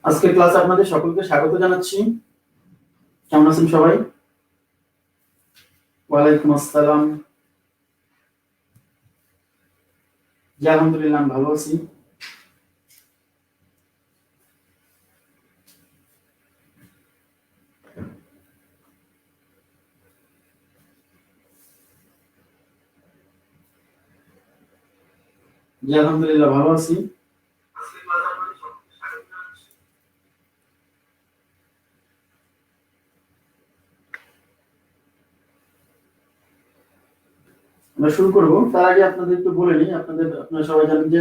আজকের ক্লাসে আপনাদের সকলকে স্বাগত জানাচ্ছি। কেমন আছেন সবাই? ওয়ালাইকুম আসসালাম। জি আলহামদুলিল্লাহ আমি ভালো আছি। জি আলহামদুলিল্লাহ ভালো আছি। আমরা শুরু করব, তার আগে আপনাদের একটু বলে নিই। আপনারা সবাই জানেন যে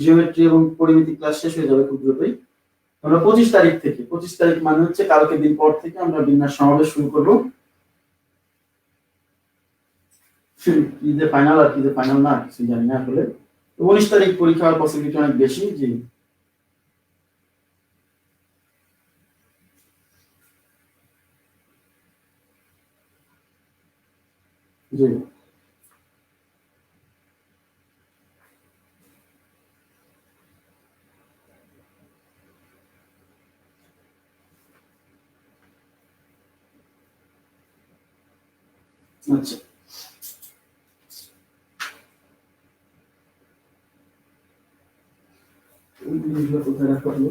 জিওমেট্রি এবং পরিমিতি ক্লাস শেষ হয়ে যাবে খুব দ্রুতই। আমরা 25 তারিখ থেকে, 25 তারিখ মানে হচ্ছে কালকে দিন পর থেকে আমরা বিন্যাস সমাবেশ শুরু করব। কি যে ফাইনাল আর কি যে ফাইনাল না কিছু জানি না আসলে। 19 তারিখ পরীক্ষা হওয়ার পসিবিলিটি অনেক বেশি। জি জি আচ্ছা কোথায় রাখা হলো?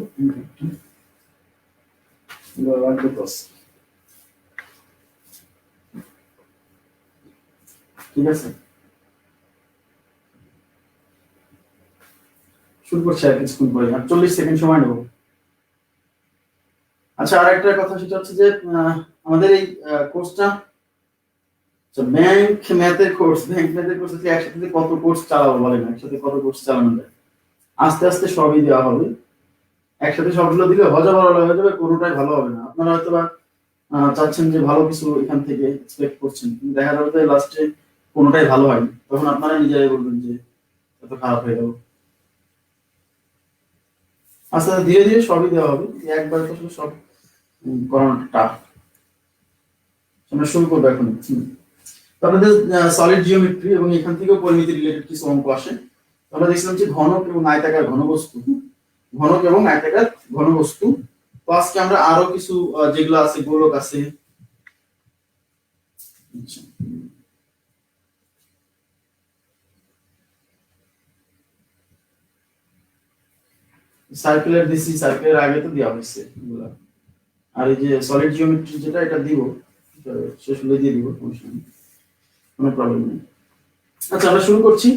ঠিক আছে, শুরু করছি আর কিছুক্ষণ পরে, 40 সেকেন্ড সময় নেব। আচ্ছা, আর একটা কথা সেটা হচ্ছে যে আমাদের এই কোর্সটা ব্যাংক ম্যাথের কোর্স একসাথে কত কোর্স চালাবো বলেন? একসাথে কত কোর্স চালানো যায়? আস্তে আস্তে সবই দেওয়া হবে। একসাথে সবগুলো দিলে হজবরল হয়ে যাবে, কোনোটাই ভালো হবে না। আপনারা হয়তো বা চাচ্ছেন যে ভালো কিছু এখান থেকে এক্সপেক্ট করছেন, কিন্তু দেখা যাবে যে লাস্টে কোনোটাই ভালো হয়নি, তখন আপনারা নিজেরাই বলবেন যে এত খারাপ হয়ে গেল। আস্তে আস্তে ধীরে ধীরে সবই দেওয়া হবে, একবার তো আসলে সব করানোটা টাফ। আমরা শুরু করবো এখন। আপনাদের সলিড জিওমেট্রি এবং এখান থেকেও পরিমিতি রিলেটেড কিছু অঙ্ক আসে। আমরা দেখছিলাম যে ঘনক এবং আয়তাকার ঘনবস্তু, ঘনক এবং আয়তাকার ঘনবস্তু। তো আজকে আমরা আরো কিছু যেগুলো আছে, গোলক আছে, সার্কুলার দিছি, সার্কুলার আগে তো দেওয়া হয়েছে এগুলা। আর এই যে সলিড জিওমেট্রি যেটা, এটা দিব শেষ হলে দিয়ে দিব, কোনো প্রবলেম নেই। আচ্ছা আমরা শুরু করছি।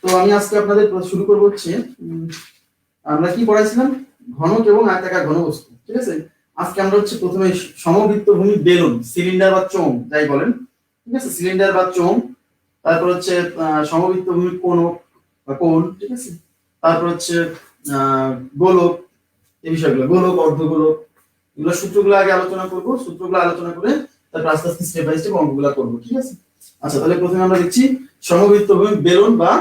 তো আমি আজকে আপনাদের শুরু করবো হচ্ছে আমরা কি পড়াইছিলাম, ঘনক এবং আয়তাকার ঘনবস্তু। ঠিক আছে, আজকে আমরা হচ্ছে প্রথমে সমবৃত্ত ভূমি বেলুন, সিলিন্ডার বা চোঙ যাই বলেন, ঠিক আছে, সিলিন্ডার বা চোঙ। তারপর হচ্ছে সমবৃত্ত ভূমি কোণ বা কোণ, ঠিক আছে। তারপর হচ্ছে গোলক, এই বিষয়গুলো, গোলক, অর্ধগোলক, এগুলো সূত্রগুলো আগে আলোচনা করব। সূত্রগুলো আলোচনা করে তারপর আস্তে আস্তে স্টেপ বাই স্টেপ অঙ্কগুলো করবো, ঠিক আছে। আচ্ছা, তাহলে প্রথমে আমরা দেখছি সমবৃত্ত ভূমি বেলুন বা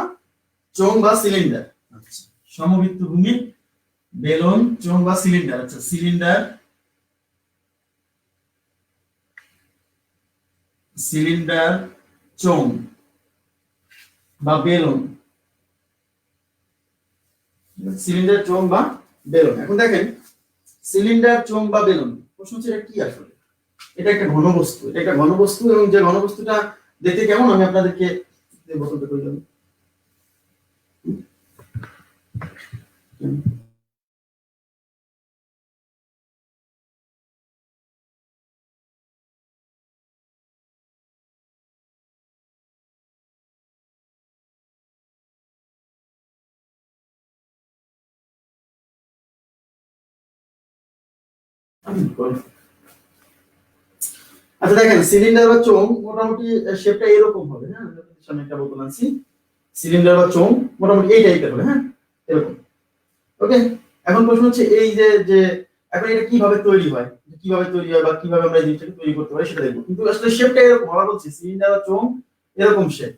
চোঙ বা সিলিন্ডার। আচ্ছা, সমবৃত্ত ভূমি বেলুন, চোঙ বা সিলিন্ডার। আচ্ছা, সিলিন্ডার, সিলিন্ডার, চোঙ বা বেলুন, সিলিন্ডার, চোঙ বা বেলুন। এখন দেখেন, সিলিন্ডার, চোঙ বা বেলুন, প্রশ্ন হচ্ছে এটা কি আসলে? এটা একটা ঘনবস্তু, এটা একটা ঘনবস্তু, এবং যে ঘনবস্তুটা দেখতে কেমন আমি আপনাদেরকে বলতে কইলাম। আচ্ছা দেখেন, সিলিন্ডার বা চোঙ মোটামুটি শেপটা এরকম হবে। হ্যাঁ, সামনে একটা বোতল আনছি, সিলিন্ডার বা চোঙ মোটামুটি এই টাইপের হবে। হ্যাঁ, এরকম। ওকে, এখন প্রশ্ন হচ্ছে এই যে যে এখন এটা কিভাবে তৈরি হয়, কিভাবে তৈরি হয় বা কিভাবে আমরা এই জিনিসটাকে তৈরি করতে পারি সেটা দেখবো। কিন্তু আসলে শেপটা এরকম, আবার বলছি সিলিন্ডার বা চোঙ এরকম শেপ।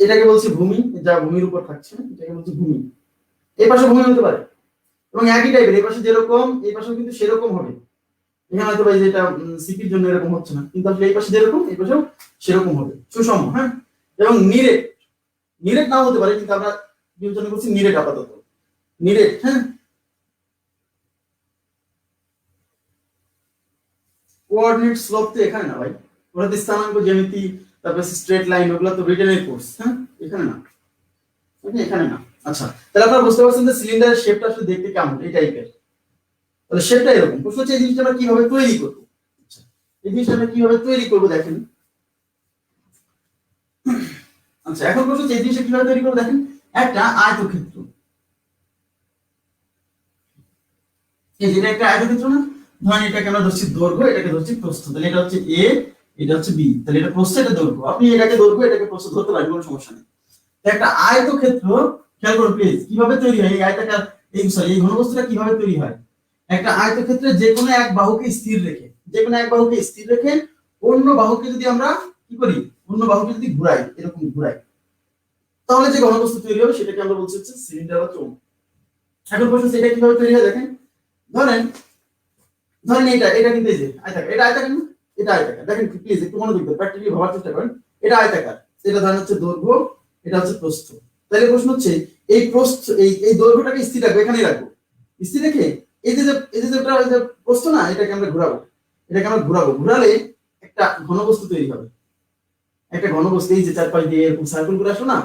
এটাকে বলছি ভূমি, যা ভূমির উপর থাকছে, এটাকে বলছি ভূমি। এই পাশে ভূমি হতে পারে, এবং একই টাইপের, এই পাশে যেরকম এই পাশেও কিন্তু সেরকম হবে। এখানে হয়তো ভাই যেটা সিপির জন্য এরকম হচ্ছে না, কিন্তু আসলে এই পাশে যেরকম এই পাশেও সেরকম হবে, সুষম। হ্যাঁ, এবং নিরেট, নিরেট নাও হতে পারে, কিন্তু আমরা বিবেচনা করছি নিরেট আপাতত, নিরেট। হ্যাঁ, কোঅর্ডিনেট স্লোপ তো এখানে না ভাই, ওরা তো স্থানাঙ্ক জ্যামিতি, তারপর স্ট্রেট লাইন, ওগুলো তো রিটেনের কোর্স। হ্যাঁ, এখানে না, এখানে না। আচ্ছা, তাহলে আপনারা বুঝতে পারছেন যে সিলিন্ডারের শেপটা আসলে দেখতে কেমন, এই টাইপের। তাহলে শেপটা এরকম। প্রশ্ন হচ্ছে এই জিনিসটা আমরা কিভাবে তৈরি করবো। আচ্ছা, এই জিনিসটা আমরা কিভাবে তৈরি করবো দেখেন। আচ্ছা, এখন প্রশ্ন হচ্ছে এই জিনিসটা কিভাবে তৈরি করবো দেখেন। একটা আয়তক্ষেত্র, এই যেটা একটা আয়তক্ষেত্র না, ধরেন এটাকে আমরা ধরছি দৈর্ঘ্য, এটাকে ধরছি প্রস্থ। তাহলে এটা হচ্ছে এ, এটা হচ্ছে বি। তাহলে এটা প্রস্থ, এটা দৈর্ঘ্য। আপনি এটাকে দৈর্ঘ্য, এটাকে প্রস্থ ধরতে পারেন, কোনো সমস্যা নেই। একটা আয়তক্ষেত্র, খেয়াল করুন প্লিজ, কিভাবে তৈরি হয় এই আয়তাকার, এই সরি এই ঘনবস্তুটা কিভাবে তৈরি হয়। একটা আয়তক্ষেত্রে যে কোনো এক বাহুকে স্থির রেখে, যে কোনো এক বাহুকে স্থির রেখে অন্য বাহুকে যদি আমরা কি করি, অন্য বাহুকে যদি ঘুরাই, এরকম ঘুরাই, তাহলে যে ঘনবস্তু তৈরি হবে সেটাকে আমরা বলছি হচ্ছে সিলিন্ডার বা চোঙ। এখন প্রশ্ন হচ্ছে এটা কিভাবে তৈরি হয় দেখেন। ধরেন ধরেন এটা কিন্তু এই যে আয়তাকার, এটা আয়তাকার না, এটা আয়তাকার। দেখেন প্লিজ একটু মনোযোগ দিয়ে প্র্যাকটিক্যালি ভাবার চেষ্টা করেন। এটা আয়তাকার, এটা ধরেন হচ্ছে দৈর্ঘ্য, এটা হচ্ছে প্রস্থ। তাহলে প্রশ্ন হচ্ছে এই প্রস্থ, এই দৈর্ঘ্যটাকে স্থির রাখবো, এখানেই রাখবো। স্থির রেখে এই যে প্রস্থ না, এটাকে আমরা ঘোরাবো, এটাকে আমরা ঘোরাবো। ঘোরালে একটা ঘনবস্তু তৈরি হবে, একটা ঘনবস্তু। এই যে চারপাশ দিয়ে এরকম সার্কেল করে আসো না,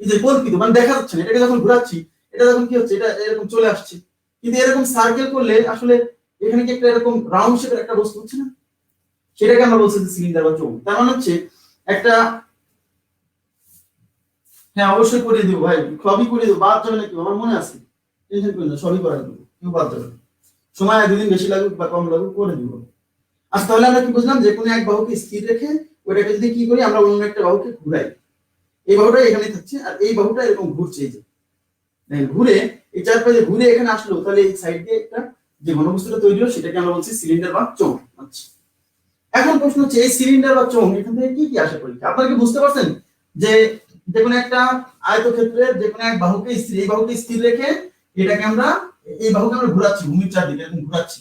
এই যে কল্পিত, মানে দেখা যাচ্ছে না। এটাকে যখন ঘোরাচ্ছি, এটা যখন কি হচ্ছে, এটা এরকম চলে আসছে। কিন্তু এরকম সার্কেল করলে আসলে এখানে কি একটা এরকম রাউন্ড শেপের একটা বস্তু হচ্ছে না, সেটাকে আমরা বলছি সিলিন্ডার বা চোঙ। তার মানে হচ্ছে একটা, হ্যাঁ অবশ্যই করে দিব ভাই, সবই করে দিব, বাদ যাবে নাকি, আমার মনে আছে, টেনশন করেন না, সবই করে দেবো, কেউ বাদ যাবে না। সময় দুদিন বেশি লাগুক বা কম লাগুক, করে দিব। আচ্ছা, তাহলে আমরা কি বুঝলাম, যে কোনো এক বাহুকে স্থির রেখে ওটাকে যদি কি করি, আমরা অন্য একটা বাহুকে ঘুরাই। এই বাহুটা এখানে থাকছে, আর এই বাহুটা এরকম ঘুরছে, এই যে ঘুরে এই চারপাশে ঘুরে এখানে আসলো, তাহলে এই সাইড দিয়ে একটা যে ঘনবস্তুটা তৈরি হলো সেটাকে আমরা বলছি সিলিন্ডার বা চোঙ। আচ্ছা, এখন প্রশ্ন হচ্ছে এই সিলিন্ডার বা চোঙ এখান থেকে কি কি আশা করি। আপনারা কি বুঝতে পারছেন যে যেকোনো একটা আয়তক্ষেত্রের যেকোনো এক বাহুকে স্থির, এই বাহুকে স্থির রেখে এটাকে আমরা, এই বাহুকে আমরা ঘোরাচ্ছি ভূমির চারদিকে, এরকম ঘোরাচ্ছি।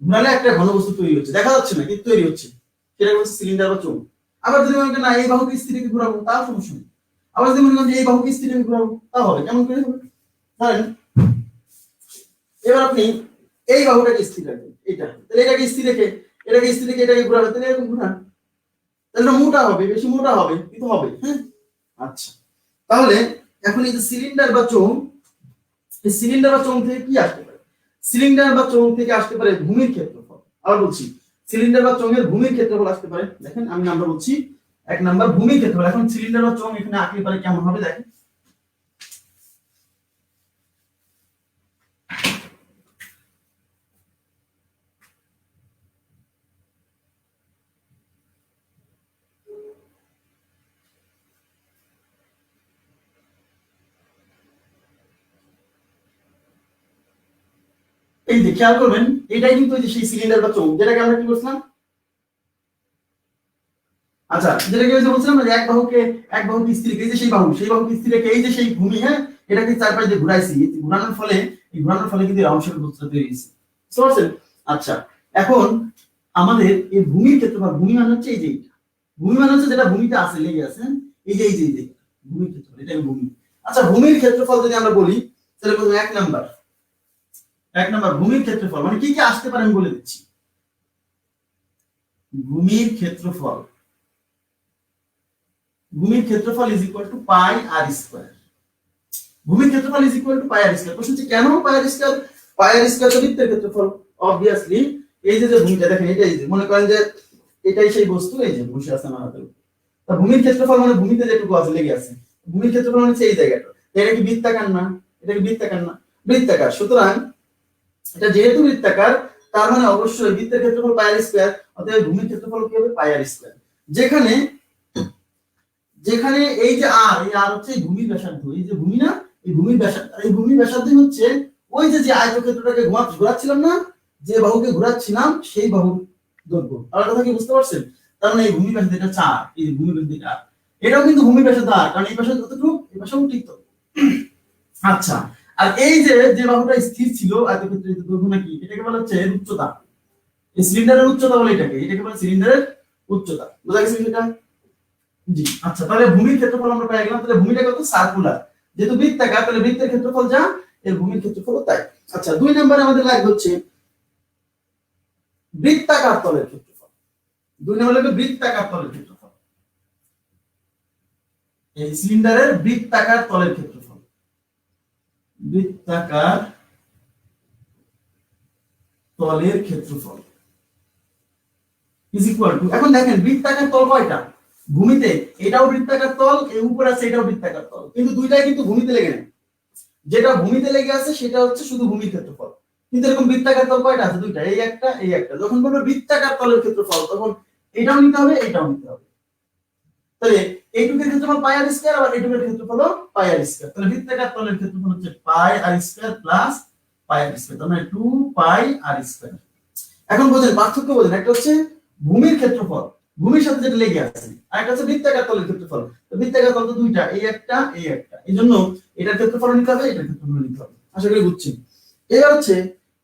ঘোরালে একটা ঘনবস্তু তৈরি হচ্ছে, দেখা যাচ্ছে না কিন্তু তৈরি হচ্ছে, সেটা হচ্ছে সিলিন্ডার বা চোঙ। আবার যদি মনে করেন না এই বাহুকে স্থির রেখে ঘোরাবো, তাও সমস্যা নেই। আবার যদি মনে করেন যে এই বাহুকে স্থির রেখে ঘোরাবো, তাও হবে। কেমন করে হবে ধরেন, এবার আপনি এই বাহুটাকে স্থির রাখবেন, এটা, তাহলে এটাকে স্থির রেখে এটাকে ঘোরাবেন, তাহলে এরকম ঘোরান, তাহলে মোটা হবে, বেশি মোটা হবে কিন্তু হবে। হ্যাঁ, আচ্ছা, তাহলে এখন এই যে সিলিন্ডার বা চোঙ, এই সিলিন্ডার বা চোঙ থেকে কি আসতে পারে। সিলিন্ডার বা চোঙ থেকে আসতে পারে ভূমির ক্ষেত্রফল। আবার বলছি, সিলিন্ডার বা চোঙের ভূমির ক্ষেত্রফল আসতে পারে। দেখেন আমি নাম্বার বলছি, এক নাম্বার ভূমির ক্ষেত্রফল। এখন সিলিন্ডার বা চোঙ এখানে আঁকলে পারে কেমন হবে দেখেন। এই যে খেয়াল করবেন, এটাই কিন্তু ওই যে সেই সিলিন্ডার বা চোঙ, যেটাকে আমরা কি করছিলাম। আচ্ছা, যেটাকে ওই যে বলছিলাম না, যে এক বাহুকে স্থির রেখে, এই যে সেই বাহুকে স্থির রেখে এই যে সেই ভূমি, হ্যাঁ, এটাকে চারপাশে দিয়ে ঘুরাইছি, ঘুরানোর ফলে কিন্তু রাউন্ড শেপের বস্তুটা তৈরি হয়েছে, বুঝতে পারছেন। আচ্ছা, এখন আমাদের এই ভূমির ক্ষেত্রফল, ভূমি মানে হচ্ছে এই যে ভূমি মানে হচ্ছে যেটা ভূমিতে আছে, লেগে আছে, এই যে ভূমির ক্ষেত্রফল, এটা ভূমি। আচ্ছা, ভূমির ক্ষেত্রফল যদি আমরা বলি, তাহলে প্রথমে এক নাম্বার ভূমির ক্ষেত্রফল মানে কি কি আসতে পারে আমি বলে দিচ্ছি। ভূমির ক্ষেত্রফল is equal to pi R square. ভূমির ক্ষেত্রফল is equal to pi R square. প্রশ্ন হচ্ছে কেন পাই আর স্কয়ার? পাই আর স্কয়ার তো বৃত্তের ক্ষেত্রফল, অবভিয়াসলি। এই যে ভূমিটা দেখেন, এটাই যে মনে করেন যে এটাই সেই বস্তু, এই যে বসে আছে আমার হাতে। তা ভূমির ক্ষেত্রফল মানে ভূমিতে যেটুকু আছে, লেগে আছে, ভূমির ক্ষেত্রফল মানে এই জায়গাটা। এটা কি বৃত্তাকার না? এটা কি বৃত্তাকার না? বৃত্তাকার। সুতরাং এটা যেহেতু বৃত্তাকার, তার মানে অবশ্যই বৃত্তের ক্ষেত্রফল পাই আর স্কয়ার, অতএব ভূমির ক্ষেত্রফল কি হবে? পাই আর স্কয়ার। যেখানে যেখানে এই যে আর, এই আর হচ্ছে ভূমির ব্যাসার্ধ, এই যে ভূমি না, এই ভূমির ব্যাসার্ধ হচ্ছে ওই যে আয়তক্ষেত্রটাকে ঘোরাচ্ছিলাম না, যে বাহুকে ঘোরাচ্ছিলাম সেই বাহুর দৈর্ঘ্য। আর কথা কি বুঝতে পারছেন? তার মানে এই ভূমির ব্যাসার্ধ এটা 4, এই যে ভূমির ব্যাসার্ধ এটা, এটাও কিন্তু ভূমির ব্যাসার্ধ আর, কারণ এই ব্যাসার্ধ কতটুকু, এই ব্যাসার্ধ ঠিক তো। আচ্ছা, আর এই যে বাহুটা স্থির ছিল আয়তক্ষেত্রের দৈর্ঘ্য নাকি, এটাকে বলা হচ্ছে উচ্চতা। এই সিলিন্ডারের উচ্চতা বলে এটাকে বলে সিলিন্ডারের উচ্চতা। বুঝা গেছে সেটা? জি। আচ্ছা, তাহলে ভূমির ক্ষেত্রফল আমরা পেয়ে গেলাম। তাহলে ভূমিটা কত? সার্কুলার। যেহেতু বৃত্তাকার তাহলে বৃত্তের ক্ষেত্রফল যা এর ভূমির ক্ষেত্রফল তাই। আচ্ছা 2 নম্বরে আমাদের লাগবে হচ্ছে বৃত্তাকার তলের ক্ষেত্রফল। 2 নম্বর লাগবে বৃত্তাকার তলের ক্ষেত্রফল। এই সিলিন্ডারের বৃত্তাকার তলের ক্ষেত্রফল, বৃত্তাকার তলের ক্ষেত্রফল ইজ ইকুয়াল টু, এখন দেখেন বৃত্তাকার তল কয়টা ভূমিতে, এটাও বৃত্তাকার তল, এই উপরে আছে এটাও বৃত্তাকার তল, কিন্তু দুইটাই কিন্তু ভূমিতে লেগে নেই। যেটা ভূমিতে লেগে আছে সেটা হচ্ছে শুধু ভূমির ক্ষেত্রফল, কিন্তু এরকম বৃত্তাকার তল কয়টা আছে? দুইটা, এই একটা এই একটা। যখন বলবো বৃত্তাকার তলের ক্ষেত্রফল তখন এটাও নিতে হবে এটাও নিতে হবে। তাহলে এইটুকের ক্ষেত্রফল পাই আর স্কয়ার, আবার এইটুকের ক্ষেত্রফল পাই আর স্কয়ার। তাহলে বৃত্তাকার তলের ক্ষেত্রফল হচ্ছে পাই আর স্কয়ার প্লাস পাই আর স্কয়ার, তার মানে 2 পাই আর স্কয়ার। এখন বোঝেন পার্থক্য বোঝেন, একটা হচ্ছে ভূমির ক্ষেত্রফল, ভূমির সাথে যেটা লেগে আছে, আর একটা হচ্ছে বৃত্তাকার তলের ক্ষেত্রফল। তো বৃত্তাকার তল তো দুইটা, এই একটা এই একটা, এইজন্য এটার ক্ষেত্রফল নিতে হবে এটার ক্ষেত্রফল নিতে হবে। আশা করি বুঝছেন। এবার হচ্ছে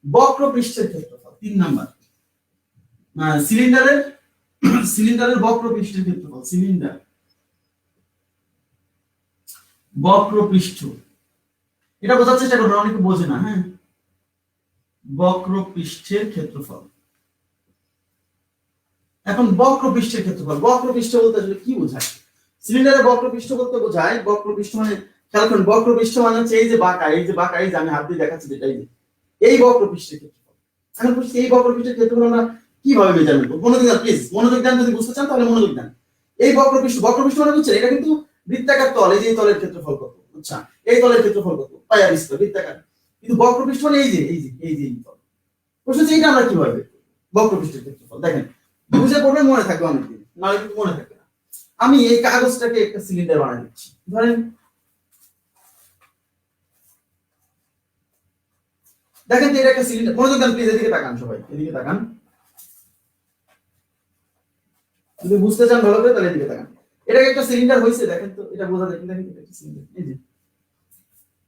বক্র পৃষ্ঠের ক্ষেত্রফল 3 নাম্বার। সিলিন্ডারের সিলিন্ডারের বক্র পৃষ্ঠের ক্ষেত্রফল, সিলিন্ডার বক্র পৃষ্ঠ, এটা বোঝার চেষ্টা করবেন, অনেকে বোঝে না। হ্যাঁ, বক্র পৃষ্ঠের ক্ষেত্রফল। এখন বক্র পৃষ্ঠের ক্ষেত্রফল, বক্র পৃষ্ঠ বলতে আসলে কি বোঝায়? সিলিন্ডারের বক্র পৃষ্ঠ বলতে বোঝায়, বক্র পৃষ্ঠ মানে খেয়াল করুন, বক্র পৃষ্ঠ মানে হচ্ছে এই যে বাঁকা, এই যে বাঁকা, এই যে আমি হাত দিয়ে দেখাচ্ছি যেটা, এই বক্র পৃষ্ঠের ক্ষেত্রফল। এখন বুঝছি এই বক্র পৃষ্ঠের ক্ষেত্রফল আমরা কিভাবে মেজারমেন্ট করব? মনোযোগ দেন প্লিজ, মনোযোগ দেন, যদি বুঝতে চান তাহলে মনোযোগ দেন। এই বক্র পৃষ্ঠ, বক্র পৃষ্ঠ মানে বুঝছেন এটা কিন্তু বৃত্তাকার তল, এই যে তলের ক্ষেত্রফল কত, আচ্ছা এই তলের ক্ষেত্রফল কত, পাই আর স্কয়ার, বৃত্তাকার। কিন্তু বক্র পৃষ্ঠ মানে এই যে এই যে এই যে এই তল। প্রশ্ন হচ্ছে এটা আমরা কিভাবে বক্র পৃষ্ঠের ক্ষেত্রফল? দেখেন বুঝে পড়বেন, মনে থাকবে অনেকদিন, নাহলে কিন্তু মনে থাকবে না। আমি এই কাগজটাকে একটা সিলিন্ডার বানিয়ে দিচ্ছি, ধরেন দেখেন তো এটা একটা সিলিন্ডার। মনোযোগ দেন প্লিজ, এদিকে তাকান সবাই, এদিকে তাকান, যদি বুঝতে চান ভালো করে তাহলে এদিকে তাকান। এটা একটা সিলিন্ডার হইছে, দেখেন তো এটা বোঝা দেখেন, দেখেন এটা একটা সিলিন্ডার, এই যে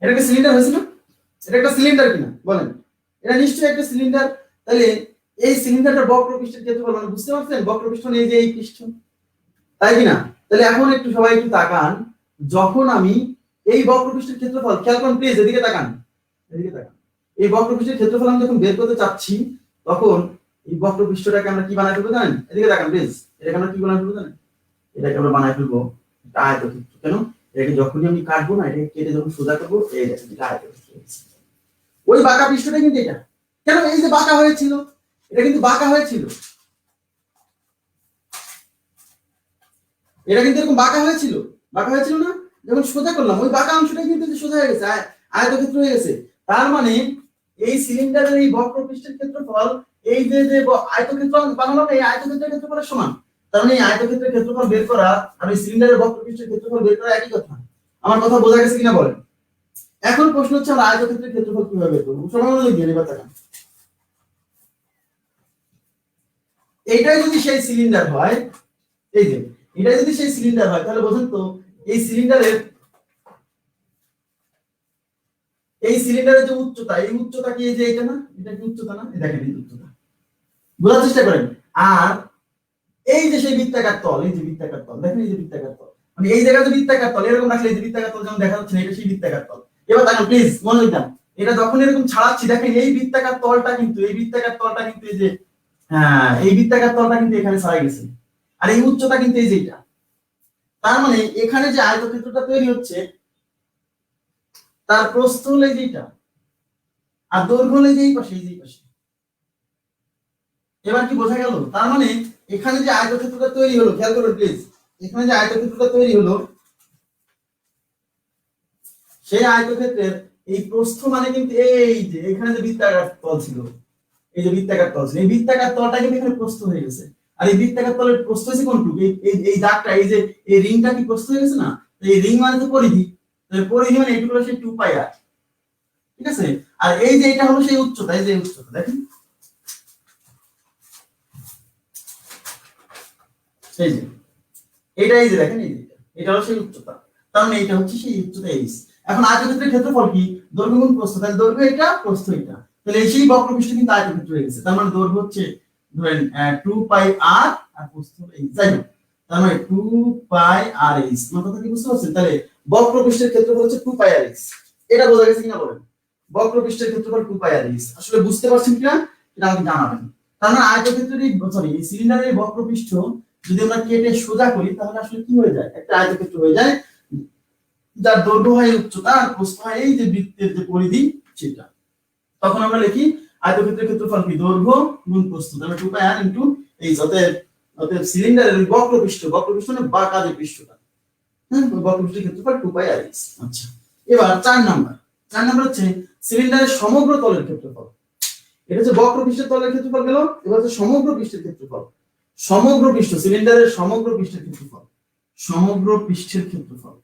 এটা একটা সিলিন্ডার হইছে না? এটা একটা সিলিন্ডার কিনা বলেন? এটা নিশ্চয়ই একটা সিলিন্ডার। তাহলে এই সিলিন্ডারটার বক্র পৃষ্ঠের ক্ষেত্রফল মানে বুঝতে পারছেন, বক্র পৃষ্ঠ মানে এই যে এই পৃষ্ঠ, তাই কিনা? তাহলে এখন একটু সবাই একটু তাকান, যখন আমি এই বক্র পৃষ্ঠের ক্ষেত্রফল, খেয়াল করুন প্লিজ, এদিকে তাকান, এদিকে তাকান, এই বক্র পৃষ্ঠের ক্ষেত্রফল আমি যখন বের করতে চাচ্ছি তখন এই বক্র পৃষ্ঠটাকে আমরা কি বানাই ফেলবো জানেন? এদিকে তাকান প্লিজ, এটাকে আমরা কি বানাই ফেলবো জানেন? এটাকে আমরা বানাই ফেলবো একটা আয়তক্ষেত্র। কেন? এটাকে যখনই আমি কাটবো না, এটাকে কেটে যখন সোজা করবো, এই দেখেন এটা আয়তক্ষেত্র। ওই বাঁকা পৃষ্ঠটা কিন্তু এটা, কেন এই যে বাঁকা হয়েছিল, এটা কিন্তু বাঁকা হয়েছিল, এটা কিন্তু এরকম বাঁকা হয়েছিল, বাঁকা হয়েছিল না? যখন সোজা করলাম ওই বাঁকা অংশটা কিন্তু সোজা হয়ে গেছে, আয়তক্ষেত্র হয়ে গেছে। তার মানে এই সিলিন্ডারের এই বক্র পৃষ্ঠের ক্ষেত্রফল এই যে যে আয়তক্ষেত্র বানালাম, এই আয়তক্ষেত্রের ক্ষেত্রফলের সমান। তার মানে এই আয়তক্ষেত্রের ক্ষেত্রফল বের করা আর এই সিলিন্ডারের বক্র পৃষ্ঠের ক্ষেত্রফল বের করা একই কথা। আমার কথা বোঝা গেছে কিনা বলেন? এখন প্রশ্ন হচ্ছে আমরা আয়তক্ষেত্রের ক্ষেত্রফল কিভাবে বের করব? সবাই মনোযোগ দিয়ে এবার তাকান। এইটাই যদি সেই সিলিন্ডার হয়, এই যে এটা যদি সেই সিলিন্ডার হয়, তাহলে বোঝেন তো এই সিলিন্ডারের যে উচ্চতা, এই উচ্চতা কি এই যে এটা না, এটা কি উচ্চতা না? এই দেখেন এই উচ্চতা, বোঝার চেষ্টা করেন। আর এই যে সেই বৃত্তাকার তল, এই যে বৃত্তাকার তল, দেখেন এই যে বৃত্তাকার তল, মানে এই জায়গায় যে বৃত্তাকার তল এরকম রাখলে এই যে বৃত্তাকার তল যেমন দেখা যাচ্ছে না, এটা সেই বৃত্তাকার তল। এবার দেখেন প্লিজ মনোযোগ দেন, এটা যখন এরকম ছাড়াচ্ছি দেখেন এই বৃত্তাকার তলটা কিন্তু, এই বৃত্তাকার তলটা কিন্তু এই যে, হ্যাঁ এই বৃত্তাকার তলটা কিন্তু এখানে ছাড়াই গেছে, আর এই উচ্চতা কিন্তু এই যে এটা। তার মানে এখানে যে আয়তক্ষেত্রটা তৈরি হচ্ছে তার প্রস্থ হলো এই যে এটা, আর দৈর্ঘ্য হলো এই যে এই পাশে, এই যে এই পাশে। এবার কি বোঝা গেল? তার মানে এখানে যে আয়তক্ষেত্রটা তৈরি হলো, খেয়াল করুন প্লিজ, এখানে যে আয়তক্ষেত্রটা তৈরি হলো সেই আয়তক্ষেত্রের এই প্রস্থ মানে কিন্তু এই যে এখানে যে বৃত্তাকার তল ছিল, এই যে বৃত্তাকার তল ছিল, এই বৃত্তাকার তলটা কিন্তু এখানে প্রস্থ হয়ে গেছে। আর এই বৃত্তাকার তলের প্রস্থ হয়েছে কোনটুকু? এই দাগটা, এই যে এই রিংটা কি প্রস্থ হয়ে গেছে না? এই রিং মানে তো পরিধি, পরিধি মানে এইটুকু হলো সেই 2 পাই আর, ঠিক আছে? আর এই যে এটা হলো সেই উচ্চতা, এই যে উচ্চতা দেখেন, এই যে এটা, এই যে দেখেন এই যে এটা হলো সেই উচ্চতা। তার মানে এটা হচ্ছে সেই উচ্চতা এইচ। এখন আয়তক্ষেত্রের ক্ষেত্রফল কি? দৈর্ঘ্য গুণ প্রস্থ, তাহলে দৈর্ঘ্য এটা, প্রস্থ এটা, তাহলে এই সেই বক্রপৃষ্ঠ কিন্তু আয়তক্ষেত্র হয়ে গেছে। তার মানে দৈর্ঘ্য হচ্ছে ধরেন 2 পাই আর, আর প্রস্থ এই, যাই হোক, তার মানে 2 পাই আর এইচ। আমার কথা কি বুঝতে পারছেন? তাহলে বক্রপৃষ্ঠের ক্ষেত্রফল হচ্ছে 2 পাই আর এক্স। এটা বোঝা গেছে কিনা বলেন? বক্রপৃষ্ঠের ক্ষেত্রফল 2 পাই আর এক্স। আসলে বুঝতে পারছেন কিনা এটা আমাকে জানাবেন। তার মানে আয়তক্ষেত্রের এই সিলিন্ডারের বক্রপৃষ্ঠ যদি আমরা কেটে সোজা করি তাহলে আসলে কি হয়ে যায়? একটা আয়তক্ষেত্র হয়ে যায় যার দৈর্ঘ্য হয় উচ্চতা আর প্রস্থ হয় এই যে বৃত্তের যে পরিধি সেটা। তখন আমরা লিখি আয়তক্ষেত্রের ক্ষেত্রফল কি? দৈর্ঘ্য গুণ প্রস্থ, তাহলে 2 পাই আর ইনটু এইচ। অতএব সিলিন্ডারের বক্রপৃষ্ঠ মানে বাঁকা যে পৃষ্ঠটা, হ্যাঁ, বক্রপৃষ্ঠের ক্ষেত্রফল 2 পাই আর এক্স। আচ্ছা, এবার 4 নাম্বার হচ্ছে সিলিন্ডারের সমগ্র তলের ক্ষেত্রফল। এটা হচ্ছে বক্রপৃষ্ঠের তলের ক্ষেত্রফল গেল, এবার হচ্ছে সমগ্র পৃষ্ঠের ক্ষেত্রফল। সমগ্র পৃষ্ঠ সিলিন্ডারের সমগ্র পৃষ্ঠের ক্ষেত্রফল, সমগ্র পৃষ্ঠের ক্ষেত্রফল,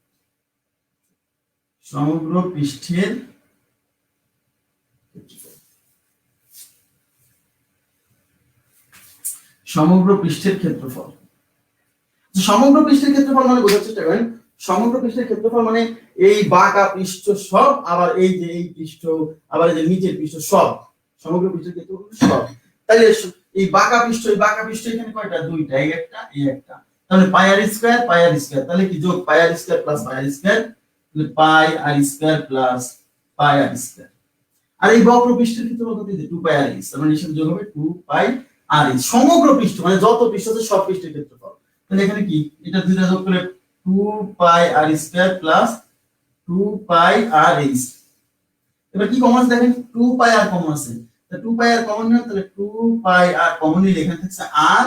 সমগ্র পৃষ্ঠের সমগ্র পৃষ্ঠের ক্ষেত্রফল। সমগ্র পৃষ্ঠের ক্ষেত্রফল মানে বোঝার চেষ্টা করেন, সমগ্র পৃষ্ঠের ক্ষেত্রফল মানে এই বাঁকা পৃষ্ঠ সব, আবার এই যে এই পৃষ্ঠ, আবার এই যে নিচের পৃষ্ঠ সব, সমগ্র পৃষ্ঠের ক্ষেত্রফল সব। তাহলে এই বাঁকা পৃষ্ঠ এখানে কয়টা? দুইটা, এই একটা এই একটা। তাহলে পাই আর স্কয়ার তাহলে কি যোগ পাই আর স্কয়ার প্লাস পাই আর স্কয়ার, তাহলে পাই আর স্কয়ার প্লাস পাই আর স্কয়ার। আর এই বক্রপৃষ্ঠের ক্ষেত্রফল কত? 2 পাই আর এক্স। তাহলে নিচে যোগ হবে 2 পাই আর এক্স। সমগ্র পৃষ্ঠ মানে যত পৃষ্ঠ আছে সব পৃষ্ঠের ক্ষেত্রফল। তাহলে এখানে কি এটা দুইটা যোগ করে 2 পাই আর স্কয়ার প্লাস 2 পাই আর এক্স। এবার কি কমন আছে দেখেন, 2 পাই আর কমন আছে, তাহলে 2 পাই আর কমন নিলে তাহলে 2 পাই আর কমন নিলে এখানে থাকছে আর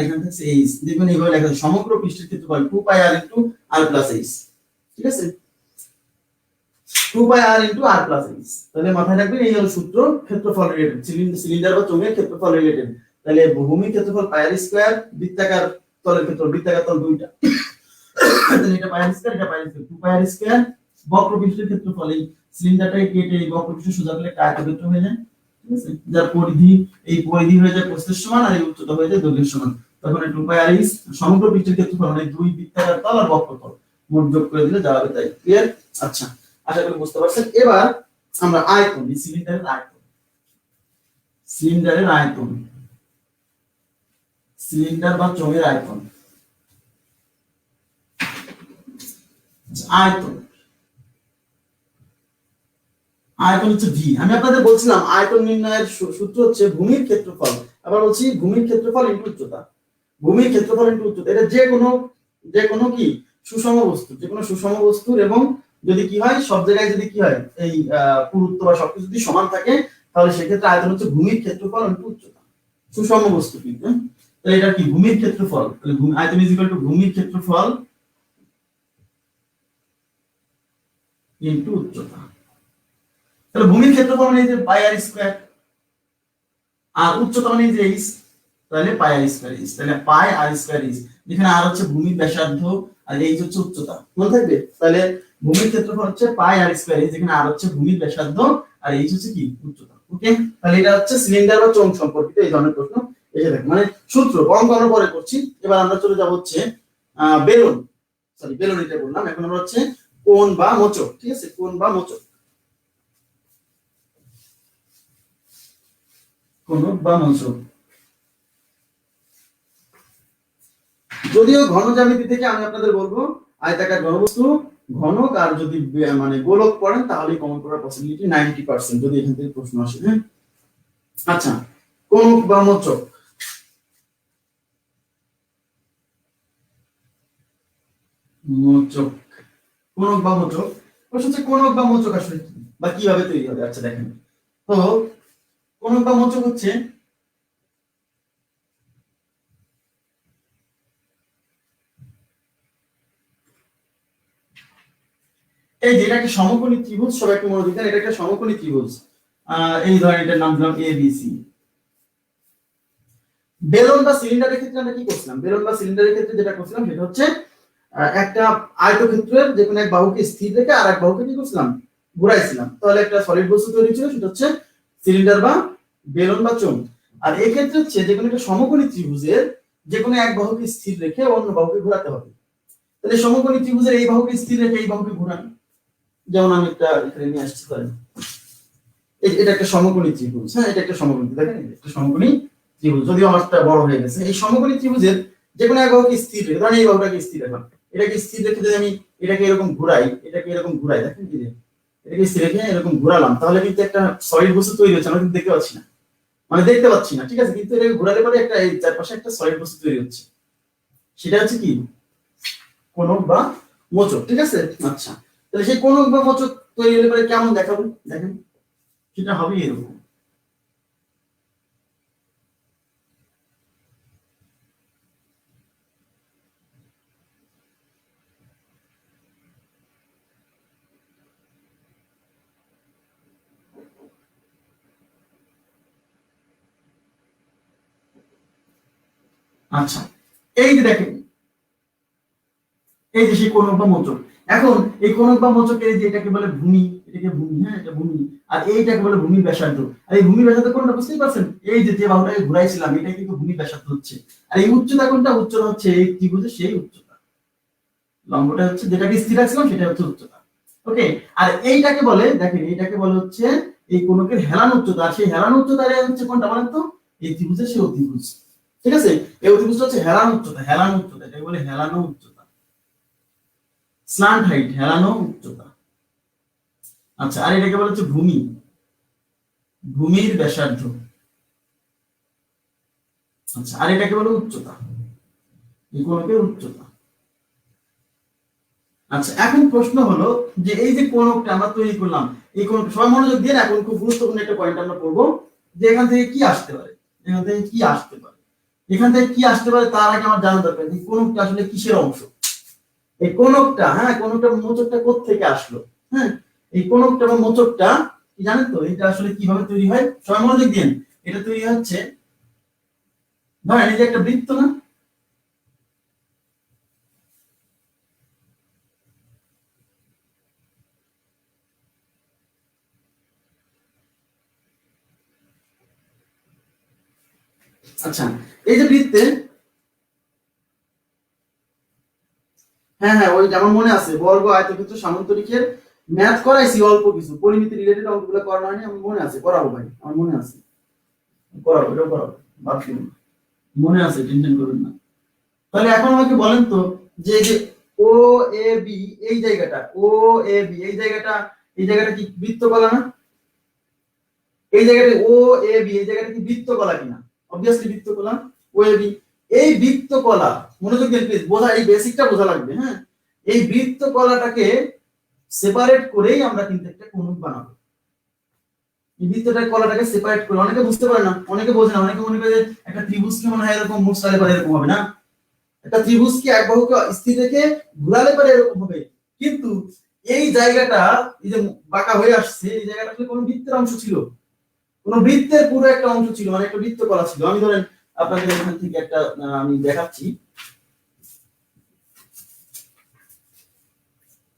এখানে থাকছে এইচ। দেখুন এইভাবে লেখা আছে সমগ্র পৃষ্ঠের ক্ষেত্রফল 2 পাই আর ইনটু আর প্লাস এইচ। ঠিক আছে, 2 পাই আর ইনটু আর প্লাস এইচ। তাহলে মাথায় রাখবেন এই হলো সূত্র ক্ষেত্রফল রিলেটেড, সিলিন্ডার বা চোঙের ক্ষেত্রফল রিলেটেড। তাহলে ভূমির ক্ষেত্রফল পাই আর স্কয়ার, বৃত্তাকার তলের ক্ষেত্রফল, বৃত্তাকার তল দুইটা, তাহলে এটা পাই আর স্কয়ার, এটা পাই আর স্কয়ার, 2 পাই আর স্কয়ার। বক্রপৃষ্ঠের ক্ষেত্রফল এই সিলিন্ডারটাকে কেটে এই বক্রপৃষ্ঠ সোজা করলে একটা আয়তক্ষেত্র হয়ে যায়। ঠিক আছে, যার পরিধি এই পরিধি হয়ে যায় প্রস্থের সমান আর এই উচ্চতা হয়ে যায় দৈর্ঘ্যের সমান। তখন 2 পাই আর এক্স সমগ্র পৃষ্ঠের ক্ষেত্রফল মানে দুই বৃত্তাকার তল আর বক্রতল মোট যোগ করে দিলে যা হবে তাই। ক্লিয়ার? আচ্ছা, আশা করি বুঝতে পারছেন। এবার আমরা আয়তন, এই সিলিন্ডারের আয়তন, সিলিন্ডার বা চোঙের আয়তন, আয়তন হচ্ছে ভি। আমি আপনাদের বলছিলাম আয়তন নির্ণয়ের সূত্র হচ্ছে ভূমির ক্ষেত্রফল। আবার বলছি ভূমির ক্ষেত্রফল ইনটু উচ্চতা, ভূমির ক্ষেত্রফল ইনটু উচ্চতা। এটা যে কোনো কি সুষম বস্তু, যে কোনো সুষম বস্তুর, এবং যদি কি হয় সব জায়গায় যদি কি হয় এই পুরুত্ব বা সবকিছু যদি সমান থাকে তাহলে সেক্ষেত্রে আয়তন হচ্ছে ভূমির ক্ষেত্রফল ইনটু উচ্চতা। সুষম বস্তু কিন্তু, তাহলে এটা কি ভূমির ক্ষেত্রফল, তাহলে আয়তন ইজ ইকুয়াল টু ভূমির ক্ষেত্রফল ইনটু উচ্চতা। তাহলে ভূমির ক্ষেত্রফল মানে যে পাই আর স্কয়ার আর উচ্চতা মানে যে এইচ, তাহলে পাই আর স্কয়ার এইচ। তাহলে পাই আর স্কয়ার এইচ, যেখানে আর হচ্ছে ভূমির ব্যাসার্ধ আর এইচ হচ্ছে উচ্চতা, মনে থাকবে। তাহলে ভূমির ক্ষেত্রফল হচ্ছে পাই আর স্কয়ার এইচ, যেখানে আর হচ্ছে ভূমির ব্যাসার্ধ আর এইচ হচ্ছে কি উচ্চতা। ওকে, তাহলে এটা হচ্ছে সিলিন্ডার বা চোঙ সম্পর্কিত এই ধরনের প্রশ্ন এসে থাকে, মানে সূত্র অঙ্ক আমরা পরে করছি। এবার আমরা চলে যাব হচ্ছে বেলুন, বেলুন এটা বললাম, এখন আমরা হচ্ছে কোণ বা মোচক। ঠিক আছে, কোণ বা মোচক, কোণক বা মোচক। যদিও ঘন জ্যামিতি থেকে আমি আপনাদের বলবো আয়তাকার ঘনবস্তু, ঘনক আর যদি মানে গোলক পড়েন তাহলে কমন করার পসিবিলিটি 90% যদি এখান থেকে প্রশ্ন আসে। হ্যাঁ, আচ্ছা, কোণক বা মোচক, কোণক বা মোচক। প্রশ্ন হচ্ছে কোণক বা মোচক আসলে কি বা কিভাবে তৈরি হবে। আচ্ছা দেখেন, তো কোণক বা মোচক হচ্ছে এই যে এটা একটা সমকোণী ত্রিভুজ, সবাই একটু মনোযোগ দেন, এটা একটা সমকোণী ত্রিভুজ। এই ধরেন এটার নাম দিলাম এ বি সি। বেলুন বা সিলিন্ডারের ক্ষেত্রে আমরা কি করছিলাম, বেলুন বা সিলিন্ডারের ক্ষেত্রে যেটা করছিলাম সেটা হচ্ছে একটা আয়তক্ষেত্রের যে কোনো এক বাহুকে স্থির রেখে আর এক বাহুকে কি করছিলাম ঘুরাইছিলাম, তাহলে একটা সলিড বস্তু তৈরি ছিল, সেটা হচ্ছে সিলিন্ডার বা বেলুন বা চোঙ। আর এই ক্ষেত্রে হচ্ছে যে কোনো একটা সমকোণী ত্রিভুজের যে কোনো এক বাহুকে স্থির রেখে অন্য বাহুকে ঘোরাতে হবে। তাহলে সমকোণী ত্রিভুজের এই বাহুকে স্থির রেখে এই বাহুকে ঘোরান, যেমন আমি একটা এখানে নিয়ে আসছি, করেন এটা একটা সমকোণী ত্রিভুজ। হ্যাঁ, এটা একটা সমকোণী, দেখেন একটা সমকোণী ত্রিভুজ, যদিও আমারটা বড় হয়ে গেছে। এই সমকোণী ত্রিভুজের যে কোনো এক বাহুকে স্থির রেখে, ধরেন এই বাহুটাকে স্থির রাখলাম, এটাকে স্থির রেখে যদি আমি এটাকে এরকম ঘুরাই, দেখেন কি যে এটাকে স্থির রেখে এরকম ঘুরালাম, তাহলে কিন্তু একটা সলিড বস্তু তৈরি হচ্ছে, আমরা কিন্তু দেখতে পাচ্ছি না, ঠিক আছে, কিন্তু এটাকে ঘোরালে পরে একটা এই চারপাশে একটা সলিড বস্তু তৈরি হচ্ছে, সেটা হচ্ছে কি কোণক বা মোচক, ঠিক আছে। আচ্ছা, তাহলে সেই কোণক বা মোচক তৈরি হলে পরে কেমন দেখাবো, দেখেন সেটা হবে এরকম। আচ্ছা, এই যে দেখেন, এই যে সেই কোণক বা মোচক, এখন এই কোণক বা মোচকের এই যে এটাকে বলে ভূমি, এটাকে ভূমি, হ্যাঁ এটা ভূমি, আর এইটাকে বলে ভূমির ব্যাসার্ধ। আর এই ভূমির ব্যাসার্ধ কোনটা বুঝতেই পারছেন, এই যে যে বাহুটাকে ঘুরাইছিলাম এটা কিন্তু ভূমির ব্যাসার্ধ হচ্ছে, আর এই উচ্চতা কোনটা, উচ্চতা হচ্ছে এই ত্রিভুজের সেই উচ্চতা, লম্বটা হচ্ছে যেটাকে স্থির রাখছিলাম সেটা হচ্ছে উচ্চতা। ওকে, আর এইটাকে বলে, দেখেন এইটাকে বলে হচ্ছে এই কোণকের হেলান উচ্চতা, আর সেই হেলান উচ্চতা হচ্ছে কোনটা বলেন তো, এই ত্রিভুজের সেই অতিভুজ, ঠিক আছে। এই অতিভুজটা হচ্ছে হেলান উচ্চতা, এটাকে বলে হেলানো উচ্চতা, স্ল্যান্ট হাইট, হেলানো উচ্চতা। আচ্ছা, আর এটাকে বলা হচ্ছে ভূমি, ভূমির ব্যাসার্ধ। আচ্ছা, আর এটাকে বলে উচ্চতা, এই কোণকের উচ্চতা। আচ্ছা, এখন প্রশ্ন হলো যে এই যে কোণকটা আমরা তৈরি করলাম, এই কোণ সবাই মনোযোগ দিয়ে, এখন খুব গুরুত্বপূর্ণ একটা পয়েন্ট আমরা পড়বো, যে এখান থেকে কি আসতে পারে, তার আগে আমার জানা দরকার যে কোণকটা আসলে কিসের অংশ। এই কোণকটা, হ্যাঁ কোণকটা মোচকটা কোত্থেকে আসলো, হ্যাঁ এই কোণকটা বা মোচকটা কি জানেন তো, এটা আসলে কিভাবে তৈরি হয়, সবাই মনোযোগ দিন। এটা তৈরি হচ্ছে, ধরেন এই যে একটা বৃত্ত না, আচ্ছা এই যে বৃত্তে, হ্যাঁ হ্যাঁ ওই যেমন মনে আছে বর্গ আয়তক্ষেত্র সামান্তরিকের ম্যাথ করাইছি অল্প কিছু, পরিমিতি রিলেটেড অঙ্কগুলো করানো হয়নি, আমি মনে আছে, করাবো ভাই, আমার মনে আছে, করাবো, এটা করাবো, ভাবছি মনে আছে, টেনশন করবেন না। তাহলে এখন আমাকে বলেন তো, যে এই যে ও এ বি, এই জায়গাটা ও এ বি, এই জায়গাটা কি বৃত্তকলা না, এই জায়গাটা ও এ বি, এই জায়গাটা কি বৃত্তকলা কিনা, অবভিয়াসলি বৃত্তকলা। ও এ বি, এই বৃত্তকলা, মনোযোগ দিন প্লিজ, বোঝা এই বেসিকটা বোঝা লাগবে, হ্যাঁ এই বৃত্তকলাটাকে সেপারেট করেই আমরা কিন্তু একটা কোণক বানাবো, এই বৃত্তটার কলাটাকে সেপারেট করে, অনেকে বুঝতে পারে না, অনেকে বোঝে না, অনেকে মনে করে যে একটা ত্রিভুজকে মনে হয় এরকম মুখ সালে পারে এরকম হবে না, একটা ত্রিভুজকে এক বাহুকে স্থির রেখে ঘুরালে পারে এরকম হবে, কিন্তু এই জায়গাটা এই যে বাঁকা হয়ে আসছে, এই জায়গাটা আসলে কোনো বৃত্তের অংশ ছিল, কোন বৃত্তের পুরো একটা অংশ ছিল, মানে একটা বৃত্ত করা ছিল। আমি ধরেন আপনাদের এখান থেকে একটা আমি দেখাচ্ছি,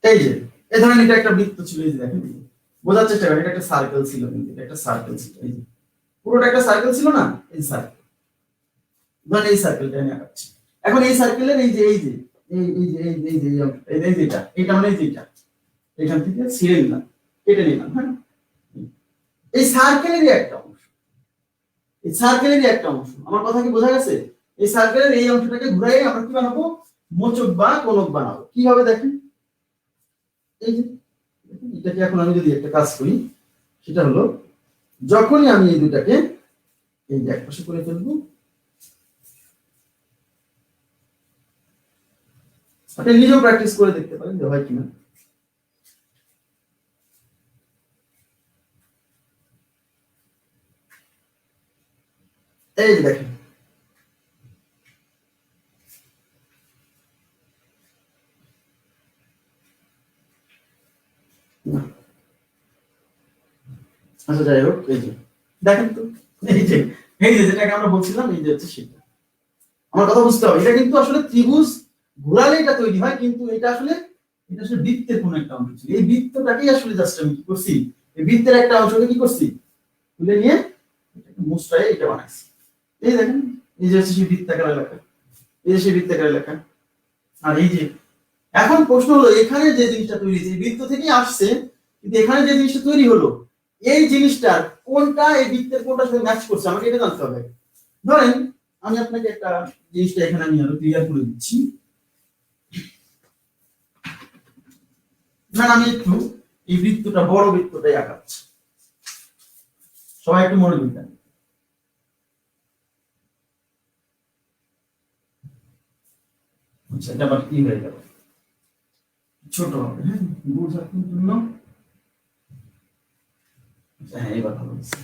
এই যে এই ধরেন এটা একটা বৃত্ত ছিল, এই যে দেখেন বোঝার চেষ্টা করেন, এটা একটা সার্কেল ছিল, কিন্তু এটা একটা সার্কেল ছিল, এই যে পুরোটা একটা সার্কেল ছিল না, এই সার্কেল, ধরেন এই সার্কেলটা আমি আঁকাচ্ছি, এখন এই সার্কেলের এই যে এইটা মানে এই যেটা এখান থেকে ছিঁড়ে নিলাম, কেটে নিলাম, হ্যাঁ এই সার্কেলেরই একটা অংশ, আমার কথা কি বোঝা গেছে, এই সার্কেলের এই অংশটাকে ঘুরাই আমরা কি বানাবো, মোচক বা কোণক বানাবো, কিভাবে দেখেন, এই যে এটাকে এখন আমি যদি একটা কাজ করি, সেটা হলো যখনই আমি এই দুটাকে এই যে একপাশে করে ফেলবো, আপনি নিজেও প্র্যাকটিস করে দেখতে পারেন যে হয় কিনা। এই যে দেখেন, আচ্ছা যাই হোক, এই যে দেখেন তো, এই যে যেটাকে আমরা বলছিলাম, এই যে হচ্ছে সেটা, আমার কথা বুঝতে হবে, এটা কিন্তু আসলে ত্রিভুজ ঘোরালে এটা তৈরি হয়, কিন্তু এটা আসলে বৃত্তের কোন একটা অংশ ছিল, এই বৃত্তটাকেই আসলে জাস্ট আমি কি করছি, এই বৃত্তের একটা অংশকে কি করছি, তুলে নিয়ে মুছড়ায় এটা বানাইছি, এই দেখেন, এই যে হচ্ছে সেই বৃত্তাকার এলাকা, এই যে সেই বৃত্তাকার এলাকা, আর এই যে এখন প্রশ্ন হলো এখানে যে জিনিসটা তৈরি হয়েছে এই বৃত্ত থেকেই আসছে, কিন্তু এখানে যে জিনিসটা তৈরি হলো, এই জিনিসটার কোনটা এই বৃত্তের কোনটার সাথে ম্যাচ করছে আমাকে এটা জানতে হবে। ধরেন আমি আপনাকে একটা জিনিসটা এখানে আমি আরো ক্লিয়ার করে দিচ্ছি, না আমি একটু এই বৃত্তটা বড় বৃত্তটাই আঁকাচ্ছি, সবাই একটু মনোযোগ দেন। আচ্ছা এটা আবার কি হয়ে গেল, ছোট হবে, হ্যাঁ বোঝার জন্য। হ্যাঁ এবার ভালো হচ্ছে।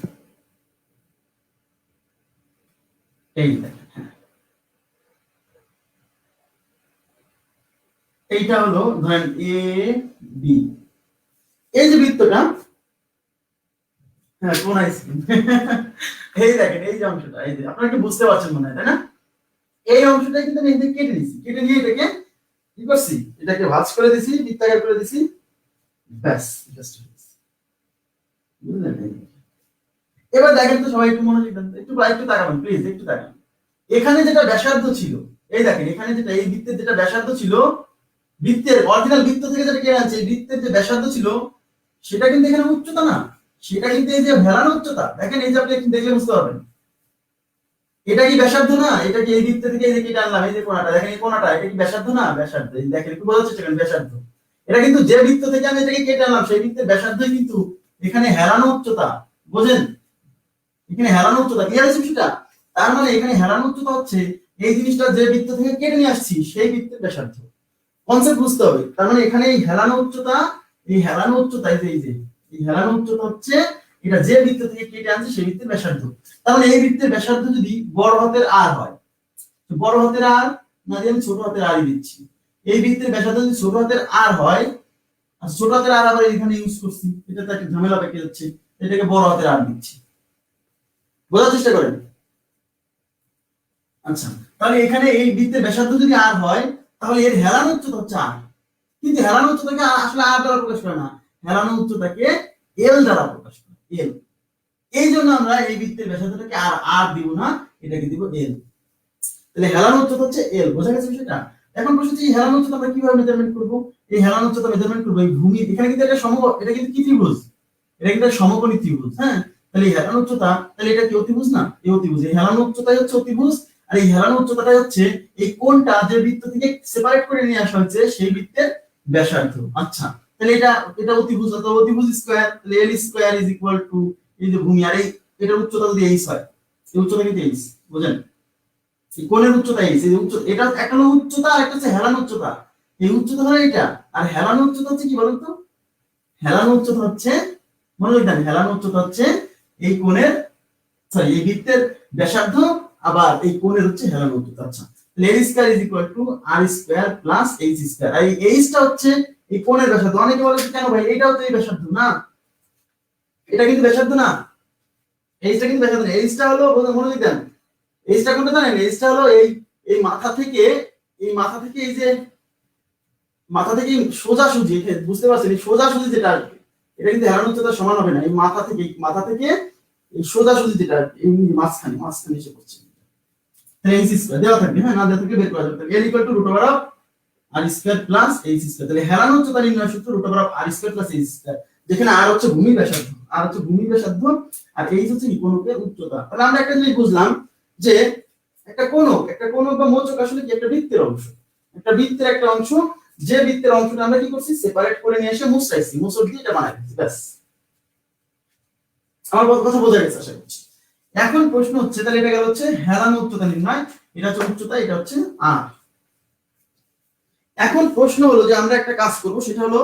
এই দেখেন, হ্যাঁ এইটা হলো ধরেন এ বি, এই যে বৃত্তটা, হ্যাঁ কোন আইসক্রিম এই দেখেন এই যে অংশটা, এই যে আপনারা কি বুঝতে পারছেন মনে হয়, তাই না? এই অংশটা কিন্তু আমি এখানে কেটে দিছি, কেটে নিয়ে এটাকে কি করছি, এটাকে ভাঁজ করে দিছি, বৃত্তাকার করে দিছি, ব্যাস জাস্ট। বুঝলেন? এবার দেখেন তো সবাই একটু মনোযোগ দেন, একটু একটু তাকাবেন প্লিজ, একটু তাকান। এখানে যেটা ব্যাসার্ধ ছিল, এই দেখেন এখানে যেটা এই বৃত্তের যেটা ব্যাসার্ধ ছিল, বৃত্তের অরিজিনাল বৃত্ত থেকে যেটা কেটে আনছে, এই বৃত্তের যে ব্যাসার্ধ ছিল সেটা কিন্তু এখানে উচ্চতা না, সেটা কিন্তু এই যে ভেলানো উচ্চতা, দেখেন এই যে আপনি দেখলে বুঝতে পারবেন। এটা কি ব্যাসার্ধ না? এটা কি এই বৃত্ত থেকে এই যে কেটে আনলাম, এই যে কোণাটা দেখেন, এই কোণাটা এটা কি ব্যাসার্ধ না? ব্যাসার্ধ। এই দেখেন একটু বোঝা যাচ্ছে ব্যাসার্ধ। এটা কিন্তু যে বৃত্ত থেকে আমি এটাকে কেটে আনলাম সেই বৃত্তের ব্যাসার্ধই কিন্তু এখানে হেলানো উচ্চতা, বোঝেন? এখানে হেলানো উচ্চতা, ক্লিয়ার আছে বিষয়টা? তার মানে এখানে হেলানো উচ্চতা হচ্ছে এই জিনিসটা যে বৃত্ত থেকে কেটে নিয়ে আসছি সেই বৃত্তের ব্যাসার্ধ। কনসেপ্ট বুঝতে হবে। তার মানে এখানে এই হেলানো উচ্চতা, এই হেলানো উচ্চতা, এই যে এই হেলানো উচ্চতা হচ্ছে এটা যে বৃত্ত থেকে কেটে আনছে সেই বৃত্তের ব্যাসার্ধ। তার মানে এই বৃত্তের ব্যাসার্ধ যদি বড় হাতের আর হয়, তো বড় হাতের আর না দিয়ে আমি ছোট হাতের আর দিচ্ছি। এই বৃত্তের ব্যাসার্ধ যদি ছোট হাতের আর হয়, আর ছোট হাতের আর আবার এখানে ইউজ করছি, এটা তো একটা ঝামেলা পেকে যাচ্ছে, এটাকে বড় হাতের আর দিচ্ছি। বোঝার চেষ্টা করেন। আচ্ছা তাহলে এখানে এই বৃত্তের ব্যাসার্ধ যদি আর হয় তাহলে এর হেলানো উচ্চতা হচ্ছে আর, কিন্তু হেলানো উচ্চতাকে আসলে আর দ্বারা প্রকাশ করে না, হেলানো উচ্চতাকে এল দ্বারা প্রকাশ করে, এল। এই জন্য আমরা এই বৃত্তের ব্যাসার্ধটাকে আর আর দিব না, এটাকে দিব এল। তাহলে হেলানো উচ্চতা হচ্ছে এল, বোঝা গেছে বিষয়টা? এখন প্রশ্ন হচ্ছে এই হেলানো উচ্চতা আমরা কিভাবে মেজারমেন্ট করব? এই হেলানো উচ্চতা মেজারমেন্ট করব এই ভূমি, এখানে কিন্তু এটা এটা কিন্তু কি ত্রিভুজ, এটা কিন্তু সমকোণী ত্রিভুজ, হ্যাঁ। তাহলে এই হেলানো উচ্চতা, তাহলে এটা কি অতিভুজ না? এই অতিভুজ, এই হেলানো উচ্চতাই হচ্ছে অতিভুজ, আর এই হেলানো উচ্চতাটাই হচ্ছে এই কোণটা যে বৃত্ত থেকে সেপারেট করে নিয়ে আসা হয়েছে সেই বৃত্তের ব্যাসার্ধ। আচ্ছা তাহলে এটা এটা অতিভুজ, অথবা অতিভুজ স্কয়ার, তাহলে L square is equal two এই যে ভূমি, আর এই এটার উচ্চতা যদি এইচ হয়, এই উচ্চতা কিন্তু এইচ, বুঝেন? এই কোণের উচ্চতা এইচ, এই উচ্চতা, এটা একটা হলো উচ্চতা আর একটা হচ্ছে হেলানো উচ্চতা। এই উচ্চতা হলো এটা, আর হেলানো উচ্চতা হচ্ছে কি বলুন তো? হেলানো উচ্চতা হচ্ছে, মনে রাখবেন, হেলানো উচ্চতা হচ্ছে এই কোণের, সরি এই বৃত্তের ব্যাসার্ধ, আবার এই কোণের হচ্ছে হেলানো উচ্চতা। আচ্ছা তাহলে L square is equal to R square plus H square, আর এই এইচটা হচ্ছে এই কোণের ব্যাসার্ধ। অনেকে বলে কেন ভাই এটাও তো এই ব্যাসার্ধ না, এটা কিন্তু ব্যাসার্ধ না, এইচটা কিন্তু ব্যাসার্ধ না। এইচটা হলো, মনে রাখবেন, এইচটা কোনটা জানেন? এইচটা হলো এই এই মাথা থেকে, এই মাথা থেকে এই যে মাথা থেকে সোজাসুজি, বুঝতে পারছেন, এই সোজাসুজি যেটা আসবে এটা কিন্তু হেলানো উচ্চতার সমান হবে না। এই মাথা থেকে এই সোজাসুজি যেটা এই মাঝখানে মাঝখানে এসে পড়ছে, তাহলে এইচ স্কয়ার দেওয়া থাকবে, হ্যাঁ না দেওয়া থাকবে বের করা যাবে। L equal to root over of R square plus H square. তাহলে হেলানো উচ্চতা নির্ণয় সূত্র root over of R square plus H square, যেখানে আর হচ্ছে ভূমি ব্যাসার্ধ, আর হচ্ছে ভূমি ব্যাসার্ধ, আর এইচ হচ্ছে কি কোণকের উচ্চতা। তাহলে আমরা একটা জিনিস বুঝলাম যে একটা কোণক বা মোচক আসলে কি একটা বৃত্তের অংশ, একটা বৃত্তের একটা অংশ, যে বৃত্তের অংশটা আমরা কি করছি সেপারেট করে নিয়ে এসে মুছাইছি, মুছর দিয়ে এটা বানাই দিচ্ছি, ব্যাস। আমার কথা বোঝা গেছে আশা করছি। এখন প্রশ্ন হচ্ছে তাহলে এটা গেল হচ্ছে হেলানো উচ্চতা নির্ণয়, এটা হচ্ছে উচ্চতা, এটা হচ্ছে আর। এখন প্রশ্ন হলো যে আমরা একটা কাজ করব, সেটা হলো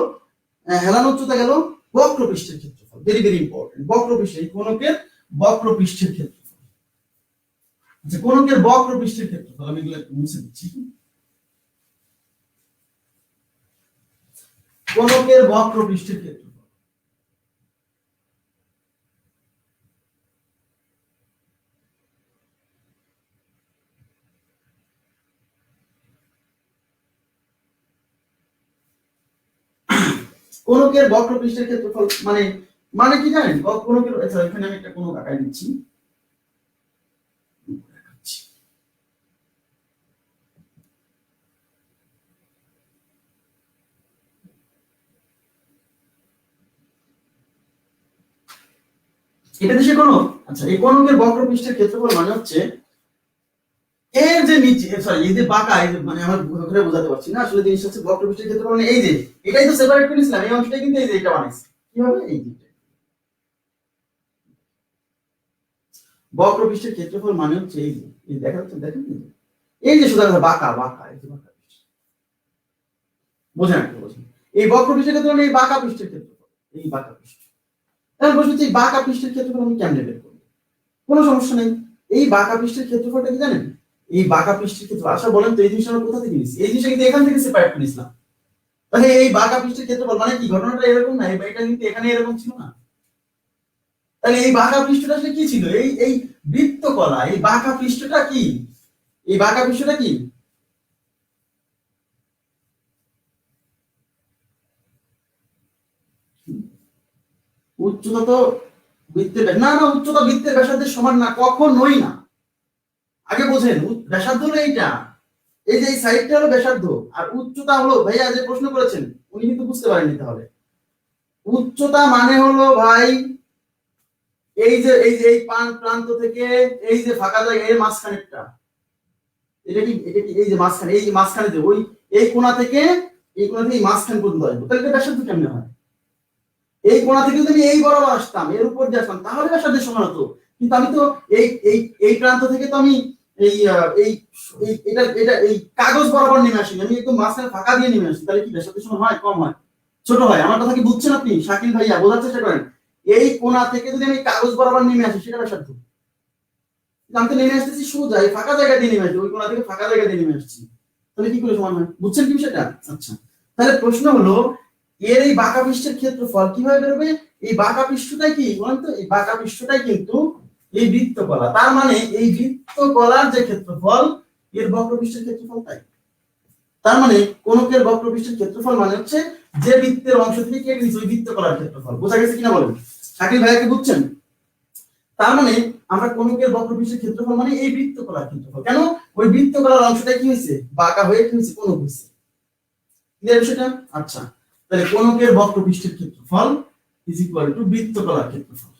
হেলানো উচ্চতা গেল, বক্রপৃষ্ঠের ক্ষেত্রফল, ভেরি ভেরি ইম্পর্টেন্ট, বক্রপৃষ্ঠের কোণকের বক্রপৃষ্ঠের ক্ষেত্রফল। আচ্ছা কোণকের বক্রপৃষ্ঠের ক্ষেত্রফল আমি এগুলো একটু মুছে দিচ্ছি। কোণকের বক্রপৃষ্ঠের ক্ষেত্রফল, কোণকের বক্রপৃষ্ঠের ক্ষেত্রফল মানে মানে কি জানেন? কোণকের, আচ্ছা এখানে আমি একটা কোণক আঁকাই দিচ্ছি, এটা দেশে কোণক। আচ্ছা এই কোণকের বক্রপৃষ্ঠের ক্ষেত্রফল মানে হচ্ছে এর যে নিচে সরি এই যে বাঁকা এই যে মানে আমার ঘুরে বোঝাতে পারছি না আসলে জিনিসটা হচ্ছে বক্রপৃষ্ঠের ক্ষেত্রফল মানে এই যে এটাই তো সেপারেট করে নিছিলাম এই অংশটা কিন্তু এই যে এটা বানাইছি কিভাবে এই যে বক্রপৃষ্ঠের ক্ষেত্রফল মানে হচ্ছে এই যে এই দেখা যাচ্ছে দেখেন এই যে সোজা কথা বাঁকা বাঁকা এই যে বাঁকা বোঝেন একটা বোঝেন এই বক্রপৃষ্ঠের ক্ষেত্রফল এই বাঁকা পৃষ্ঠের ক্ষেত্রফল এই বাঁকা পৃষ্ঠ এখন প্রশ্ন হচ্ছে এই বাঁকা পৃষ্ঠের ক্ষেত্রফল আমি কেমনে বের করব কোনো সমস্যা নেই এই বাঁকা পৃষ্ঠের ক্ষেত্রফলটা কি জানেন এই বাঁকা পৃষ্ঠের ক্ষেত্রফল আচ্ছা বলেন তো এই জিনিসটা আমরা কোথা থেকে নিছি এই জিনিসটা কিন্তু এখান থেকে সেপারেট করে নিছিলাম তাহলে এই বাঁকা পৃষ্ঠের ক্ষেত্রফল মানে কি ঘটনাটা এরকম না এই এটা কিন্তু এখানে এরকম ছিল না তাহলে এই বাঁকা পৃষ্ঠটা আসলে কি ছিল এই এই বৃত্তকলা এই বাঁকা পৃষ্ঠটা কি এই বাঁকা পৃষ্ঠটা কি উচ্চতা তো বৃত্তের না না উচ্চতা বৃত্তের ব্যাসার্ধের সমান না কখনোই না আগে বোঝেন ব্যাসার্ধ হলো এইটা এই যে এই সাইডটা হলো ব্যাসার্ধ আর উচ্চতা হলো ভাইয়া যে প্রশ্ন করেছেন উনি কিন্তু বুঝতে পারেননি তাহলে উচ্চতা মানে হলো ভাই এই প্রান্ত থেকে এই যে ফাঁকা জায়গা এর মাঝখানেরটা এটা কি এই যে মাঝখানে যে ওই এই কোণা থেকে এই মাঝখান পর্যন্ত আসবো তাহলে এটা ব্যাসার্ধ কেমনে হয় এই কোণা থেকে যদি আমি এই বরাবর আসতাম এর উপর দিয়ে আসতাম তাহলে ব্যাসার্ধের সমান হতো কিন্তু আমি তো এই প্রান্ত থেকে তো আমি এই এই এটা এটা এই কাগজ বরাবর নেমে আসি আমি একদম মাঝখানে ফাঁকা দিয়ে নেমে আসি তাহলে কি ব্যাসার্ধের সমান হয় কম হয় ছোট হয় আমার কথা কি বুঝছেন আপনি শাকিল ভাইয়া বোঝার চেষ্টা করেন এই কোণা থেকে যদি আমি কাগজ বরাবর নেমে আসি সেটা ব্যাসার্ধ আমি তো নেমে আসতেছি সোজা এই ফাঁকা জায়গা দিয়ে নেমে আসছি ওই কোণা থেকে ফাঁকা জায়গা দিয়ে নেমে আসছি তাহলে কি করে সমান হয় বুঝছেন কি বিষয়টা আচ্ছা তাহলে প্রশ্ন হলো এর এই বাঁকা পৃষ্ঠের ক্ষেত্রফল কিভাবে বেরোবে এই বাঁকা পৃষ্ঠটাই কি বলেন তো এই বাঁকা পৃষ্ঠটাই কিন্তু এই বৃত্তকলা তার মানে এই বৃত্তকলার যে ক্ষেত্রফল এর বক্রপৃষ্ঠের ক্ষেত্রফল তাই তার মানে কোণকের বক্রপৃষ্ঠের ক্ষেত্রফল মানে হচ্ছে যে বৃত্তের অংশ থেকে কেটে নিচ্ছে ওই বৃত্তকলার ক্ষেত্রফল বোঝা গেছে কিনা বলেন শাকিল ভাইয়া কি বুঝছেন তার মানে আমরা কোণকের বক্রপৃষ্ঠের ক্ষেত্রফল মানে এই বৃত্তকলার ক্ষেত্রফল কেন ওই বৃত্তকলার অংশটা কি হয়েছে বাঁকা হয়ে কি হয়েছে কোণ হয়েছে ক্লিয়ার বিষয়টা আচ্ছা তাহলে কোণকের বক্রপৃষ্ঠের ক্ষেত্রফল ইজ ইকুয়াল টু বৃত্তকলার ক্ষেত্রফল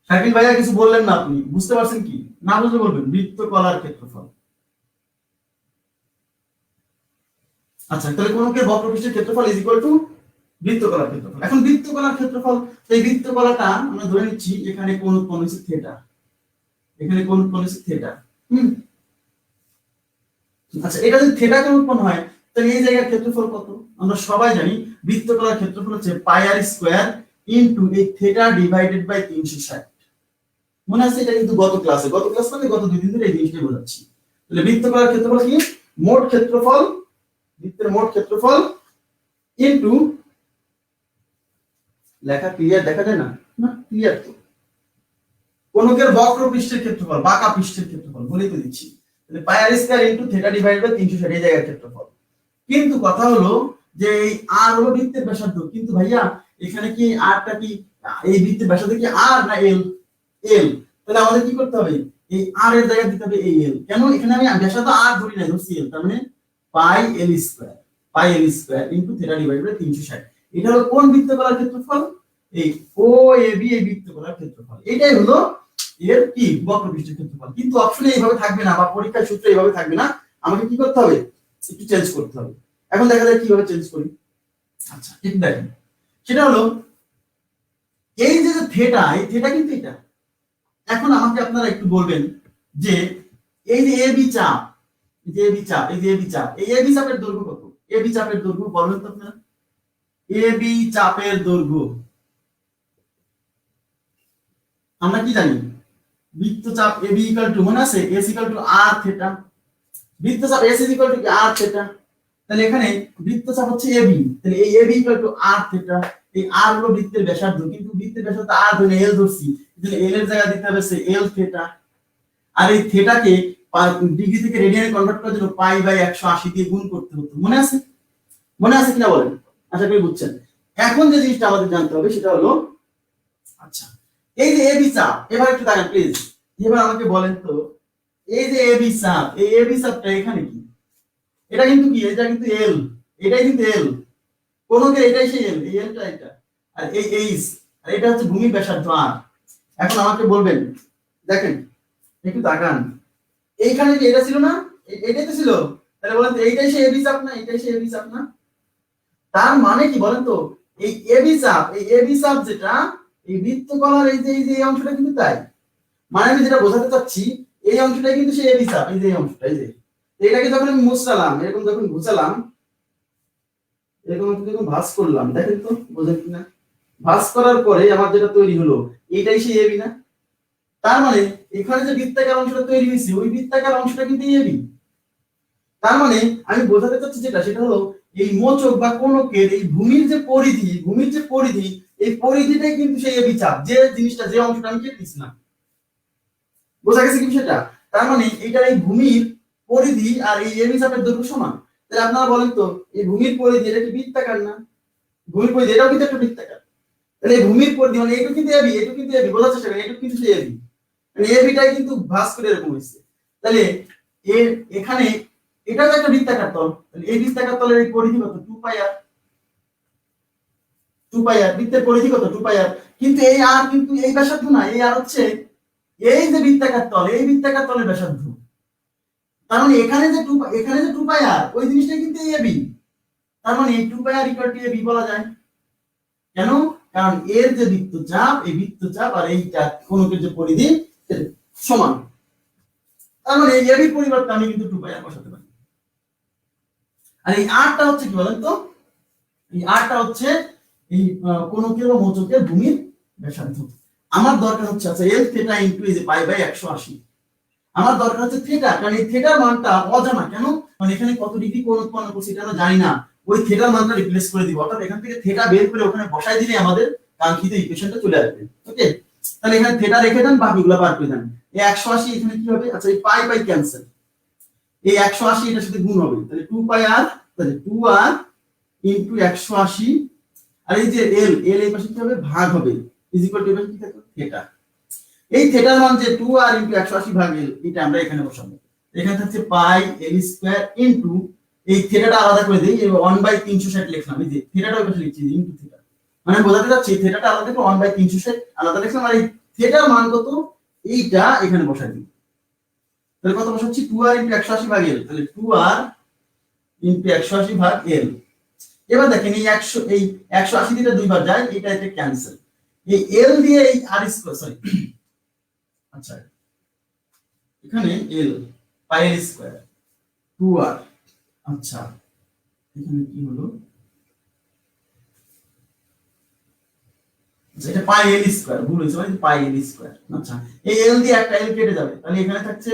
শাকিল ভাইয়া কিছু বললেন না আপনি বুঝতে পারছেন কি না বুঝলে বলবেন বৃত্তকলার ক্ষেত্রফল আচ্ছা তাহলে কোণকের বক্রপৃষ্ঠের ক্ষেত্রফল ইজ ইকুয়াল টু বৃত্তকলার ক্ষেত্রফল এখন বৃত্তকলার ক্ষেত্রফল এই বৃত্তকলাটা আমরা ধরে নিচ্ছি এখানে কোণ উৎপন্ন হচ্ছে থিটা এখানে কোণ উৎপন্ন হচ্ছে থিটা আচ্ছা এটা যদি থিটা কোণ উৎপন্ন হয় তাহলে এই জায়গার ক্ষেত্রফল কত আমরা সবাই জানি বৃত্তকলার ক্ষেত্রফল হচ্ছে পাই আর স্কয়ার ইনটু এই থিটা ডিভাইডেড বাই 360 মনে আছে এটা কিন্তু গত ক্লাস মানে গত দুই দিন ধরে এই জিনিসটাই বোঝাচ্ছি তাহলে বৃত্তকলার ক্ষেত্রফল কি মোট ক্ষেত্রফল বৃত্তের মোট ক্ষেত্রফল ইনটু লেখা ক্লিয়ার দেখা যায় না না ক্লিয়ার তো কোণকের বক্রপৃষ্ঠের ক্ষেত্রফল বাঁকা পৃষ্ঠের ক্ষেত্রফল বলেই তো দিচ্ছি তাহলে pi R square into theta divided by 360 এই জায়গার ক্ষেত্রফল কিন্তু কথা হলো যে এই আর হলো বৃত্তের ব্যাসার্ধ কিন্তু ভাইয়া এখানে কি আরটা কি এই বৃত্তের ব্যাসার্ধ কি আর না এল এল তাহলে আমাদের কি করতে হবে এই আর এর জায়গায় দিতে হবে এই এল কেন এখানে আমি ব্যাসার্ধ আর ধরি না ধরছি এল তার মানে pi L square into theta divided by 360 এটা হলো কোন বৃত্তকলার ক্ষেত্রফল এই ও এ বি এই বৃত্তকলার ক্ষেত্রফল এটাই হলো এর কি বক্রপৃষ্ঠের ক্ষেত্রফল কিন্তু অপশনে এইভাবে থাকবে না বা পরীক্ষার সূত্রে এইভাবে থাকবে না আমাকে কি করতে হবে একটু চেঞ্জ করতে হবে এখন দেখা যায় কিভাবে চেঞ্জ করি আচ্ছা ঠিক দেখেন সেটা হলো এই যে থিটা এই থিটা কিন্তু এটা এখন আমাকে আপনারা একটু বলবেন যে এই যে এবি চাপ এই যে এবি চাপ এই যে এবি চাপ এই এবি চাপের দৈর্ঘ্য কত এবি চাপের দৈর্ঘ্য বলবেন তো আপনারা এবি চাপের দৈর্ঘ্য আমরা কি জানি বৃত্তচাপ এবি ইকুয়াল টু মনে আছে S equal to R theta বৃত্তচাপ S equal to R theta তাহলে এখানে বৃত্তচাপ হচ্ছে এবি তাহলে এই AB equal to R theta এই আর হলো বৃত্তের ব্যাসার্ধ কিন্তু বৃত্তের ব্যাসার্ধ আর ধরে এল ধরছি তাহলে এল এর জায়গা দিতে হবে সে এল থিটা আর এই থিটাকে ডিগ্রি থেকে রেডিয়ানে কনভার্ট করার জন্য পাই বাই 180 দিয়ে গুণ করতে হতো মনে আছে কিনা বলেন আশা করি বুঝছেন এখন যে জিনিসটা আমাদের জানতে হবে সেটা হলো আচ্ছা এই যে এবি চাপ এবার একটু দেখেন প্লিজ এবার আমাকে বলেন তো এই যে এবি চাপ এই এবি চাপটা এখানে কি এটা কিন্তু কি এটা কিন্তু এল এটাই কিন্তু এল কোনকে এটাই সেই এল এই এলটা এটা আর এই এইচ আর এটা হচ্ছে ভূমির ব্যাসার্ধ আর এখন আমাকে বলবেন দেখেন একটু তাকান এইখানে কি এটা ছিল না, এটাই তো ছিল, তাহলে বলেন তো এইটাই সেই এবি চাপ না, এটাই সেই এবি চাপ না? তার মানে কি বলেন তো, এই এবি চাপ, এই এবি চাপ যেটা এই বৃত্তকলার এই যে এই অংশটা কিন্তু তাই, মানে আমি যেটা বোঝাতে চাচ্ছি এই অংশটাই কিন্তু সেই এবি চাপ, এই যে এই অংশটা, এই যে এটাকে যখন আমি মুছলাম, এরকম যখন ঘুচালাম, এরকম যখন ভাঁজ করলাম, দেখেন তো বোঝেন কিনা, ভাঁজ করার পরে আমার যেটা তৈরি হলো এইটাই সেই এবি না? তার মানে এখানে যে বৃত্তাকার অংশটা তৈরি হয়েছে ওই বৃত্তাকার অংশটা কিন্তু এবি। তার মানে আমি বোঝাতে চাচ্ছি যেটা, সেটা হলো এই মোচক বা কোণকের এই ভূমির যে পরিধি, এই পরিধিটাই কিন্তু সেই এবি চাপ, যে জিনিসটা, যে অংশটা আমি কেটেছি না। বোঝা গেছে কি বিষয়টা? তার মানে এইটার এই ভূমির পরিধি আর এই এবি চাপের দৈর্ঘ্য সমান। তাহলে আপনারা বলেন তো এই ভূমির পরিধি এটা কি বৃত্তাকার না? ভূমির পরিধি এটাও কিন্তু একটা বৃত্তাকার। তাহলে এই ভূমির পরিধি মানে এইটুকু কিন্তু এবি, এইটুকু কিন্তু এবি, বোঝার চেষ্টা করেন, এইটুকু কিন্তু সেই এবি, মানে এবিটাই কিন্তু ভাঁজ করে এরকম হয়েছে। তাহলে এর এখানে এটা তো একটা বৃত্তাকার তল, তাহলে এই বৃত্তাকার তলের এই পরিধি কত? 2 পাই আর। 2 পাই আর বৃত্তের পরিধি কত? 2 পাই আর। কিন্তু এই আর কিন্তু এই ব্যাসার্ধ না, এই আর হচ্ছে এই যে বৃত্তাকার তল, এই বৃত্তাকার তলের ব্যাসার্ধ। তার মানে এখানে যে 2 পাই আর ওই জিনিসটা কিন্তু এই এবি। তার মানে এই 2 পাই আর ইকুয়াল টু এবি বলা যায়। কেন? কারণ এর যে বৃত্তচাপ, এই বৃত্তচাপ আর এইটা কোণকের যে পরিধি সমান। তার মানে এই এবির পরিবর্তে আমি কিন্তু 2 পাই আর বসাতে পারি। আর এই আরটা হচ্ছে কি বলেন তো, এই আরটা হচ্ছে এই কোণকের বা মোচকের ভূমির ব্যাসার্ধ। আমার দরকার হচ্ছে আচ্ছা এল থিটা ইনটু এই যে পাই বাই 180, আমার দরকার হচ্ছে থিটা, কারণ এই থিটার মানটা অজানা। কেন? কারণ এখানে কত ডিগ্রি কোণ উৎপন্ন করছে এটা আমরা জানি না, ওই থিটার মানটা রিপ্লেস করে দিব, অর্থাৎ এখান থেকে থিটা বের করে ওখানে বসাই দিলে আমাদের কাঙ্ক্ষিত ইকুয়েশনটা চলে আসবে। ওকে, তাহলে এখানে থিটা রেখে দেন, বাকিগুলো বার করে দেন। এই 180 এখানে কি হবে? আচ্ছা এই পাই বাই ক্যান্সেল, এই 180 এটার সাথে গুণ হবে, তাহলে 2 পাই আর, তাহলে 2 আর ইনটু 180, আর এই যে এল এই পাশে কি হবে? ভাগ হবে, ইজ ইকুয়াল টু এবার কি থাকবে? থিটা। এই থিটার মান যে 2 আর ইনটু 180 ভাগ এল, এটা আমরা এখানে বসাবো। এখানে থাকছে পাই এল স্কয়ার ইনটু এই থিটাটা আলাদা করে দেই, 1/360 লিখলাম, এই যে থিটাটা ওই পাশে লিখছি ইনটু থিটা, মানে বোঝাতে যাচ্ছে থিটাটা আলাদা করে 1/360 আলাদা লিখলাম, আর এই থিটার মান কত এইটা এখানে বসাই দিই। তাহলে কত বসাচ্ছি? 2 আর ইনটু 180 ভাগ এল, তাহলে 2 আর ইনটু 180 ভাগ এল। এবার দেখেন এই 180 দিয়ে দুইবার যায়, এটা ক্যান্সেল, এই এল দিয়ে এই আর স্কয়ার, সরি আচ্ছা এখানে এল পাই এল স্কয়ার 2 আর, আচ্ছা এখানে কি হলো? এটা পাই এল স্কয়ার, ভুল হয়েছে, মানে পাই এল স্কয়ার। আচ্ছা এই এল দিয়ে একটা এল কেটে যাবে, তাহলে এখানে থাকছে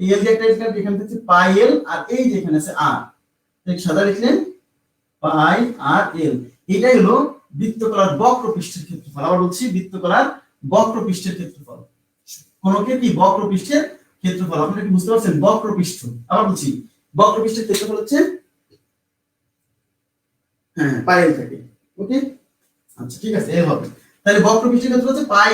এই এল দিয়ে একটা এল কাটবে, এখানে থাকছে পাই এল, আর এই যে এখানে আছে আর, ঠিক সাদা লিখলেন পাই আর এল। এটাই হলো বৃত্তকলার বক্রপৃষ্ঠের ক্ষেত্রফল। আবার বলছি বৃত্তকলার বক্রপৃষ্ঠের ক্ষেত্রফল, কোনকে কি বক্রপৃষ্ঠের ক্ষেত্রফল, আপনারা কি বুঝতে পারছেন? বক্রপৃষ্ঠ, আবার বলছি বক্রপৃষ্ঠের ক্ষেত্রফল হচ্ছে হ্যাঁ পাই এল থাকে। ওকে, আচ্ছা ঠিক আছে, এল হবে। তাহলে বক্রপৃষ্ঠের ক্ষেত্রফল হচ্ছে পাই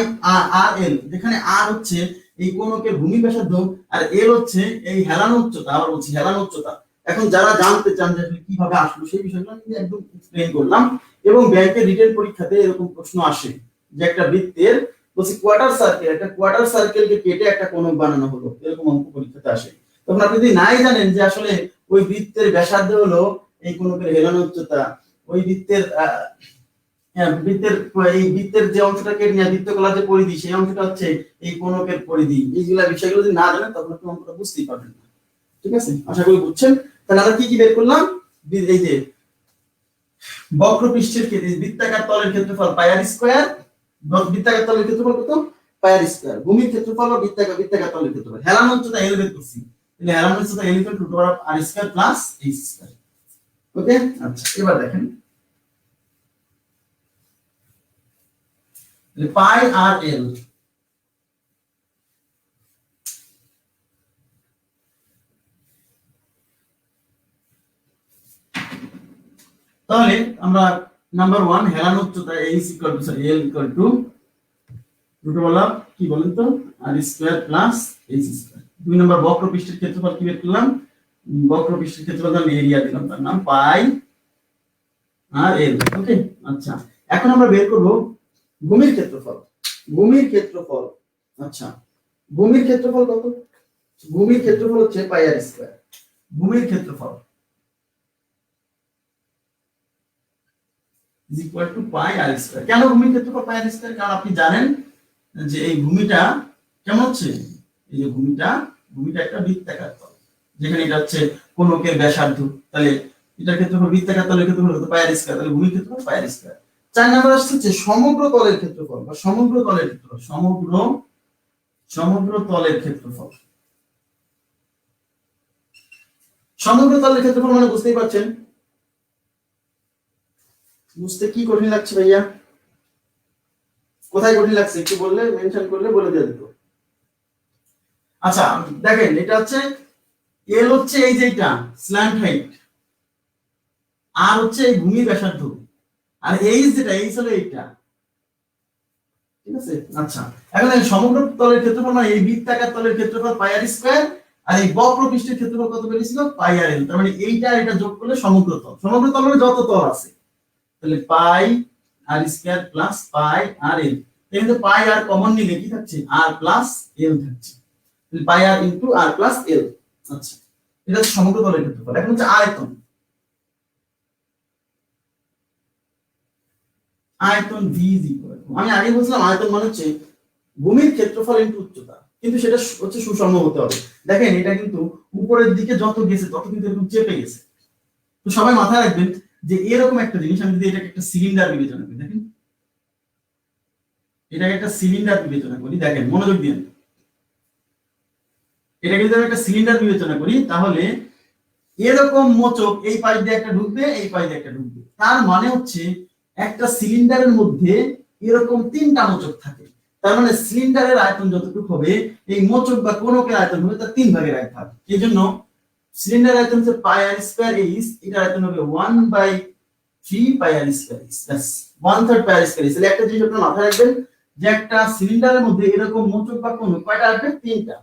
আর এল, যেখানে আর হচ্ছে এই কোণকের ভূমি ব্যাসার্ধ, আর এল হচ্ছে এই হেলানো উচ্চতা। আবার বলছি হেলানো উচ্চতা। এখন যারা জানতে চান যে আসলে কিভাবে আসলো সেই বিষয়গুলো আমি একদম এক্সপ্লেইন করলাম, এবং ব্যাংকের রিটেন পরীক্ষাতে এরকম প্রশ্ন আসে যে একটা বৃত্তের বলছি কোয়ার্টার সার্কেল, একটা কোয়ার্টার সার্কেলকে কেটে একটা কোণক বানানো হলো, এরকম অঙ্ক পরীক্ষাতে আসে। তখন আপনি যদি নাই জানেন যে আসলে ওই বৃত্তের ব্যাসার্ধ হলো এই কোণকের হেলানো উচ্চতা, ওই বৃত্তের এই বৃত্তের যে অংশটাকে নিয়ে বৃত্তকলার যে পরিধি সেই অংশটা হচ্ছে এই কোণকের পরিধি, এইগুলা বিষয়গুলো যদি না জানেন তখন আপনি অঙ্কটা বুঝতেই পারবেন না। ঠিক আছে, আশা করি বুঝছেন। তাহলে আমরা কি কি বের করলাম? এই যে বক্রপৃষ্ঠের ক্ষেত্রে বৃত্তাকার তলের ক্ষেত্রফল পাই আর স্কয়ার, বৃত্তাকার তলের ক্ষেত্রফল কত? পাই আর স্কয়ার, ভূমির ক্ষেত্রফল ও বৃত্তাকার তলের ক্ষেত্রফল, হেলানো উচ্চতা এল বের করছি, তাহলে হেলানো উচ্চতা L equal to root over R square plus H square. Okay, আচ্ছা এবার দেখেন পাই আর এল, তাহলে আমরা নাম্বার 1 হেলানো উচ্চতা h equal to sorry l equal to root over কি বলেন তো r square plus H square. 2 নম্বর বক্রপৃষ্ঠের ক্ষেত্রফল কি বের করলাম? বক্রপৃষ্ঠের ক্ষেত্রফল আমি এরিয়া দিলাম, তার নাম পাই আর এল। ওকে, আচ্ছা এখন আমরা বের করব ভূমির ক্ষেত্রফল। ভূমির ক্ষেত্রফল, আচ্ছা ভূমির ক্ষেত্রফল কত? ভূমির ক্ষেত্রফল হচ্ছে পাই আর স্কয়ার। ভূমির ক্ষেত্রফল is equal to pi R square. কেন ভূমির ক্ষেত্রফল পাই আর স্কয়ার? কারণ আপনি জানেন যে এই ভূমিটা কেমন হচ্ছে, এই যে ভূমিটা একটা বৃত্তাকার তল, যেখানে এটা হচ্ছে কোনকের ব্যাসার্ধ, তাহলে এটার ক্ষেত্রফল বৃত্তাকার তলের ক্ষেত্রফল হলো পাই আর স্কয়ার, তাহলে ভূমির ক্ষেত্রফল পাই আর স্কয়ার। 4 নাম্বার আসছে সমগ্র তলের ক্ষেত্রফল বা সমগ্র তলের ক্ষেত্রফল, সমগ্র তলের ক্ষেত্রফল। সমগ্র তলের ক্ষেত্রফল মানে বুঝতেই পারছেন, বুঝতে কি কঠিন লাগছে ভাইয়া? কোথায় কঠিন লাগছে একটু বললে, মেনশন করলে বলে দিয়ে দিত। আচ্ছা দেখেন, এটা হচ্ছে এল হচ্ছে এই যে এটা স্ল্যান্ট হাইট, আর হচ্ছে এই ভূমির ব্যাসার্ধ, আর এইচ যেটা এইচ হলো এইটা, ঠিক আছে? আচ্ছা এখন এই সমগ্র তলের ক্ষেত্রফল মানে এই বৃত্তাকার তলের ক্ষেত্রফল পাই আর স্কয়ার, আর এই বক্র পৃষ্ঠের ক্ষেত্রফল কত বেরিয়েছিল? পাই আর এল। তার মানে এইটা আর এটা যোগ করলে সমগ্র তল। সমগ্র তল মানে যত তল আছে, তাহলে পাই আর স্কয়ার প্লাস পাই আর এল। কিন্তু পাই আর কমন নিলে কি থাকছে? আর প্লাস এল থাকছে, তাহলে পাই আর ইনটু আর প্লাস এল। আচ্ছা এটা হচ্ছে সমগ্র তলের ক্ষেত্রফল। এখন হচ্ছে আয়তন। আয়তন ভি ইজ ইকুয়াল টু, আমি আগে বলছিলাম আয়তন মানে হচ্ছে ভূমির ক্ষেত্রফল ইনটু উচ্চতা, কিন্তু সেটা হচ্ছে সুষম হতে হবে। দেখেন এটা কিন্তু উপরের দিকে যত গেছে তত কিন্তু এরকম চেপে গেছে। তো সবাই মাথায় রাখবেন যে এরকম একটা জিনিস, আমি যদি এটাকে একটা সিলিন্ডার বিবেচনা করি, দেখেন এটাকে একটা সিলিন্ডার বিবেচনা করি, দেখেন মনোযোগ দিন, এটাকে যদি আমি একটা সিলিন্ডার বিবেচনা করি তাহলে এরকম মোচক এই পাশ দিয়ে একটা ঢুকবে, এই পাশ দিয়ে একটা ঢুকবে। তার মানে হচ্ছে একটা সিলিন্ডারের মধ্যে এরকম 3টা মোচক থাকে। তার মানে সিলিন্ডারের আয়তন যতটুকু হবে, এই মোচক বা কোনকের আয়তন হবে তার 3 ভাগের 1 ভাগ। এই জন্য সিলিন্ডারের আয়তন হচ্ছে পাই আর স্কয়ার এইচ, এটার আয়তন হবে 1/3 pi R square H, that's 1/3 pi R square H. তাহলে একটা জিনিস আপনারা মাথায় রাখবেন যে একটা সিলিন্ডারের মধ্যে এরকম মোচক বা কোনক কয়টা আসবে? 3টা।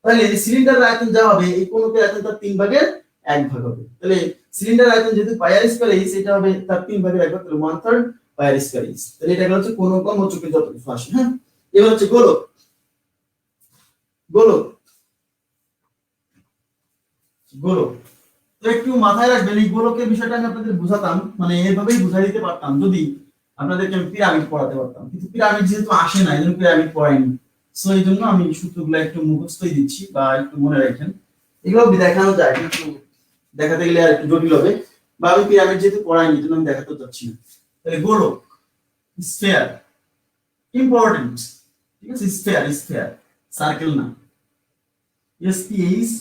তাহলে এই সিলিন্ডারের আয়তন যা হবে, এই কোনকের আয়তন তার 3 ভাগের 1 ভাগ হবে। তাহলে সিলিন্ডারের আয়তন যেহেতু পাই আর স্কয়ার এইচ, এটা হবে তার 3 ভাগের 1 ভাগ, তাহলে 1/3 পাই আর স্কয়ার এইচ। তাহলে এটা হচ্ছে কোনক বা মোচকের যতটুকু আসে। হ্যাঁ, এবার হচ্ছে গোলক। গোলক গোলক তো একটু মাথায় রাখবেন, এই গোলকের বিষয়টা আমি আপনাদের বুঝাতাম, মানে এভাবেই বুঝাই দিতে পারতাম যদি আপনাদেরকে আমি পিরামিড পড়াতে পারতাম, কিন্তু পিরামিড যেহেতু আসে না, এজন্য পিরামিড পড়াইনি। সো এই জন্য আমি সূত্রগুলো একটু মুখস্থই দিচ্ছি বা একটু মনে রাখেন। এগুলো দেখানো যায় কিন্তু দেখাতে গেলে আর একটু জটিল হবে, বা আমি পিরামিড যেহেতু পড়াইনি এজন্য আমি দেখাতে চাচ্ছি না। তাহলে গোলক, স্ফিয়ার, ইম্পর্টেন্ট, ঠিক আছে? স্ফিয়ার, সার্কেল না। এস পি এইচ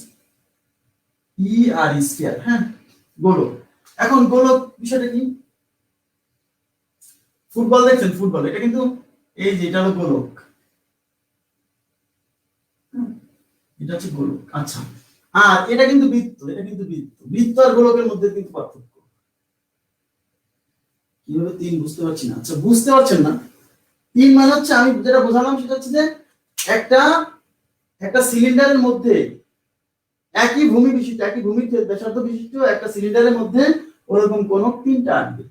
ই আর স্ফিয়ার। হ্যাঁ, গোলক। এখন গোলক বিষয়টা কি? ফুটবল দেখছেন? ফুটবল এটা কিন্তু এই যে এটা হলো গোলক, এটা হচ্ছে গোলক। আচ্ছা, আর এটা কিন্তু বৃত্ত, এটা কিন্তু বৃত্ত। বৃত্ত আর গোলকের মধ্যে কিন্তু পার্থক্য। কিভাবে 3 বুঝতে পারছি না? আচ্ছা বুঝতে পারছেন না? 3 মানে হচ্ছে আমি যেটা বোঝালাম সেটা হচ্ছে যে একটা একটা সিলিন্ডারের মধ্যে একই ভূমি বিশিষ্ট, একই ভূমির ব্যাসার্ধ বিশিষ্ট একটা সিলিন্ডারের মধ্যে ওরকম কোন 3টা আসবে।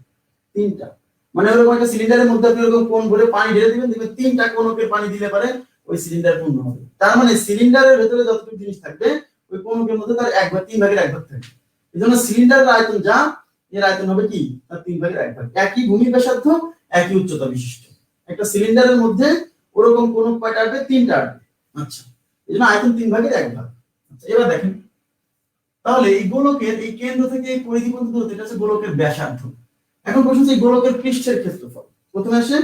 3টা মানে ওরকম একটা সিলিন্ডারের মধ্যে আপনি ওরকম কোন ভরে পানি ঢেলে দিবেন, দেখবেন 3টা কোনকের পানি দিলে পারে ওই সিলিন্ডার পূর্ণ হবে। তার মানে সিলিন্ডারের ভেতরে যতটুকু জিনিস থাকবে ওই কোনকের মধ্যে তার 3 ভাগের 1 ভাগ থাকবে। এজন্য সিলিন্ডারের আয়তন যা, এর আয়তন হবে কি? তার 3 ভাগের 1 ভাগ। একই ভূমি ব্যাসার্ধ, একই উচ্চতা বিশিষ্ট একটা সিলিন্ডারের মধ্যে ওরকম কোনক কয়টা আসবে? 3টা আসবে। আচ্ছা, এজন্য আয়তন 3 ভাগের 1 ভাগ। আচ্ছা এবার দেখেন, তাহলে এই গোলকের এই কেন্দ্র থেকে এই পরিধি পর্যন্ত দূরত্ব, এটা হচ্ছে গোলকের ব্যাসার্ধ। এখন প্রশ্ন হচ্ছে গোলকের পৃষ্ঠের ক্ষেত্রফল। প্রথমে আসে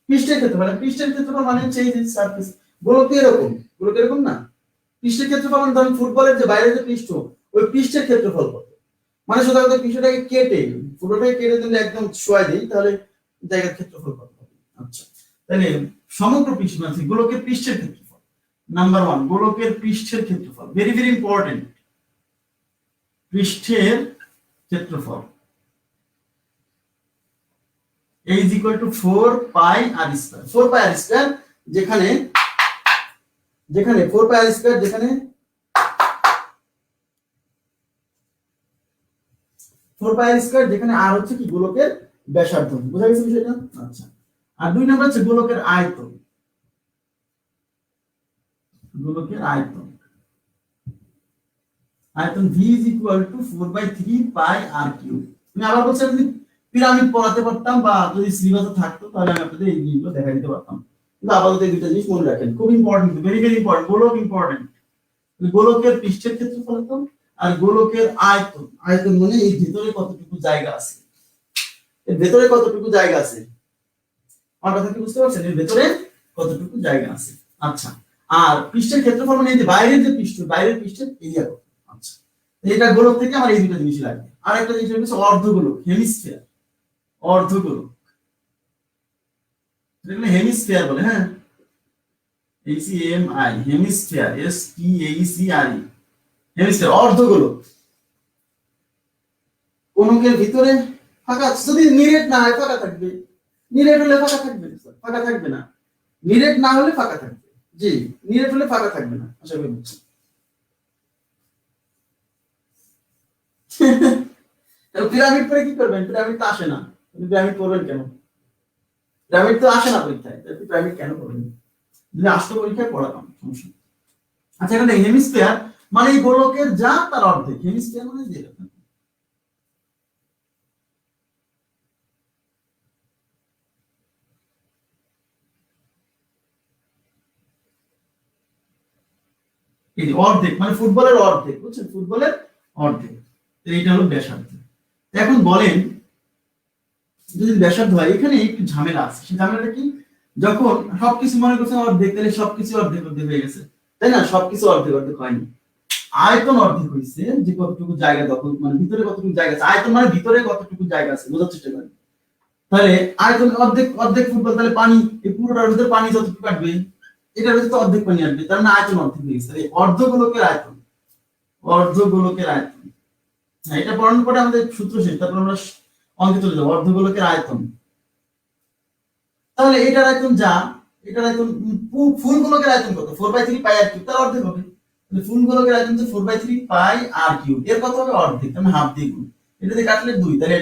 পৃষ্ঠের ক্ষেত্রফল। পৃষ্ঠের ক্ষেত্রফল মানে হচ্ছে এই যে সারফেস। গোলক এরকম, গোলক এরকম না। পৃষ্ঠের ক্ষেত্রফল মানে ধরুন ফুটবলের যে বাইরের যে পৃষ্ঠ, ওই পৃষ্ঠের ক্ষেত্রফল কত? মানে শুধু আমাদের পৃষ্ঠটাকে কেটে, ফুটবলটাকে কেটে যদি একদম শোয়াই দিই তাহলে জায়গার ক্ষেত্রফল কত হবে? আচ্ছা, তাহলে সমগ্র পৃষ্ঠ মানে গোলকের পৃষ্ঠের ক্ষেত্রফল। নাম্বার 1, গোলকের পৃষ্ঠের ক্ষেত্রফল, ভেরি ভেরি ইম্পর্টেন্ট। পৃষ্ঠের ক্ষেত্রফল a is equal to 4 pi r square। 4 pi r square যেখানে 4 pi r square যেখানে 4 pi r square যেখানে r হচ্ছে কি? গোলকের ব্যাসার্ধ। বুঝা গেছে বিষয়টা? আচ্ছা, আর 2 নম্বর হচ্ছে গোলকের আয়তন। গোলকের আয়তন আয়তন V is equal to 4/3 pi r cube. আমি আবার বলছি, যদি পিরামিড পড়াতে পারতাম বা যদি সিলেবাসে থাকতো তাহলে আমি আপনাদের এই জিনিসগুলো দেখাই দিতে পারতাম, কিন্তু আপাতত এই দুটো জিনিস মনে রাখেন, খুব ইম্পর্টেন্ট, ভেরি ভেরি ইম্পর্টেন্ট। গোলক ইম্পর্টেন্ট, গোলকের পৃষ্ঠের ক্ষেত্রফল কত আর গোলকের আয়তন, আয়তন মানে এই ভিতরে কতটুকু জায়গা আছে, এর ভেতরে কতটুকু জায়গা আছে, আমার কথা কি বুঝতে পারছেন, এর ভেতরে কতটুকু জায়গা আছে। আচ্ছা, আর পৃষ্ঠের ক্ষেত্রফল মানে এই যে বাইরের যে পৃষ্ঠ, বাইরের পৃষ্ঠের এরিয়া কত। আচ্ছা, এটা গোলক থেকে আমার এই দুটো জিনিস লাগবে। আর একটা জিনিস হচ্ছে অর্ধগোলক, হেমিস্ফিয়ার, অর্ধগোলক, এটাকে হেমিস্ফিয়ার বলে। হ্যাঁ, HEMI, হেমিস্ফিয়ার, SPHERE, হেমিস্ফিয়ার, অর্ধগোলক। কোনকের ভিতরে ফাঁকা, যদি নিরেট না হয় ফাঁকা থাকবে, নিরেট হলে ফাঁকা থাকবে, ফাঁকা থাকবে না, নিরেট না হলে ফাঁকা থাকবে। জি, নিরেট হলে ফাঁকা থাকবে না, আশা করি বুঝছেন। পিরামিড পরে কি করবেন, পিরামিড তো আসে না, পিরামিড করবেন কেন, পিরামিড তো আসে না পরীক্ষায়, পিরামিড কেন করবেন, যদি আসতো পরীক্ষায় পড়াতাম, সমস্যা। আচ্ছা, এখানে হেমিস্ফিয়ার মানে এই গোলকের যা তার অর্ধেক, হেমিস্ফিয়ার মানে যে এই অর্ধেক, মানে ফুটবলের অর্ধেক, বুঝছেন, ফুটবলের অর্ধেক। এইটা হলো ব্যাসার্ধ। এখন বলেন, যদি ব্যাসার্ধ হয়, এখানে একটু ঝামেলা আছে। সেই ঝামেলাটা কি, যখন সবকিছু মনে করছেন অর্ধেক, তাহলে সবকিছু অর্ধেক অর্ধেক হয়ে গেছে, তাই না, সবকিছু অর্ধেক অর্ধেক হয়নি, আয়তন অর্ধেক হয়েছে, যে কতটুকু জায়গা দখল, মানে ভিতরে কতটুকু জায়গা আছে, আয়তন মানে ভিতরে কতটুকু জায়গা আছে, বোঝার চেষ্টা করেন। তাহলে আয়তন অর্ধেক, অর্ধেক ফুটবল, তাহলে পানি, এই পুরোটার ভিতরে পানি যতটুকু কাটবে, এটার ভিতরে তো অর্ধেক পানি আসবে, তার মানে আয়তন অর্ধেক হয়ে গেছে। অর্ধগোলকের আয়তন, অর্ধগোলকের আয়তন, হ্যাঁ, এটা পড়ানোর পরে আমাদের সূত্র শেষ, তারপর আমরা অঙ্কে চলে যাবো। অর্ধগোলকের আয়তন, তাহলে এটার আয়তন যা, এটার আয়তন, ফুল গোলকের আয়তন কত, 4/3 পাই আর কিউব, তার অর্ধেক হবে। তাহলে ফুল গোলকের আয়তন হচ্ছে 4/3 পাই আর কিউব, এর কত হবে, অর্ধেক, মানে হাফ দিয়ে গুণ, এটা দিয়ে কাটলে 2, তাহলে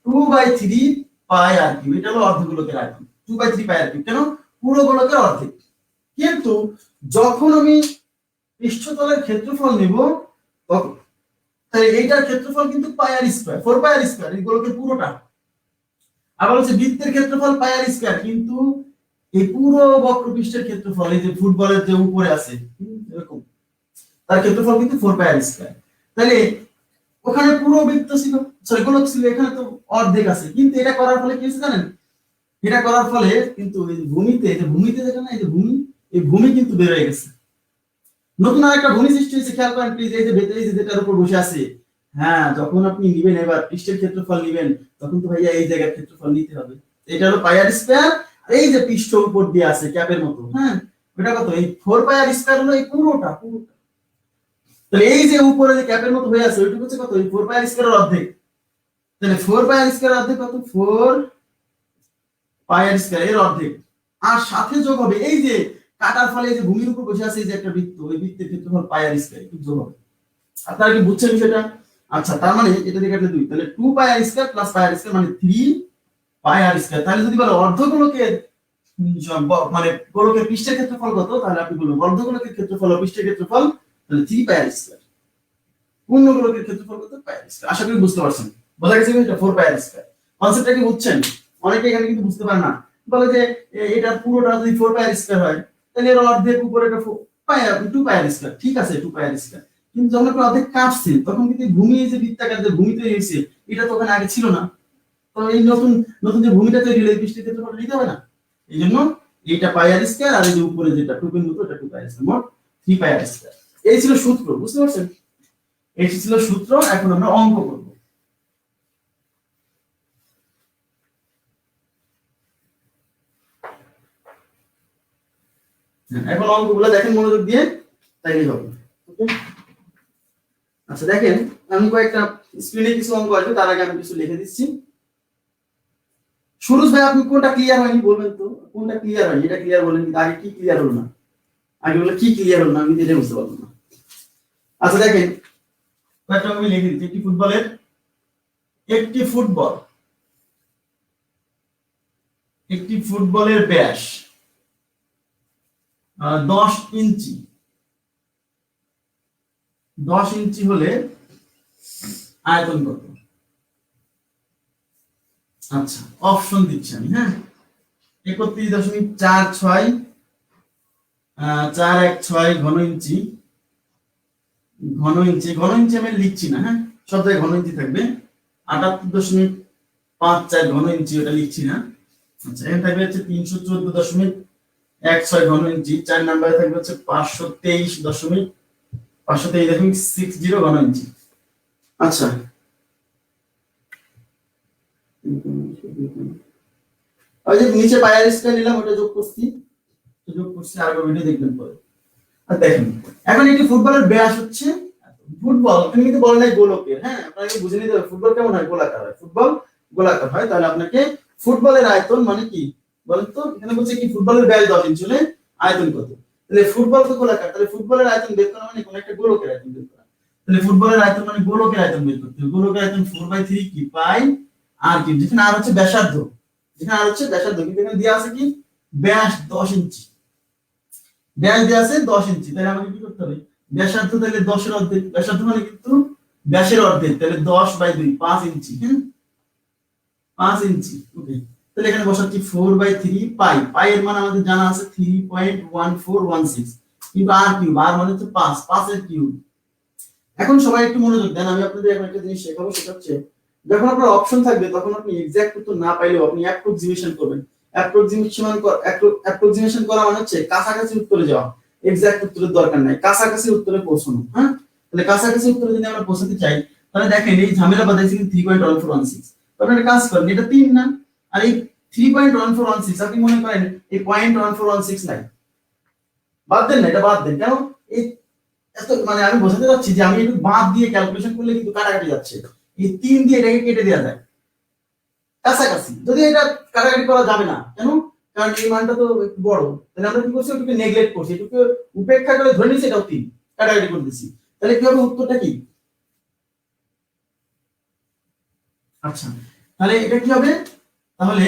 2/3 পাই আর কিউব, এটা হলো অর্ধগোলকের আয়তন, 2/3 পাই আর কিউব, কেন, পুরো গোলকের অর্ধেক। কিন্তু যখন আমি পৃষ্ঠতলের ক্ষেত্রফল নেব, তখন তাহলে এইটার ক্ষেত্রফল কিন্তু পাই আর স্কয়ার, 4 পাই আর স্কয়ার, এই গোলকের পুরোটা। আবার হচ্ছে বৃত্তের ক্ষেত্রফল পাই আর স্কয়ার, কিন্তু এই পুরো বক্রপৃষ্ঠের ক্ষেত্রফল, এই যে ফুটবলের যে উপরে আছে এরকম, তার ক্ষেত্রফল কিন্তু 4 পাই আর স্কয়ার। তাহলে ওখানে পুরো বৃত্ত ছিল, সরি গোলক ছিল, এখানে তো অর্ধেক আছে। কিন্তু এটা করার ফলে কি হচ্ছে জানেন, এটা করার ফলে কিন্তু এই ভূমিতে, এই যে ভূমিতে যেটা না, এই যে ভূমি, এই ভূমি কিন্তু বের হয়ে গেছে, নতুন আরেকটা ভূমি সৃষ্টি হয়েছে। খেয়াল করেন প্লিজ, এই যে ভেতরে যে যেটার উপর বসে আছে, হ্যাঁ, যখন আপনি নিবেন এবার পৃষ্ঠের ক্ষেত্রফল নিবেন, তখন তো ভাইয়া এই জায়গার ক্ষেত্রফল নিতে হবে। এটা হলো পাই আর স্কয়ার, আর এই যে পৃষ্ঠ উপর দিয়ে আছে ক্যাপের মতো, হ্যাঁ, এটা কত, এই 4 পাই আর স্কয়ার হলো এই পুরোটা, পুরোটা। তাহলে এই যে উপরে যে ক্যাপের মতো হয়ে আছে, ওইটুকু হচ্ছে কত, এই 4 পাই আর স্কয়ারের অর্ধেক। তাহলে 4 পাই আর স্কয়ারের অর্ধেক কত, 4 পাই আর স্কয়ার এর অর্ধেক। আর সাথে যোগ হবে এই যে কাটার ফলে, এই যে ভূমির উপর বসে আছে এই যে একটা বৃত্ত, ওই বৃত্তের ক্ষেত্রফল পাই আর স্কয়ার, একটু যোগ হবে। আপনারা কি বুঝছেন বিষয়টা? আচ্ছা, তার মানে এটা দিয়ে কাটলে 2, তাহলে 2 পাই আর স্কয়ার প্লাস পাই আর স্কয়ার মানে 3 পাই আর স্কয়ার। তাহলে যদি বলো অর্ধগোলকের মানে গোলকের পৃষ্ঠের ক্ষেত্রফল কত, তাহলে আপনি বলবেন অর্ধগোলকের ক্ষেত্রফল ও পৃষ্ঠের ক্ষেত্রফল, তাহলে 3 পাই আর স্কয়ার। পূর্ণ গোলকের ক্ষেত্রফল কত, পাই আর স্কয়ার। আশা করি বুঝতে পারছেন, বোঝা গেছে এটা 4 পাই আর স্কয়ার। কনসেপ্টটা কি বুঝছেন? অনেকে এখানে কিন্তু বুঝতে পারে না, বলে যে এটা পুরোটা যদি 4 পাই আর স্কয়ার হয়, তাহলে এর অর্ধেক উপরে এটা 2 পাই আর স্কয়ার, ঠিক আছে 2 পাই আর স্কয়ার। কিন্তু যখন আপনি অর্ধেক কাটছেন, তখন কিন্তু ভূমি, যে বৃত্তাকার যে ভূমি তৈরি হয়েছে, এটা তো ওখানে আগে ছিল না। তো এই নতুন নতুন যে ভূমিটা তৈরি হলো, এই পৃষ্ঠের ক্ষেত্রফল নিতে হবে না, এই জন্য এইটা পাই আর স্কয়ার, আর এই যে উপরে যেটা টুপির মতো, এটা 2 পাই আর স্কয়ার, মোট 3 পাই আর স্কয়ার। এই ছিল সূত্র, বুঝতে পারছেন? এই ছিল সূত্র। এখন আমরা অঙ্ক করব। এখন অঙ্কগুলো দেখেন মনোযোগ দিয়ে, তাইলেই হবে। ওকে, আচ্ছা দেখেন, আমি কয়েকটা স্ক্রিনে কিছু অঙ্ক আসবে, তার আগে আমি কিছু লিখে দিচ্ছি। সুরজ ভাই, আপনি কোনটা ক্লিয়ার হয়নি বলবেন তো, কোনটা ক্লিয়ার হয়নি এটা ক্লিয়ার বলেন, কিন্তু আগে কি ক্লিয়ার হলো না, আগে বলে কি ক্লিয়ার হলো না, আমি এটা বুঝতে পারলাম না। আচ্ছা দেখেন, কয়েকটা আমি লিখে দিচ্ছি। একটি ফুটবল, একটি ফুটবলের ব্যাস 10 ইঞ্চি, 10 ইঞ্চি হলে আয়তন কত? আচ্ছা, অপশন দিচ্ছি আমি। হ্যাঁ, 31.46 ঘন ইঞ্চি। ঘন ইঞ্চি আমি লিখছি না, হ্যাঁ, সব জায়গায় ঘন ইঞ্চি থাকবে। 78.54 ঘন ইঞ্চি, ওটা লিখছি না। আচ্ছা, এখানে থাকবে হচ্ছে 314.16 ঘন ইঞ্চি। 4 নম্বরে থাকবে হচ্ছে 523.60 ঘন ইঞ্চি। আচ্ছা, ওই যে নিচে পায়ার স্কেল নিলাম, ওটা যোগ করছি আর ভিডিও দেখবেন পরে। আর দেখেন, এখন একটি ফুটবলের ব্যাস হচ্ছে, ফুটবল এখানে কিন্তু বলে নাই গোলকের। হ্যাঁ, আপনাকে বুঝে নিতে হবে ফুটবল কেমন হয়, গোলাকার হয়। ফুটবল গোলাকার হয়, তাহলে আপনাকে ফুটবলের আয়তন মানে কি বলেন তো? এখানে বলছে কি ফুটবলের ব্যাস 10 ইঞ্চি হলে আয়তন কত? তাহলে ফুটবল তো গোলাকার, তাহলে ফুটবলের আয়তন বের করা মানে কোন একটা গোলকের আয়তন বের করা। তাহলে ফুটবলের আয়তন মানে গোলকের আয়তন বের করতে হবে। গোলকের আয়তন 4/3 কি পাই আর কি, যেখানে আর হচ্ছে ব্যাসার্ধ, কিন্তু এখানে দেওয়া আছে কি ব্যাস 10 ইঞ্চি। ব্যাস দেওয়া আছে 10 ইঞ্চি, তাহলে আমাকে কি করতে হবে? ব্যাসার্ধ তাহলে 10 এর অর্ধেক, ব্যাসার্ধ মানে কিন্তু ব্যাসের অর্ধেক, তাহলে 10/2 5 ইঞ্চি। হ্যাঁ, 5 ইঞ্চি। ওকে, তাহলে এখানে বসাচ্ছি 4/3 পাই। পাই এর মান আমাদের জানা আছে 3.1416, কিন্তু আর কিউব, আর মানে হচ্ছে 5 এর কিউব। এখন সবাই একটু মনোযোগ দেন, আমি আপনাদের এখন একটা জিনিস শেখাবো, সেটা হচ্ছে যখন আপনার অপশন থাকবে তখন আপনি এক্সাক্ট উত্তর না পাইলেও আপনি অ্যাপ্রক্সিমেশন করবেন। অ্যাপ্রক্সিমেশন করা মানে হচ্ছে কাছাকাছি উত্তরে যাওয়া। এক্সাক্ট উত্তরের দরকার নাই, কাছাকাছি উত্তরে পৌঁছানো। হ্যাঁ, তাহলে কাছাকাছি উত্তরে যদি আমরা পৌঁছাতে চাই, তাহলে দেখেন এই ঝামেলা বাদাইছে কিন্তু 3.1416। তো আপনি একটা কাজ করেন, এটা 3 না, আর এই 3.1416 আপনি মনে করেন এই 0.1416 নাই, বাদ দেন না, এটা বাদ দেন। কেন? এই এত মানে আমি বোঝাতে যাচ্ছি যে আমি একটু বাদ দিয়ে ক্যালকুলেশন করলে কিন্তু কাটাকাটি যাচ্ছে। এই 3 দিয়ে এটাকে কেটে দেওয়া যায় কাছাকাছি। যদি এটা কাটাকাটি করা যাবে না, কেন? কারণ এই মানটা তো একটু বড়, তাহলে আমরা কি করছি? ওটাকে নেগলেক্ট করছি, এটাকে উপেক্ষা করে ধরে নিয়েছি এটাও 3, কাটাকাটি করে দিচ্ছি। তাহলে কি হবে? উত্তরটা কি? আচ্ছা, তাহলে এটা কি হবে? তাহলে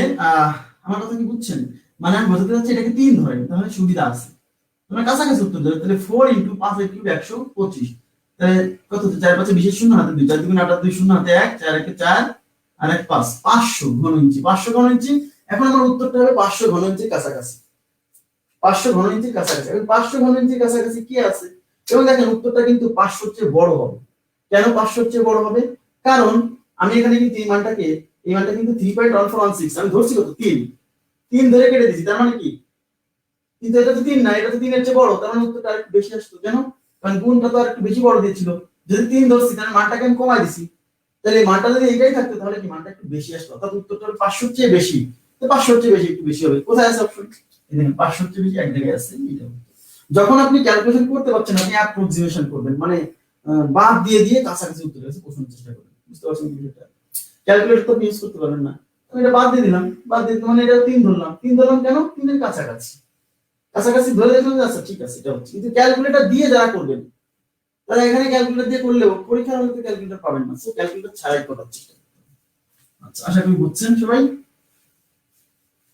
আমার কথা কি বুঝছেন? মানে আমি বোঝাতে চাচ্ছি এটাকে 3 ধরেন, তাহলে সুবিধা আছে। তোমরা কাছাকাছি উত্তর দেবে, তাহলে 4 × 5 এর কিউব 125। তাহলে কত? 4 5 20 শূন্য হাতে 2, 4 2 8 2 শূন্য হাতে 1, 4 1 4 আর 1 5, 500 ঘন ইঞ্চি। 500 ঘন ইঞ্চি। এখন আমার উত্তরটা হবে 500 ঘন ইঞ্চির কাছাকাছি। 500 ঘন ইঞ্চির কাছাকাছি। এখন 500 ঘন ইঞ্চির কাছাকাছি কি আছে? এবং দেখেন উত্তরটা কিন্তু 500 এর চেয়ে বড় হবে। কেন 500 এর চেয়ে বড় হবে? কারণ আমি এখানে কিন্তু এই মানটা কিন্তু 3.1416 আমি ধরছি কত? 3 ধরে কেটে দিয়েছি, তার মানে কি? কিন্তু এটা তো 3 না, এটা তো 3 এর চেয়ে বড়, তার মানে উত্তরটা আরেকটু বেশি আসতো। কেন? কারণ গুণটা তো আরেকটু বেশি বড় দিয়েছিল। যদি 3 ধরছি তাহলে মানটাকে আমি কমাই দিছি, তাহলে এই মানটা যদি এইটাই থাকতো তাহলে কি মানটা একটু বেশি আসতো, অর্থাৎ উত্তরটা 500 এর চেয়ে বেশি। তো 500 এর চেয়ে বেশি একটু বেশি হবে। কোথায় আছে অপশন? এখানে 500 এর চেয়ে বেশি এক জায়গায় আছে, এটা। যখন আপনি ক্যালকুলেশন করতে পারছেন, আপনি অ্যাপ্রক্সিমেশন করবেন, মানে বাদ দিয়ে দিয়ে কাছাকাছি উত্তর এসে পৌঁছানোর চেষ্টা করবেন। বুঝতে পারছেন বিষয়টা? ক্যালকুলেটর তো ইউজ করতে পারবেন না, আমি এটা বাদ দিয়ে দিলাম, বাদ দিয়ে মানে এটা 3 ধরলাম। 3 ধরলাম কেন? 3 এর কাছাকাছি। কাছাকাছি ধরে দেখলাম যে আচ্ছা ঠিক আছে এটা হচ্ছে। কিন্তু ক্যালকুলেটর দিয়ে যারা করবেন, তারা এখানে ক্যালকুলেটর দিয়ে করলেও পরীক্ষার হলে তো ক্যালকুলেটর পাবেন না, সো ক্যালকুলেটর ছাড়াই করার চেষ্টা করতে হবে। আচ্ছা, আশা করি বুঝছেন সবাই।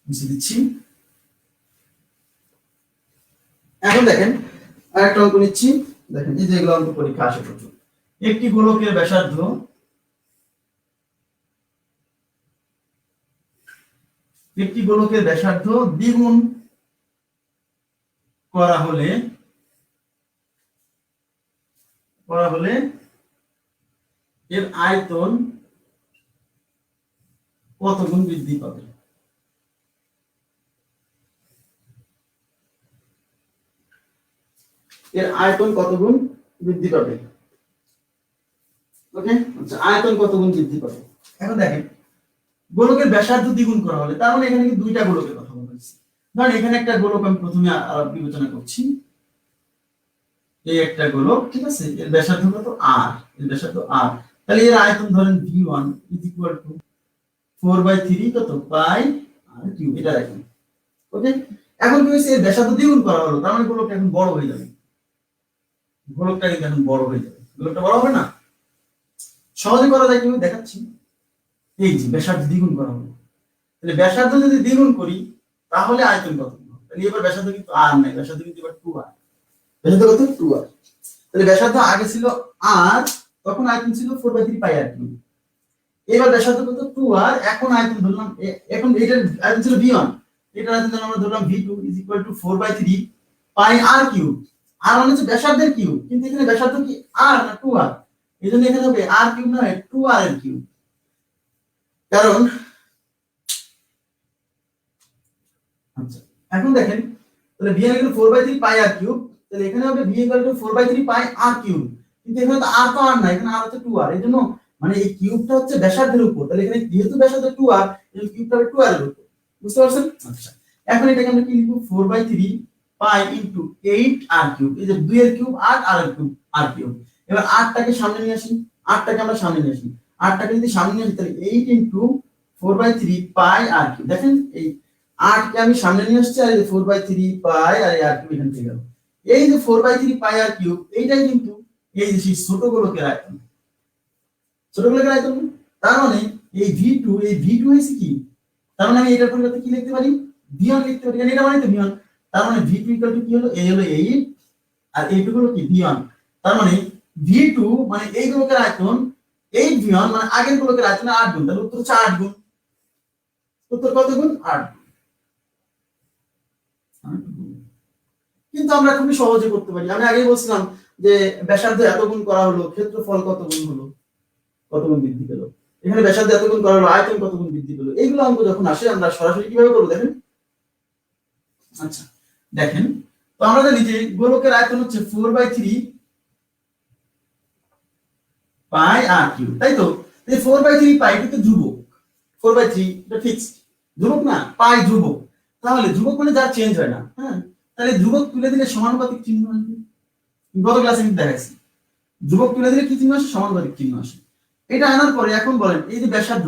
বুঝিয়ে দিচ্ছি। এখন দেখেন আরেকটা অঙ্ক নিচ্ছি। দেখেন এই যে এগুলো অঙ্ক পরীক্ষা আসে প্রচুর। একটি গোলকের ব্যাসার্ধ দ্বিগুণ করা হলে এর আয়তন কত গুণ বৃদ্ধি পাবে? এর আয়তন কত গুণ বৃদ্ধি পাবে? ওকে, আচ্ছা, আয়তন কত গুণ বৃদ্ধি পাবে? এখন দেখেন গোলকের ব্যাসার্ধ দ্বিগুণ করা হলে, তার মানে এখানে কিন্তু দুইটা গোলকের কথা বলা হয়েছে। ধরেন এখানে একটা গোলক আমি প্রথমে বিবেচনা করছি, এই একটা গোলক, ঠিক আছে, এর ব্যাসার্ধ কত? r, এর ব্যাসার্ধ r। তাহলে এর আয়তন ধরেন v1 = 4/3 কত পাই আর কিউব, এটা রাখেন। ওকে, এখন কি হইছে? এর ব্যাসার্ধ দ্বিগুণ করা হলো, তার মানে গোলকটা এখন বড় হয়ে যাবে। গোলকটা কিন্তু এখন বড় হয়ে যাবে। গোলকটা বড় হবে না? সহজে করা যায় কিভাবে দেখাচ্ছি। এই যে ব্যাসার্ধ দ্বিগুণ করা হলো, তাহলে ব্যাসার্ধ যদি দ্বিগুণ করি তাহলে আয়তন কত হবে? তাহলে এবার ব্যাসার্ধ কিন্তু r নাই, ব্যাসার্ধ কিন্তু এবার 2r। ব্যাসার্ধ কত? 2r। তাহলে ব্যাসার্ধ আগে ছিল আর, তখন আয়তন ছিল 4/3 পাই আর কিউব। এবার ব্যাসার্ধ কত 2r, এখন আয়তন ধরলাম, এখন এটার আয়তন ছিল v1, এটার আয়তন আমরা ধরলাম v2 4/3 পাই r কিউব। আর মানে হচ্ছে ব্যাসার্ধের কিউব, কিন্তু এখানে ব্যাসার্ধ কি r না 2r, এজন্য এখানে হবে r কিউব না 2r এর কিউব। কারণ আচ্ছা এখন দেখেন, তাহলে v equal to 4/3 pi r cube, তাহলে এখানে হবে v equal to 4/3 pi r cube, কিন্তু এখানে তো r তো r না, এখানে r হচ্ছে 2r, এজন্য মানে এই কিউবটা হচ্ছে ব্যাসার্ধের উপর, তাহলে এখানে যেহেতু ব্যাসার্ধ 2r, এজন্য কিউবটা হবে 2r এর উপর। বুঝতে পারছেন? আচ্ছা এখন এটাকে আমরা কি লিখব, 4/3 পাই ইনটু 8r কিউব, এই যে 2 এর কিউব 8 r এর কিউব r কিউব। এবার 8 টাকে সামনে নিয়ে আসি, 8 টাকে আমরা সামনে নিয়ে আসি, 8 টাকে যদি সামনে নিয়ে আসি তাহলে 8 ইনটু 4/3 পাই r কিউব। দেখেন এই 8 কে আমি সামনে নিয়ে আসছি, আর এই যে 4/3 পাই আর এই r কিউব এখান থেকে গেল। এই যে 4/3 পাই r কিউব, এইটাই কিন্তু এই যে সেই ছোট গোলকের আয়তন, ছোট গোলকের আয়তন। তার মানে এই v2, এই v2 হইছে কি, তার মানে আমি এটার পরিবর্তে কি লিখতে পারি, v1 লিখতে পারি, কারণ এটা মানে তো v1। তার মানে v2 কি হলো, এই হলো 8 আর এইটুকু হলো কি v1। তার মানে v2 মানে এই গোলকের আয়তন 8 v1, মানে আগের গোলকের আয়তন 8 গুণ, তাহলে উত্তর হচ্ছে 8 গুণ। উত্তর কত গুণ? 8। কিন্তু আমরা খুবই সহজে করতে পারি। আমি আগেই বলছিলাম যে ব্যাসার্ধ এত গুণ করা হলো, ক্ষেত্রফল কত গুণ হলো, কত গুণ বৃদ্ধি পেল, এখানে ব্যাসার্ধ এত গুণ করা হলো, আয়তন কত গুণ বৃদ্ধি পেল, এইগুলো অঙ্ক যখন আসে আমরা সরাসরি কিভাবে করব দেখেন। আচ্ছা দেখেন, তো আমরা জানি যে গোলকের আয়তন হচ্ছে 4/3 পাই r কিউব, তাই তো? এই 4/3 পাই কিন্তু ধ্রুবক, 4/3 এটা ফিক্সড, ধ্রুবক না, পাই ধ্রুবক। তাহলে ধ্রুবক মানে যা চেঞ্জ হয় না, হ্যাঁ, তাহলে ধ্রুবক তুলে দিলে সমানুপাতিক চিহ্ন আসবে। গত ক্লাসে আমি দেখাইছি, ধ্রুবক তুলে দিলে কি চিহ্ন আসে? সমানুপাতিক চিহ্ন আসে। এটা আনার পরে এখন বলেন, এই যে ব্যাসার্ধ,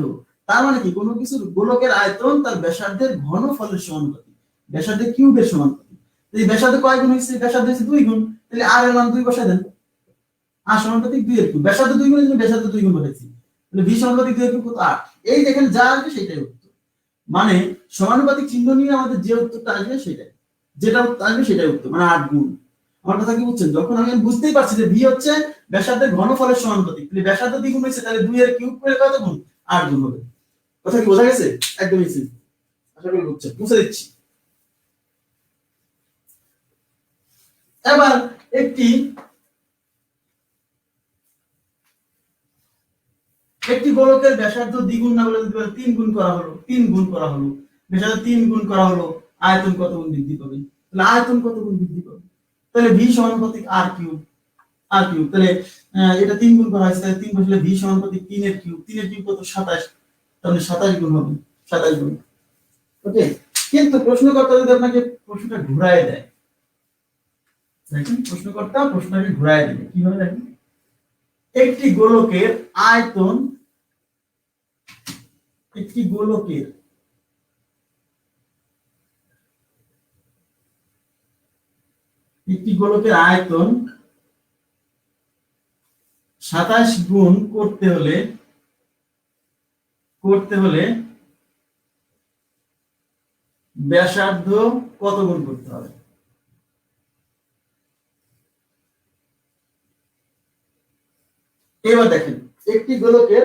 তার মানে কি কোনো কিছুর গোলকের আয়তন তার ব্যাসার্ধের ঘনফলের সমানুপাতিক, ব্যাসার্ধের কিউবের সমানুপাতিক। এই ব্যাসার্ধ কয় গুণ হইছে? ব্যাসার্ধ হইছে 2 গুণ, তাহলে r এর মান 2 বসায় দেন, r সমানুপাতিক 2 এর কিউব। ব্যাসার্ধ 2 গুণের জন্য ব্যাসার্ধ 2 গুণ বসাইছি, তাহলে v সমানুপাতিক 2 এর কিউব কত? 8। এই দেখেন যা আসবে সেটাই উত্তর, মানে সমানুপাতিক চিহ্ন নিয়ে আমাদের যে উত্তরটা আসবে সেটাই, যেটা আসবে সেটাই উত্তর, মানে 8 গুণ। আমার কথা কি বুঝছেন? যখন আমি বুঝতেই পারছি যে v হচ্ছে ব্যাসার্ধের ঘনফলের সমানুপাতিক, তাহলে ব্যাসার্ধ 2 গুণ হইছে, তাহলে 2 এর কিউব করে কত গুণ? 8 গুণ হবে। কথা কি বোঝা গেছে? একদম ইজি, আশা করি বুঝছেন। মুছে দিচ্ছি। এবার একটি গোলকের ব্যাসার্ধ দ্বিগুণ না বলে দিতে পারে 3 গুণ করা হলো, 3 গুণ করা হলো, ব্যাসার্ধ 3 গুণ করা হলো, আয়তন কত গুণ বৃদ্ধি পাবে? তাহলে আয়তন কত গুণ বৃদ্ধি পাবে? তাহলে v সমানুপাতিক r কিউব, r কিউব। তাহলে এটা 3 গুণ করা হয়েছে, তাহলে 3 বসলে v সমানুপাতিক 3 এর কিউব, 3 এর কিউব কত? 27, তাহলে 27 গুণ হবে, 27 গুণ। ওকে, কিন্তু প্রশ্নকর্তা যদি আপনাকে প্রশ্নটা ঘুরায় দেয়, দেখেন প্রশ্নকর্তা প্রশ্নটাকে ঘুরায় দেবে কিভাবে দেখেন, একটি গোলকের আয়তন, একটি গোলকের আয়তন 27 গুণ করতে হলে ব্যাসার্ধ কত গুণ করতে হবে? এবার দেখেন, একটি গোলকের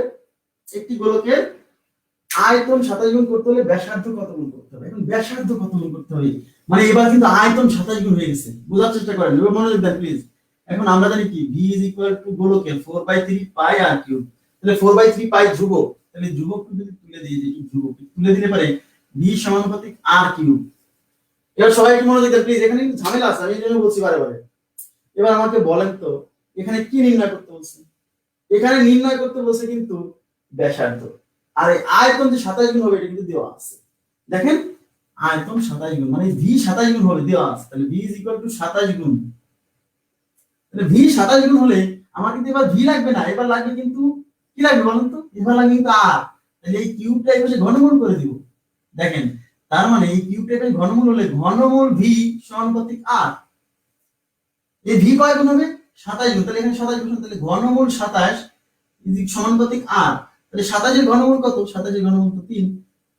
আয়তন 27 গুণ করতে হলে ব্যাসার্ধ কত গুণ করতে হবে। এখন ব্যাসার্ধ কত গুণ করতে হবে, মানে এবার কিন্তু আয়তন 27 গুণ হয়ে গেছে। বোঝার চেষ্টা করেন, এবার মনোযোগ দেন প্লিজ। এখন আমরা জানি কি v গোলকের 4/3 পাই r কিউব, তাহলে 4/3 পাই ধ্রুবক, তাহলে ধ্রুবক যদি তুলে দিই, যে ধ্রুবক তুলে দিলে পারে v সমানুপাতিক r কিউব। এবার সবাই একটু মনোযোগ দেন প্লিজ, এখানে কিন্তু ঝামেলা আছে, আমি এই জন্য বলছি বারে বারে। এবার আমাকে বলেন তো এখানে কি নির্ণয় করতে বলছে? এখানে নির্ণয় করতে বলছে কিন্তু ব্যাসার্ধ, আর এই আয়তন যে 27 গুণ হবে এটা কিন্তু দেওয়া আছে। দেখেন আয়তন 27 গুণ, মানে v 27 গুণ হবে দেওয়া আছে, তাহলে v 27 গুণ। তাহলে v 27 গুণ হলে আমার কিন্তু এবার v লাগবে না, এবার লাগবে কিন্তু কি লাগবে বলেন তো? এবার লাগবে কিন্তু r। তাহলে এই কিউবটা এসে ঘনমূল করে দিব। দেখেন তার মানে এই কিউবটা এসে ঘনমূল হলে ঘনমূল v সমানুপাতিক r। এই v কয় গুণ হবে? 27 গুণ। তাহলে এখানে 27 গুণ, তাহলে ঘনমূল 27 সমানুপাতিক r। তাহলে 27 এর ঘনমূল কত? 27 এর ঘনমূল তো 3,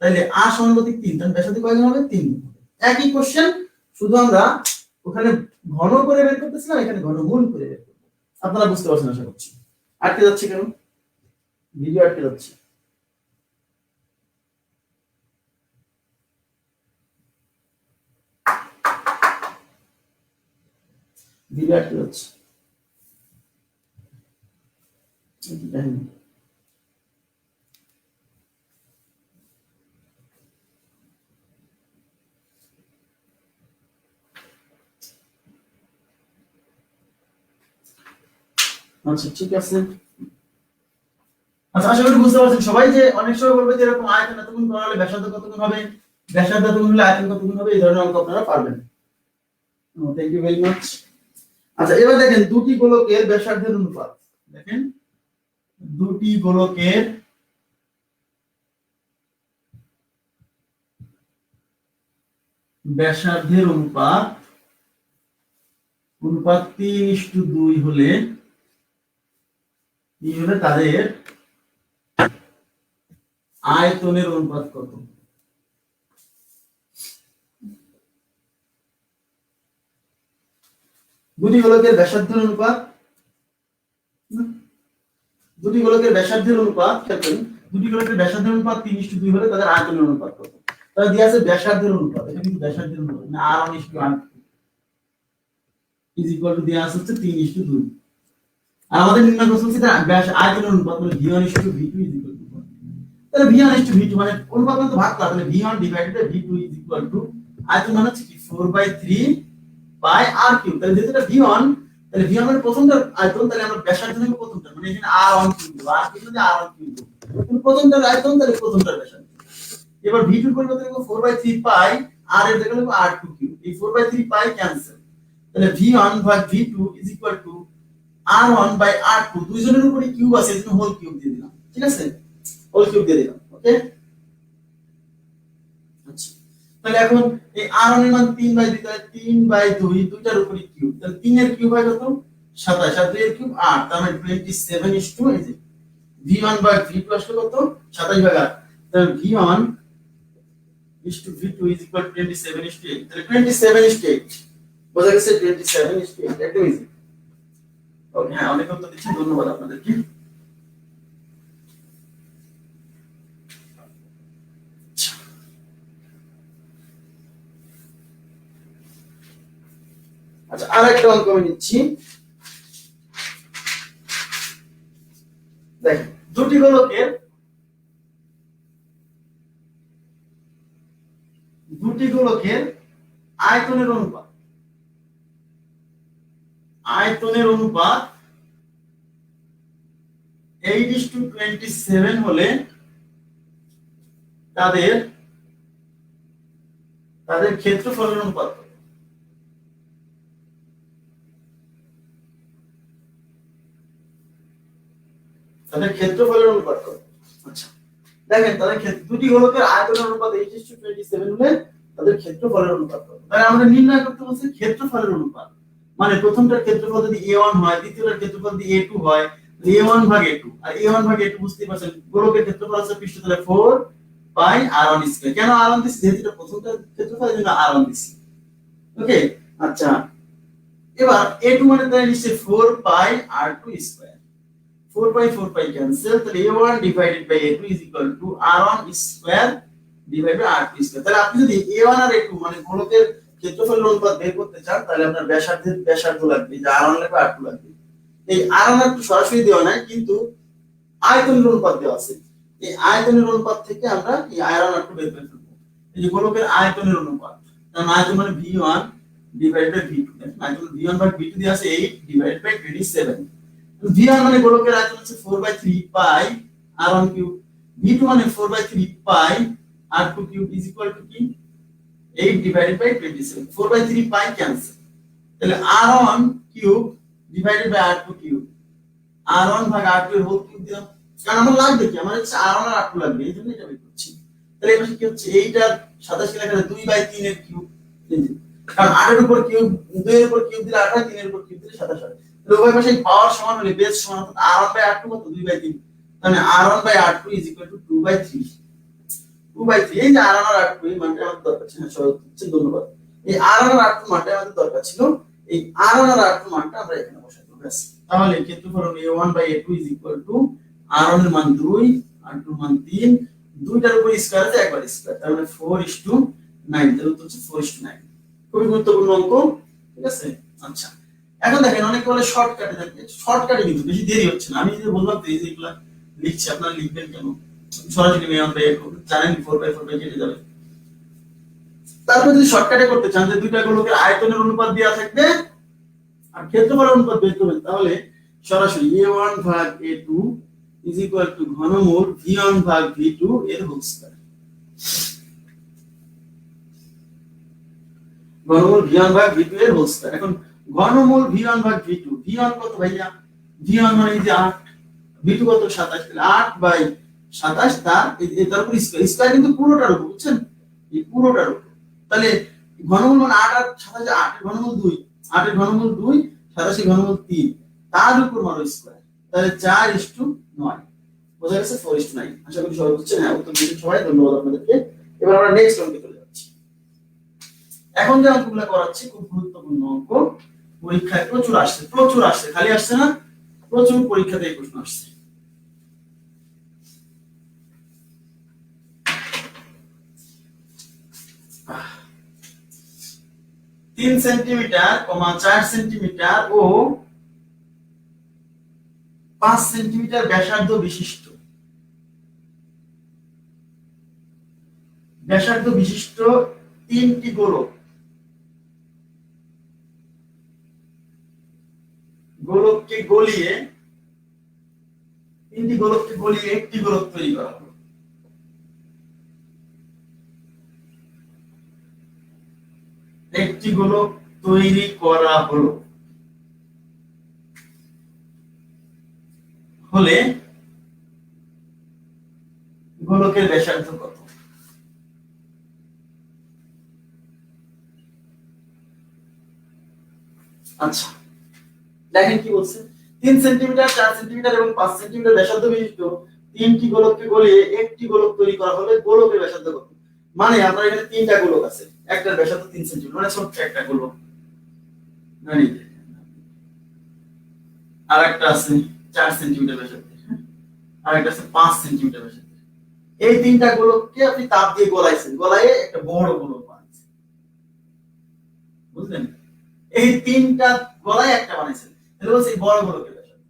তাহলে r সমানুপাতিক 3, তাহলে ব্যাসার্ধ কয় গুণ হবে? 3 গুণ হবে। একই কোশ্চেন, শুধু আমরা ওখানে ঘন করে বের করতেছিলাম, এখানে ঘনমূল করে বের করব। আপনারা বুঝতে পারছেন আশা করছি। আটকে যাচ্ছে কেন? ভিডিও আটকে যাচ্ছে। ভিডিও আটকে যাচ্ছে। আচ্ছা ঠিক আছে। আচ্ছা আশা করি বুঝতে পারছেন সবাই যে অনেক সময় বলবে যে এরকম আয়তন এত গুণ করা হলে ব্যাসার্ধ কত গুণ হবে, ব্যাসার্ধ এত গুণ হলে আয়তন কত গুণ হবে, এই ধরনের অঙ্ক আপনারা পারবেন। Thank you very much. আচ্ছা এবার দেখেন দুটি গোলকের ব্যাসার্ধের অনুপাত। দেখেন দুটি গোলকের ব্যাসার্ধের অনুপাত 3:2 হলে তাদের আয়তনের অনুপাত কত? দুটি গোলকের ব্যাসার্ধের অনুপাত, দুটি গোলকের ব্যাসার্ধের অনুপাত দেখেন দুটি গোলকের ব্যাসার্ধের অনুপাত 3:2 হলে তাদের আয়তনের অনুপাত কত? তাহলে দেয়া আছে ব্যাসার্ধের অনুপাত, এটা কিন্তু ব্যাসার্ধের অনুপাত না, r1:r2 ইজ ইকুয়াল টু দেয়া আছে হচ্ছে 3:2। আর আমাদের নির্ণয় করতে হচ্ছে ব্যাস আয়তনের অনুপাত, মানে v1:v2 ইজ ইকুয়াল টু, তাহলে v1:v2 মানে অনুপাত মানে তো ভাগ করা, তাহলে v1 divided by v2 is equal to আয়তন মানে হচ্ছে কি 4/3 বাই r3। তাহলে যেটা v1, তাহলে v1 মানে প্রথমটার আয়তন, তাহলে আমরা ব্যাসার্ধ নেব প্রথমটা, মানে এখানে r1 কিউব r3 মানে r1 কিউব, কিন্তু প্রথমটার আয়তন তাহলে প্রথমটার ব্যাসার্ধ। এবার v2 এর পরিবর্তে লিখব 4/3 পাই, r এর জায়গায় লিখব r2 কিউব, এই 4/3 পাই ক্যান্সেল, তাহলে v1 ভাগ v2 is equal to r1 by r2, দুইজনের উপরে কিউব আছে এজন্য হোল কিউব দিয়ে দিলাম, ঠিক আছে, হোল কিউব দিয়ে দিলাম। ওকে আচ্ছা তাহলে এখন এই r1 এর মান 3/2, তাহলে 3/2 দুইটার উপরে কিউব, তাহলে 3 এর কিউব হয় কত 27, আর 2 এর কিউব 8, তার মানে 27:, এই যে v1 ভাগ v2 আসলে কত 27/8, তাহলে v1 v2 is equal to 27:8, তাহলে 27:8 বোঝা গেছে, 27:8 একদম ইজি। ওকে হ্যাঁ অনেক উত্তর দিচ্ছেন, ধন্যবাদ আপনাদেরকে। আচ্ছা আরেকটা অঙ্ক আমি নিচ্ছি, দেখেন দুটি গোলকের আয়তনের অনুপাত, আয়তনের অনুপাত 8:27 হলে তাদের ক্ষেত্রফলের অনুপাত, তাদের ক্ষেত্রফলের অনুপাত কত? আচ্ছা দেখেন তাদের দুটি গোলকের আয়তনের অনুপাত 8:27 হলে তাদের ক্ষেত্রফলের অনুপাত কত? তাহলে আমরা নির্ণয় করতে বলছি ক্ষেত্রফলের অনুপাত, মানে প্রথমটার ক্ষেত্রফল যদি a1 হয়, দ্বিতীয়টার ক্ষেত্রফল যদি a2 হয়, a1 ভাগ a2, আর a1 ভাগ a2 বুঝতেই পারছেন গোলকের ক্ষেত্রফল আছে পৃষ্ঠ, তাহলে 4 পাই r1 স্কয়ার। কেন r1 দিছি? যেহেতু এটা প্রথমটার ক্ষেত্রফল এজন্য r1 দিছি। ওকে আচ্ছা এবার a2 মানে তাহলে নিশ্চয়ই 4 পাই r2 স্কয়ার, 4 পাই ক্যান্সেল, তাহলে a1 divided by a2 is equal to r1 square divided by r2 square. তাহলে আপনি যদি a1 আর a2 মানে গোলকের ক্ষেত্রফলের অনুপাত বের করতে চান, তাহলে আপনার ব্যাসার্ধ লাগবে, যে r1 লাগবে r2 লাগবে। এই r1 আর 2 সরাসরি দেওয়া নাই, কিন্তু আয়তনের অনুপাত দেওয়া আছে, এই আয়তনের অনুপাত থেকে আমরা এই r1 r2 বের করে ফেলবো। এই যে গোলকের আয়তনের অনুপাত, তার আয়তন মানে v1 ডিভাইডেড বাই v2, আয়তন v1 ভাগ v2 দেওয়া আছে 8 ডিভাইডেড বাই 27। v1 মানে গোলকের আয়তন হচ্ছে 4/3 পাই r1 কিউব, v2 মানে 4/3 পাই r2 cube is equal two কি 8 ডিভাইডেড বাই 27, 4/3 পাই ক্যান্সেল, তাহলে r1 cube divided by r2 cube, r1 ভাগ r2 এর হোল কিউব দিলাম, কারণ আমার লাগবে কি, আমার হচ্ছে r1 আর r2 লাগবে, এইজন্য এটা বের করছি। তাহলে এটা কি হচ্ছে 8 আর 27 কে লেখা যায় 2/3 এর কিউব, কারণ 8 এর উপর কিউব 2 এর উপর কিউব দিলে 8 হয়, 3 এর উপর কিউব দিলে 27 হয়, তাহলে উভয় পাশে পাওয়ার সমান হলে বেস সমান, অর্থাৎ r1 বাই r2 কত 2/3, তাহলে r1 by r2 is equal two 2/3, 2/3। এই যে r1 আর r2 এই মানটা আমাদের দরকার ছিল, ধন্যবাদ। এই r1 আর r2 মানটা আমাদের দরকার ছিল, এই r1 আর r2 মানটা আমরা এখানে বসাই দেব, ব্যাস তাহলে ক্ষেত্রফল হলো a1 by a2 is equal to r1 এর মান 2 r2 এর মান 3 দুইটার উপর স্কয়ার আছে একবার স্কয়ার তার মানে 4:9 তাহলে উত্তর হচ্ছে 4:9 খুবই গুরুত্বপূর্ণ অঙ্ক ঠিক আছে আচ্ছা এখন দেখেন অনেকে বলে শর্টকাটে দেখেন শর্টকাটে কিন্তু বেশি দেরি হচ্ছে না আমি যে বললাম তো এই যে এগুলা লিখছি আপনারা লিখবেন কেন সরাসরি a1 বাই a2 জানেন 4/4 কেটে যাবে তারপর যদি শর্টকাটে করতে চান যে দুইটা গোলকের আয়তনের অনুপাত দেওয়া থাকবে আর ক্ষেত্রফলের অনুপাত বের করবেন তাহলে সরাসরি a1 ভাগ a2 is equal two ঘনমূল v1 ভাগ v2 এর হোল স্কয়ার ঘনমূল v1 ভাগ v2 এর হোল স্কয়ার এখন ঘনমূল v1 ভাগ v2 v1 কত ভাইয়া v1 মানে এই যে 8 v2 কত 27 তাহলে 8 বাই 27 তার উপর স্কয়ার কিন্তু পুরোটার উপর বুঝছেন এই পুরোটার উপর তাহলে ঘনমূল মানে 8 আর 27 8 এর ঘনমূল 2 8 এর ঘনমূল 2 27 এর ঘনমূল 3 তার উপর মারো স্কয়ার তাহলে 4:9 বোঝা গেছে 4:9 আশা করি সবাই বুঝছেন হ্যাঁ উত্তর দিয়েছেন সবাই ধন্যবাদ আপনাদেরকে এবার আমরা নেক্সট অঙ্কে চলে যাচ্ছি এখন যে অঙ্কগুলো করাচ্ছি খুব গুরুত্বপূর্ণ অঙ্ক পরীক্ষায় প্রচুর আসছে খালি আসছে না প্রচুর পরীক্ষাতে এই প্রশ্ন আসছে তিন সেন্টিমিটার 4 সেন্টিমিটার ও 5 সেন্টিমিটার ব্যাসার্ধ বিশিষ্ট তিনটি গোলককে গলিয়ে একটি গোলক তৈরি করা হলো হলে গোলকের ব্যাসার্ধ কত আচ্ছা দেখেন কি বলছে 3 সেন্টিমিটার 4 সেন্টিমিটার এবং 5 সেন্টিমিটার ব্যাসার্ধ বিশিষ্ট তিনটি গোলককে গলিয়ে একটি গোলক তৈরি করা হলে গোলকের ব্যাসার্ধ কত মানে আমরা এখানে তিনটা গোলক আছে একটার ব্যাসার্ধ 3 সেন্টিমিটার মানে ছোট একটা গোলক জানি আর একটা আছে 4 সেন্টিমিটার ব্যাসার্ধ আর একটা আছে 5 সেন্টিমিটার ব্যাসার্ধ এই তিনটা গোলককে আপনি তাপ দিয়ে গলায়ে একটা বড় গোলক বানাইছেন বুঝলেন এই তিনটা গলায় একটা বানাইছেন তাহলে বলছে এই বড় গোলকের ব্যাসার্ধ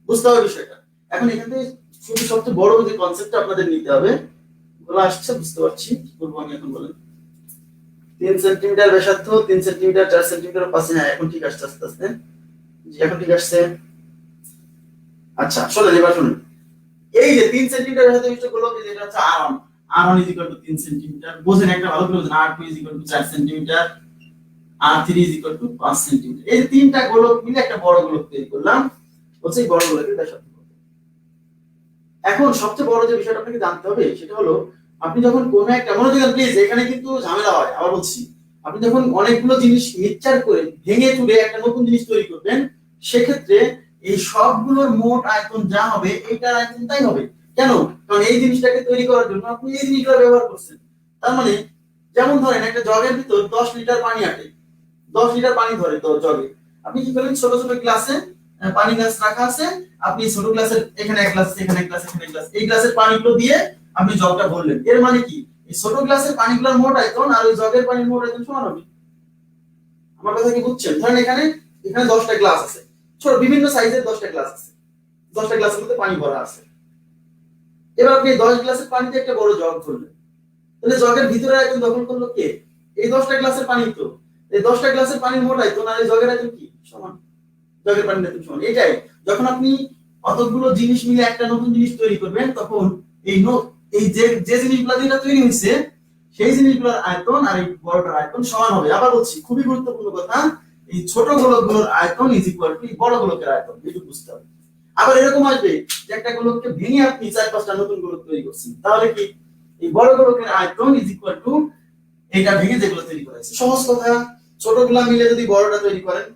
বুঝতে হবে বিষয়টা এখন এখান থেকে শুধু সবচেয়ে বড় যে কনসেপ্টটা আপনাদের নিতে হবে ওগুলো আসছে বুঝতে পারছি কি করব আমি এখন বলেন 3 সেন্টিমিটার ব্যাসার্ধ 3 সেন্টিমিটার 4 সেন্টিমিটার 5 হ্যাঁ এখন ঠিক আসছে আস্তে আস্তে জি এখন ঠিক আসছে আচ্ছা শুনুন এবার শুনুন এই যে 3 সেন্টিমিটার ব্যাসার্ধ বিশিষ্ট গোলক যেটা হচ্ছে r1 is equal to 3 centimetre বোঝেন একটা ভালো করে বোঝেন r2 is equal to 4 centimetre r3 is equal to 5 centimetre এই তিনটা গোলক মিলে একটা বড় গোলক তৈরি করলাম হচ্ছে এই বড় গোলকের ব্যাসার্ধ এখন সবচেয়ে বড় যে বিষয়টা আপনাকে জানতে হবে সেটা হলো আপনি যখন কোন একটা মনোযোগ প্লিজ এখানে কিন্তু ঝামেলা হয় আবার বলছি আপনি যখন অনেকগুলো জিনিস মিক্সচার করে ভেঙে চুরে একটা নতুন জিনিস তৈরি করবেন সেক্ষেত্রে এই সবগুলোর মোট আয়তন যা হবে এইটার আয়তন তাই হবে কেন কারণ এই জিনিসটাকে তৈরি করার জন্য আপনি এই জিনিসগুলো ব্যবহার করছেন তার মানে যেমন ধরেন একটা জগের ভিতর 10 লিটার পানি আটে 10 লিটার পানি ধরে তো জগে আপনি কি করলেন ছোট ছোট গ্লাসে পানি গ্লাস রাখা আছে আপনি ছোট গ্লাসের এখানে এক গ্লাস এখানে এক গ্লাস এখানে এক গ্লাস এই গ্লাসের পানিগুলো দিয়ে আপনি জগটা ভরলেন এর মানে কি এই ছোট গ্লাসের পানিগুলোর মোট আয়তন আর ওই জগের পানির মোট আয়তন সমান হবে আমার কথা কি বুঝছেন ধরেন এখানে 10টা গ্লাস আছে ছোট বিভিন্ন সাইজের 10টা গ্লাস আছে 10টা গ্লাসের মধ্যে পানি ভরা আছে এবার আপনি 10 গ্লাসের পানিতে একটা বড় জগ ভরলেন তাহলে জগের ভিতরে আয়তন দখল করলো কে এই 10টা গ্লাসের পানি তো এই 10টা গ্লাসের পানির মোট আয়তন আর এই জগের আয়তন কি সমান জগের পানির আয়তন সমান এটাই যখন আপনি অতগুলো জিনিস মিলে একটা নতুন জিনিস তৈরি করবেন তখন এই যে জিনিসগুলো দিয়ে তৈরি হয়েছে সেই জিনিসগুলোর আয়তন আর এই বড়টার আয়তন সমান হবে আবার বলছি খুবই গুরুত্বপূর্ণ কথা এই ছোট গোলকগুলোর আয়তন ইজ ইকুয়াল টু এই বড় গোলকের আয়তন এটা বুঝতে হবে আবার এরকম আসবে যে একটা গোলককে ভেঙে আপনি 4-5টা নতুন গোলক তৈরি করছেন তাহলে কি এই বড় গোলকের আয়তন ইজ ইকুয়াল টু এটা ভেঙে যেগুলো তৈরি করা হয়েছে সহজ কথা ছোটগুলো মিলে যদি বড়টা তৈরি করেন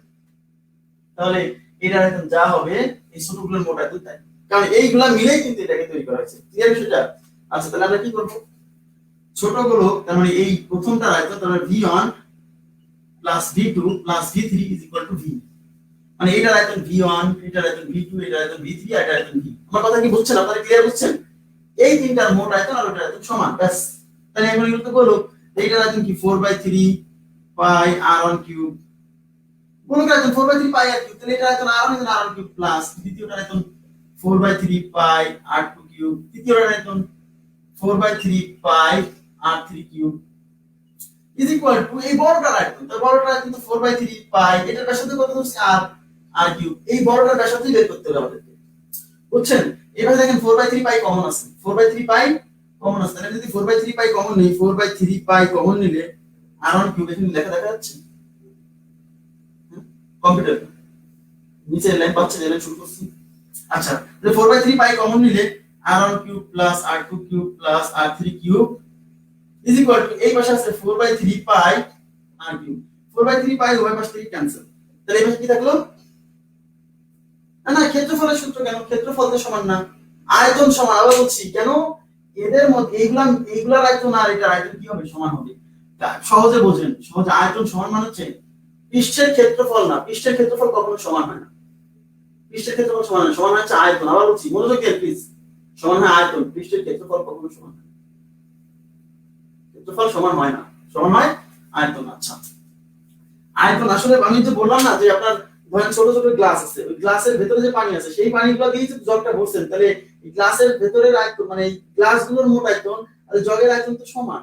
তাহলে এটার আয়তন যা হবে এই ছোটগুলোর মোট আয়তন তাই কারণ এইগুলা মিলেই কিন্তু এটাকে তৈরি করা হয়েছে ক্লিয়ার বিষয়টা আচ্ছা তাহলে আমরা কি করব ছোট গোলক তার মানে এই প্রথমটার আয়তন তার মানে v1 plus v2 plus v3 is equal two v, মানে এটার আয়তন v1, এটার আয়তন v2, এটার আয়তন v3, এটার আয়তন v। আমার কথা কি বুঝছেন? আপনারা ক্লিয়ার বুঝছেন? এই তিনটার মোট আয়তন আর ওটার আয়তন সমান, ব্যাস। তাহলে এখন এগুলো তো বলো এইটার আয়তন কি 4/3 পাই r1 কিউব, বলুন আয়তন 4/3 পাই r কিউব, তাহলে এটার আয়তন r1 কিউব প্লাস দ্বিতীয়টার আয়তন 4/3 পাই r2 কিউব, তৃতীয়টার আয়তন 4/3 পাই r3 cube is equal two এই বড়টার আয়তন, তো বড়টার আয়তন তো 4/3 পাই, এটার ব্যাসার্ধ কত হচ্ছে r কিউব, এই বড়টার ব্যাসার্ধই বের করতে হবে আমাদেরকে, বুঝছেন? এবারে দেখেন 4/3 পাই কমন আছে, 4/3 পাই কমন আছে, তাহলে যদি 4/3 পাই কমন নেই, 4/3 পাই কমন নিলে r1 কিউব এখানে লেখা দেখা যাচ্ছে কম্পিউটার নিচে লাইন পাচ্ছেন, লাইন শুরু করছি। আচ্ছা, তাহলে 4/3 পাই কমন নিলে r1 cube plus r2 cube plus r3 cube is equal two এই পাশে আছে 4/3 পাই r কিউব, 4/3 পাই উভয় পাশ থেকে ক্যান্সেল, তাহলে এই পাশে কি থাকলো? না না, ক্ষেত্রফলের সূত্র কেন? ক্ষেত্রফল তো সমান না, আয়তন সমান। আবার বলছি কেন, এদের মধ্যে এইগুলার আয়তন আর এটার আয়তন কি হবে? সমান হবে। সহজে বোঝেন, সহজে আয়তন সমান মানে হচ্ছে পৃষ্ঠের ক্ষেত্রফল না, পৃষ্ঠের ক্ষেত্রফল কখনো সমান হয় না, পৃষ্ঠের ক্ষেত্রফল সমান হয়, সমান হচ্ছে আয়তন। আবার বলছি মনোযোগ দিয়ে প্লিজ, সমান হয় আয়তন, পৃষ্ঠের ক্ষেত্রফল কখনো সমান হয় না, ক্ষেত্রফল সমান হয় না, সমান হয় আয়তন। আচ্ছা, আয়তন আসলে আমি যে বললাম না যে আপনার ধরেন ছোট ছোট গ্লাস আছে, ওই গ্লাসের ভেতরে যে পানি আছে সেই পানিগুলো দিয়ে যে জগটা ভরছেন, তাহলে এই গ্লাসের ভেতরের আয়তন মানে এই গ্লাসগুলোর মোট আয়তন আর জগের আয়তন তো সমান।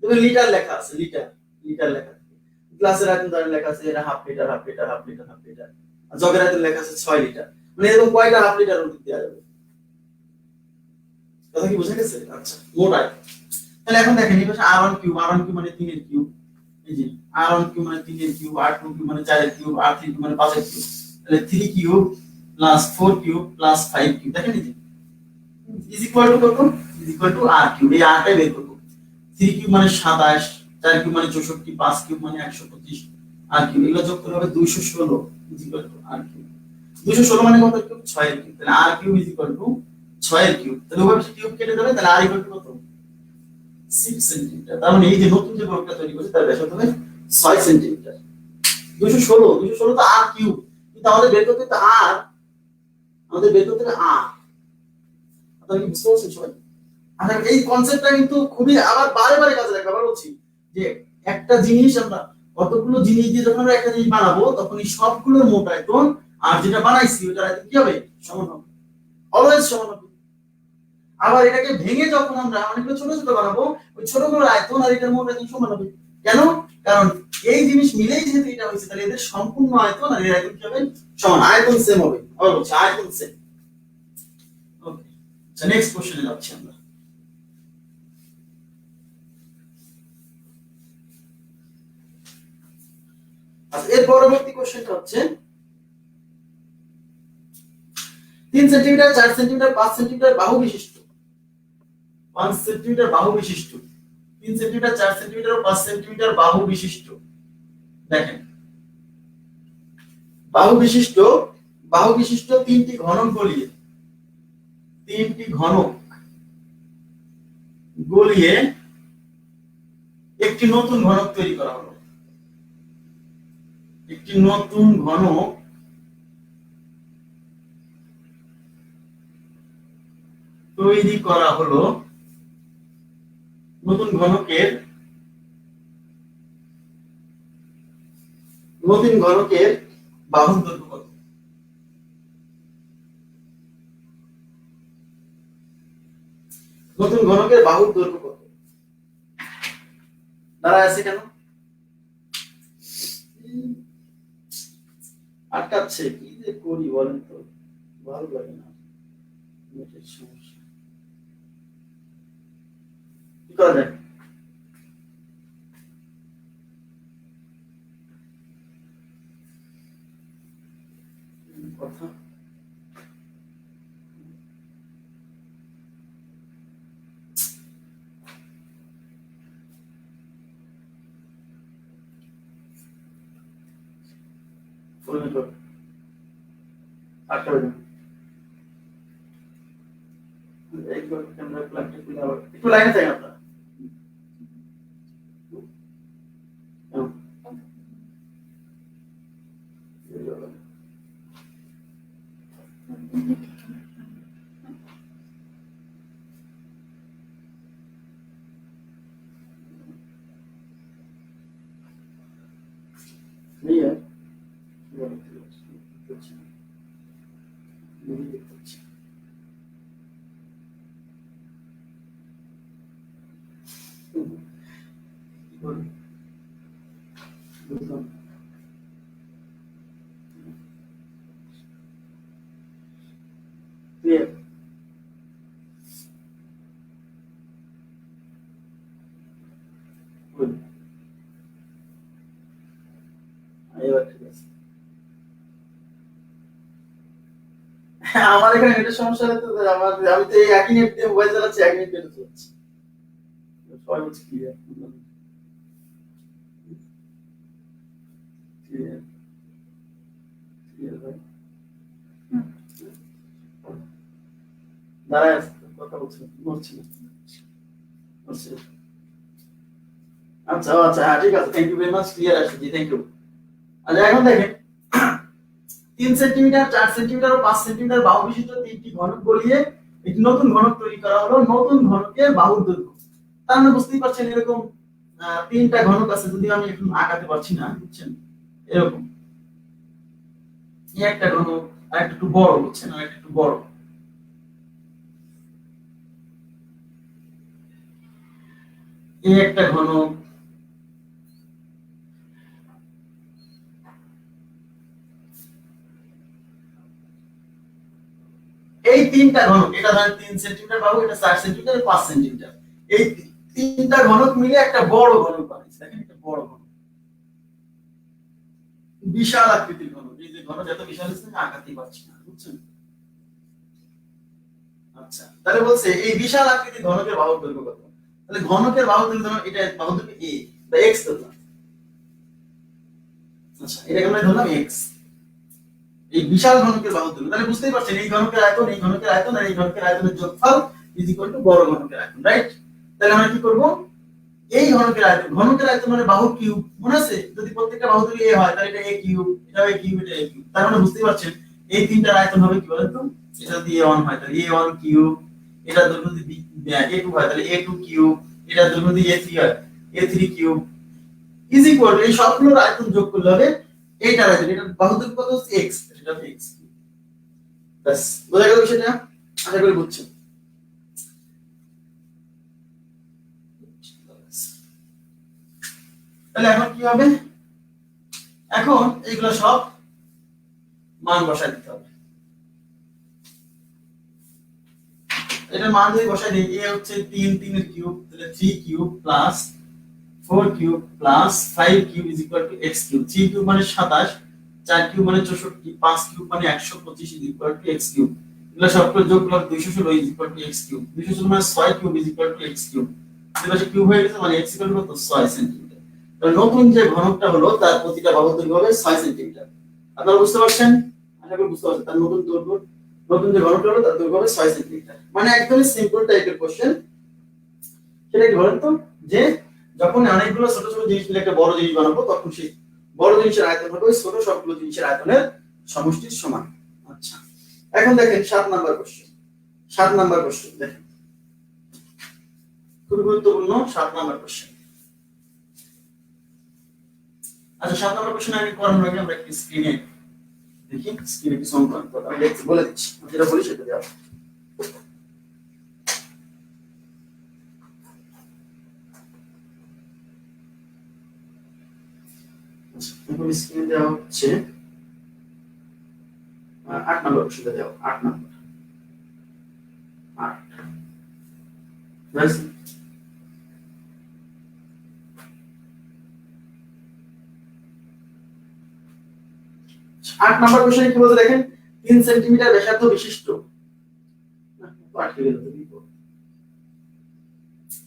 তবে লিটার লেখা আছে, লিটার লিটার লেখা আছে, গ্লাসের আয়তন ধরেন লেখা আছে এটা half litre half litre half litre half litre, আর জগের আয়তন লেখা আছে 6 লিটার, মানে এরকম কয়টা হাফ লিটার ওদিক দেওয়া যাবে? কথা কি বুঝে গেছে? আচ্ছা, মোট আয়তন। তাহলে এখন দেখেন এই পাশে r1 কিউব, r1 কিউব মানে 3 এর কিউব, এই যে r1 কিউব মানে 3 এর কিউব, r2 কিউব মানে 4 এর কিউব, r3 কিউব মানে 5 এর কিউব, তাহলে 3 cube plus 4 cube plus 5 cube, দেখেন এই যে ইজ ইকুয়াল টু কত? Is equal two r cube, এই rটাই বের করব। 3 কিউব মানে 27, 4 কিউব মানে 64, 5 কিউব মানে 125, r কিউব এগুলো যোগ করে হবে 216 is equal two r cube. 216 মানে কত কিউব? 6 এর কিউব, তাহলে r cube is equal two 6 এর কিউব, তাহলে ওভাবে কিউব কেটে যাবে, তাহলে r ইকুয়াল টু কত? 6 সেন্টিমিটার। তার মানে এই যে নতুন যে বর্গটা তৈরি করছে তার ব্যাসার্ধ হবে 6 সেন্টিমিটার। 216 তো r কিউব, কিন্তু আমাদের বের করতে তো r, আমাদের বের করতে হবে r। আপনারা কি বুঝতে পারছেন সবাই? আচ্ছা, এই কনসেপ্টটা কিন্তু খুবই আবার বারে বারে কাজে লাগবে। আবার বলছি যে একটা জিনিস আমরা কতগুলো জিনিস দিয়ে যখন আমরা একটা জিনিস বানাবো তখন এই সবগুলোর মোট আয়তন আর যেটা বানাইছি ওটার আয়তন কি হবে? সমান হবে, অলওয়েজ সমান হবে। আবার এটাকে ভেঙে যখন আমরা অনেকগুলো ছোট ছোট বানাবো ওই ছোটগুলোর আয়তন আর এটার মোট আয়তন সমান হবে। কেন? কারণ এই জিনিস মিলেই যেহেতু এটা হয়েছে, তাহলে এদের সম্পূর্ণ আয়তন আর এর আয়তন কি হবে? সমান, আয়তন সেম হবে। আবার বলছি আয়তন সেম। ওকে, আচ্ছা নেক্সট কোশ্চেনে যাচ্ছি আমরা। আচ্ছা, এর পরবর্তী কোশ্চেনটা হচ্ছে 3 সেন্টিমিটার 4 সেন্টিমিটার 5 সেন্টিমিটার বাহু বিশিষ্ট, 5 সেন্টিমিটার বাহু বিশিষ্ট, 3 সেন্টিমিটার 4 সেন্টিমিটার ও 5 সেন্টিমিটার বাহু বিশিষ্ট। দেখেন বাহু বিশিষ্ট, বাহু বিশিষ্ট তিনটি ঘনক গলিয়ে, তিনটি ঘনক গলিয়ে একটি নতুন ঘনক তৈরি করা হলো, একটি নতুন ঘনক তৈরি করা হলো। নতুন ঘনকের, নতুন ঘনকের বাহুর দৈর্ঘ্য কত? নতুন ঘনকের বাহুর দৈর্ঘ্য কত? দাঁড়ায় আছে কেন? আটকাচ্ছে, কি যে করি বলেন তো, ভালো লাগে না, নেটের সমস্যা, কি করা যায়? কথা ফুল নেটওয়ার্ক আটকাবে না, একবার ক্যামেরা প্লাগটা খুলে আবার একটু লাইনে থাকেন আপনারা। Clear? Clear? Good. এবার ঠিক আছে। আমার এখানে নেটের সমস্যা হলে তো আমি তো এই একই নেট দিয়ে মোবাইল চালাচ্ছি, একই নেট দিয়ে চলছে। সবাই বলছে ক্লিয়ার। ক্লিয়ার ক্লিয়ার ভাই। দাঁড়ায় আছে, কথা বলছি বলছি না। আচ্ছা আচ্ছা, হ্যাঁ ঠিক আছে, thank you very much, clear আসছে জি, থ্যাংক ইউ। আচ্ছা এখন দেখেন 3 সেন্টিমিটার, 4 সেন্টিমিটার ও 5 সেন্টিমিটার বাহু বিশিষ্ট তিনটি ঘনক গলিয়ে একটি নতুন ঘনক তৈরি করা হলো। নতুন ঘনকের বাহুর দৈর্ঘ্য, তার মানে বুঝতেই পারছেন এরকম তিনটা ঘনক আছে, যদি আমি এখন আঁকাতে পারছি না, বুঝছেন, এরকম এই একটা ঘনক, আর একটা একটু বড়, বুঝছেন, আর একটা একটু বড়, এই একটা ঘনক, এই তিনটা ঘনক, এটা ধরেন 3 সেন্টিমিটার বাহু, এটা 4 সেন্টিমিটার, 5 সেন্টিমিটার, এই তিনটা ঘনক মিলে একটা বড় ঘনক বানাইছে। দেখেন একটা বড় ঘনক, বিশাল আকৃতির ঘনক। এই যে ঘনক এত বিশাল হচ্ছে আমি আঁকাতেই পারছি না, বুঝছেন। আচ্ছা, তাহলে বলছে এই বিশাল আকৃতির ঘনকের বাহুর দৈর্ঘ্য কত? তাহলে ঘনকের বাহুর দৈর্ঘ্য ধরুন এটা বাহুর দৈর্ঘ্য a বা x ধরলাম। আচ্ছা, এটাকে আমরা ধরলাম x। এই বিশাল ঘনকের বাহুর দৈর্ঘ্য, তাহলে বুঝতেই পারছেন এই ঘনকের আয়তন, এই ঘনকের আয়তন আর এই ঘনকের আয়তনের যোগফল ইজ ইকুয়াল টু বড় ঘনকের আয়তন, রাইট? তাহলে আমরা কি করব, এই ঘনকের আয়তন, ঘনকের আয়তন মানে বাহুর কিউব, মনে আছে? যদি প্রত্যেকটা বাহু যদি a হয় তাহলে এটা a কিউব, এটা a কিউব, এটা a কিউব। তার মানে বুঝতেই পারছেন এই তিনটার আয়তন হবে কি বলেন তো? এটা যদি a1 হয় তাহলে a1 কিউব, এটা দৈর্ঘ্য যদি a2 হয় তাহলে a2 কিউব, এটা দৈর্ঘ্য যদি a3 হয় a3 cube is equal two, এই সবগুলোর আয়তন যোগ করলে হবে এইটার আয়তন, এটা বাহু দৈর্ঘ্য কত হচ্ছে x, সেটা হবে x। বাস, বোঝা গেল বিষয়টা? আশা করি বুঝছেন। তাহলে এখন কি হবে, এখন এইগুলো সব মান বসাই দিতে হবে। এটা মান যদি বসাই দিই, a হচ্ছে 3, 3 এর কিউব, তাহলে 3 cube plus 4 cube plus 5 cube is equal two x cube. 3 cube মানে 27, 4 কিউব মানে 64, 5 কিউব মানে 125 is equal two x cube. এগুলো সবগুলো যোগ করলে 216 is equal two x cube. 216 মানে 6 cube is equal two x cube. এবারে কিউব হয়ে গেছে মানে x ইকুয়াল টু কত? 6 সেন্টিমিটার। তাহলে নতুন যে ঘনকটা হলো তার প্রতিটা বাহুর দৈর্ঘ্য হবে 6 সেন্টিমিটার। আপনারা বুঝতে পারছেন? আশা করি বুঝতে পারছেন। তার নতুন দৈর্ঘ্য, নতুন যে ঘনকটা হলো তার দৈর্ঘ্য হবে 6 সেন্টিমিটার। মানে একদমই সিম্পল টাইপের কোশ্চেন। সেটা কি বলেন তো, যে যখন অনেকগুলো ছোট ছোট জিনিস মিলে একটা বড় জিনিস বানাবো, তখন সেই বড় জিনিসের আয়তন হবে ওই ছোট সবগুলো জিনিসের আয়তনের সমষ্টির সমান। আচ্ছা, এখন দেখেন 7 নাম্বার কোশ্চেন। 7 নাম্বার কোশ্চেন দেখেন, খুব গুরুত্বপূর্ণ 7 নাম্বার কোশ্চেন। আচ্ছা, 7 নাম্বার কোশ্চেন আগে করানোর আগে আমরা একটু স্ক্রিনে দেখি, স্ক্রিনে কিছু অঙ্কন করতে আমি বলে দিচ্ছি, যেটা বলি সেটা দেওয়া। এখন স্ক্রিনে দেওয়া হচ্ছে 8 নাম্বার কোশ্চেনটা দেওয়া, 8 নাম্বার 8 বাস। 8 নাম্বার কোশ্চেনে কি বলতে দেখেন, 3 সেন্টিমিটার ব্যাসার্ধ বিশিষ্ট, আটকে গেল তো কি করব,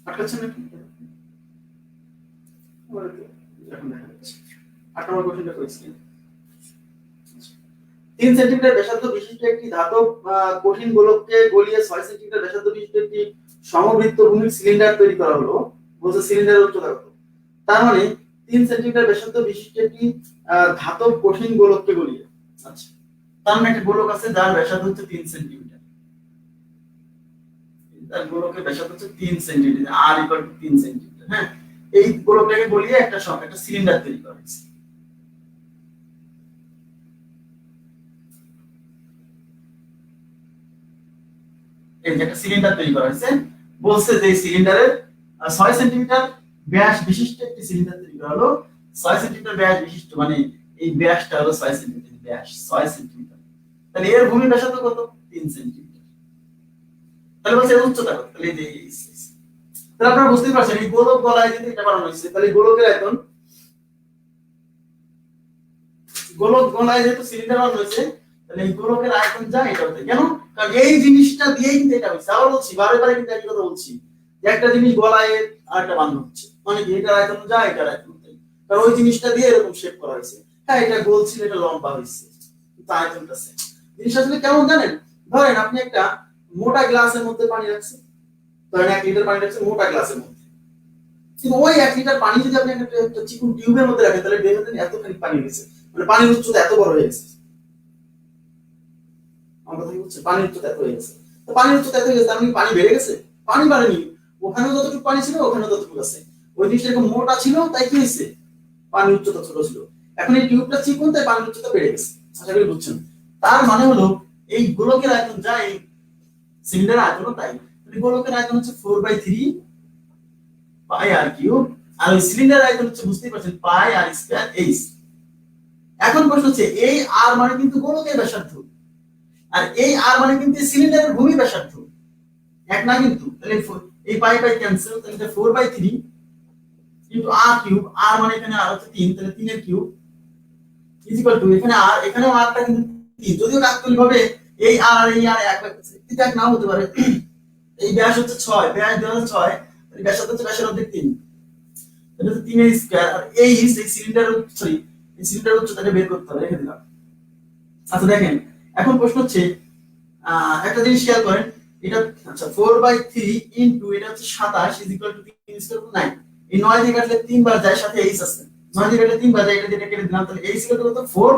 আটকাচ্ছে না কি, এখন দেখা যাচ্ছে 8 নম্বর কোশ্চেনটা করেছি। 3 সেন্টিমিটার ব্যাসার্ধ বিশিষ্ট একটি ধাতব কঠিন গোলককে গলিয়ে 6 সেন্টিমিটার ব্যাসার্ধ বিশিষ্ট একটি সমবৃত্তভূমিক সিলিন্ডার তৈরি করা হলো। বলছে সিলিন্ডারের উচ্চতা কত? তার মানে 3 সেন্টিমিটার ব্যাসার্ধ বিশিষ্ট একটি ধাতব কঠিন গোলককে গলিয়ে, আচ্ছা তার মানে একটা গোলক আছে যার ব্যাসার্ধ হচ্ছে 3 সেন্টিমিটার। তার গোলকের ব্যাসার্ধ হচ্ছে 3 সেন্টিমিটার, r = 3 সেন্টিমিটার। হ্যাঁ, এই গোলকটাকে গলিয়ে একটা সিলিন্ডার তৈরি করা হয়েছে। এই যে একটা সিলিন্ডার তৈরি করা হয়েছে, বলছে যে এই সিলিন্ডারের 6 সেন্টিমিটার ব্যাস বিশিষ্ট একটি সিলিন্ডার তৈরি করা হলো। 6 সেন্টিমিটার ব্যাস বিশিষ্ট মানে এই ব্যাসটা হলো 6 সেন্টিমিটার, ব্যাস 6 সেন্টিমিটার। তাহলে এর ভূমি ব্যাসার্ধ কত? 3 সেন্টিমিটার। তাহলে বলছে উচ্চতা কত? তাহলে এই যে তাহলে আপনারা বুঝতেই পারছেন এই গোলক গলায় যদি এটা বানানো হয়েছে, তাহলে গোলকের আয়তন, গোলক গলায় যেহেতু সিলিন্ডার বানানো হয়েছে, তাহলে এই গোলকের আয়তন যা এটা হতে, কেন? কারণ এই জিনিসটা দিয়েই কিন্তু এটা হচ্ছে। আবার বলছি, বারে বারে কিন্তু একই কথা বলছি, যে একটা জিনিস গলায় আর একটা বানানো হচ্ছে, মানে কি এটার আয়তন যা এটার আয়তন তাই, কারণ ওই জিনিসটা দিয়ে এরকম শেপ করা হয়েছে। হ্যাঁ, এটা গোল ছিল, এটা লম্বা হয়েছে, কিন্তু আয়তনটা সেম। জিনিসটা আসলে কেমন জানেন? ধরেন আপনি একটা মোটা গ্লাসের মধ্যে পানি রাখছেন, ধরেন 1 লিটার পানি রাখছেন মোটা গ্লাসের মধ্যে, কিন্তু ওই 1 লিটার পানি যদি আপনি একটা চিকন টিউবের মধ্যে রাখেন, তাহলে দেখবেন এতখানি পানি হয়েছে, মানে পানির উচ্চতা এত বড় হয়ে গেছে। আমার কথা কি বুঝছেন? পানির উচ্চতা এত হয়ে গেছে। তো পানির উচ্চতা এত হয়ে গেছে, তার মানে পানি বেড়ে গেছে? পানি বাড়েনি, ওখানেও যতটুকু পানি ছিল ওখানেও ততটুকু আছে। ওই জিনিসটা এরকম মোটা ছিল, তাই কি হয়েছে? পানির উচ্চতা ছোট ছিল। এখন এই টিউবটা চিকন, তাই পানির উচ্চতা বেড়ে গেছে। আশা করি বুঝছেন। তার মানে হলো এই গোলকের আয়তন যা, এই সিলিন্ডারের আয়তনও তাই। এই গোলকের আয়তন হচ্ছে 4/3 পাই আর কিউব, আর ওই সিলিন্ডারের আয়তন হচ্ছে, বুঝতেই পারছেন, পাই আর স্কয়ার এইচ। এখন প্রশ্ন হচ্ছে এই আর মানে কিন্তু গোলকের ব্যাসার্ধ, আর এই আর মানে কিন্তু সিলিন্ডারের ভূমি ব্যাসার্ধ, এক না কিন্তু। তাহলে এই পাই পাই ক্যান্সেল, তাহলে এটা 4/3 ইনটু r কিউব, r মানে এখানে r হচ্ছে 3, তাহলে 3 এর কিউব ইজ ইকুয়াল টু, এখানে r, এখানেও rটা কিন্তু 3, যদিও কাকতালীয় ভাবে এই r আর এই r এক হচ্ছে, কিন্তু এক নাও হতে পারে। এই ব্যাস হচ্ছে 6, ব্যাস দেওয়া হচ্ছে 6, তাহলে ব্যাসার্ধ হচ্ছে ব্যাসের অর্ধেক 3, তাহলে 3 এর স্কয়ার। আর এই সিলিন্ডারের সরি এই সিলিন্ডারের উচ্চতাটা বের করতে হবে, রেখে দিলাম। আচ্ছা দেখেন, এখন প্রশ্ন হচ্ছে একটা জিনিস খেয়াল করেন, এটা আচ্ছা 4/3 ইনটু এটা হচ্ছে 27 ইজ ইকুয়াল টু 3 স্কয়ার 9। এই 9 দিয়ে কাটলে 3 বার যায়, সাথে এইচ আছে, 9 দিয়ে কাটলে 3 বার যায়, এটা দিয়ে কেটে দিলাম, তাহলে এইচ ইকুয়াল টু কত? 4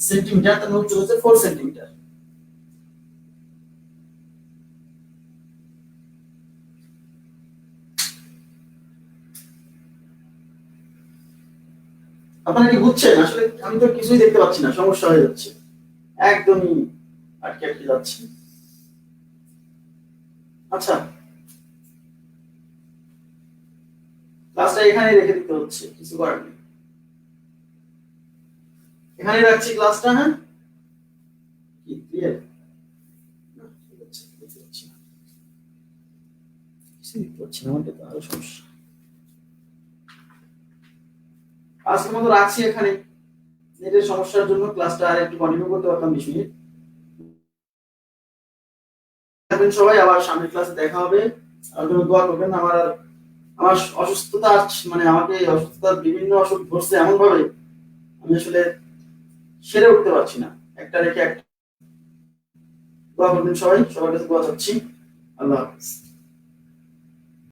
সেন্টিমিটার, তার উচ্চতা হচ্ছে 4 সেন্টিমিটার। আপনারা কি বুঝছেন? আসলে আমি তো কিছুই দেখতে পাচ্ছি না, সমস্যা হয়ে যাচ্ছে, একদমই আটকে আটকে যাচ্ছে। আচ্ছা, ক্লাসটা এখানে রেখে দিতে হচ্ছে, কিছু করার নেই, এখানে রাখছি ক্লাসটা। হ্যাঁ, কি ক্লিয়ার? না, ঠিক আছে, দেখতে পাচ্ছি না, কিছু দেখতে পাচ্ছি না, আমাদের তো আরো সমস্যা। আজকের মতো রাখছি এখানে, নেটের সমস্যার জন্য ক্লাসটা আর একটু কন্টিনিউ করতে পারতাম 20 মিনিট। সবাই আবার সামনের ক্লাসে দেখা হবে, আর জন্য দোয়া করবেন। আমার অসুস্থতা, মানে আমাকে অসুস্থতার বিভিন্ন অসুখ ধরছে এমন ভাবে, আমি আসলে সেরে উঠতে পারছি না, একটা রেখে একটা। দোয়া করবেন সবাই, সবার কাছে দোয়া চাচ্ছি। আল্লাহ হাফেজ।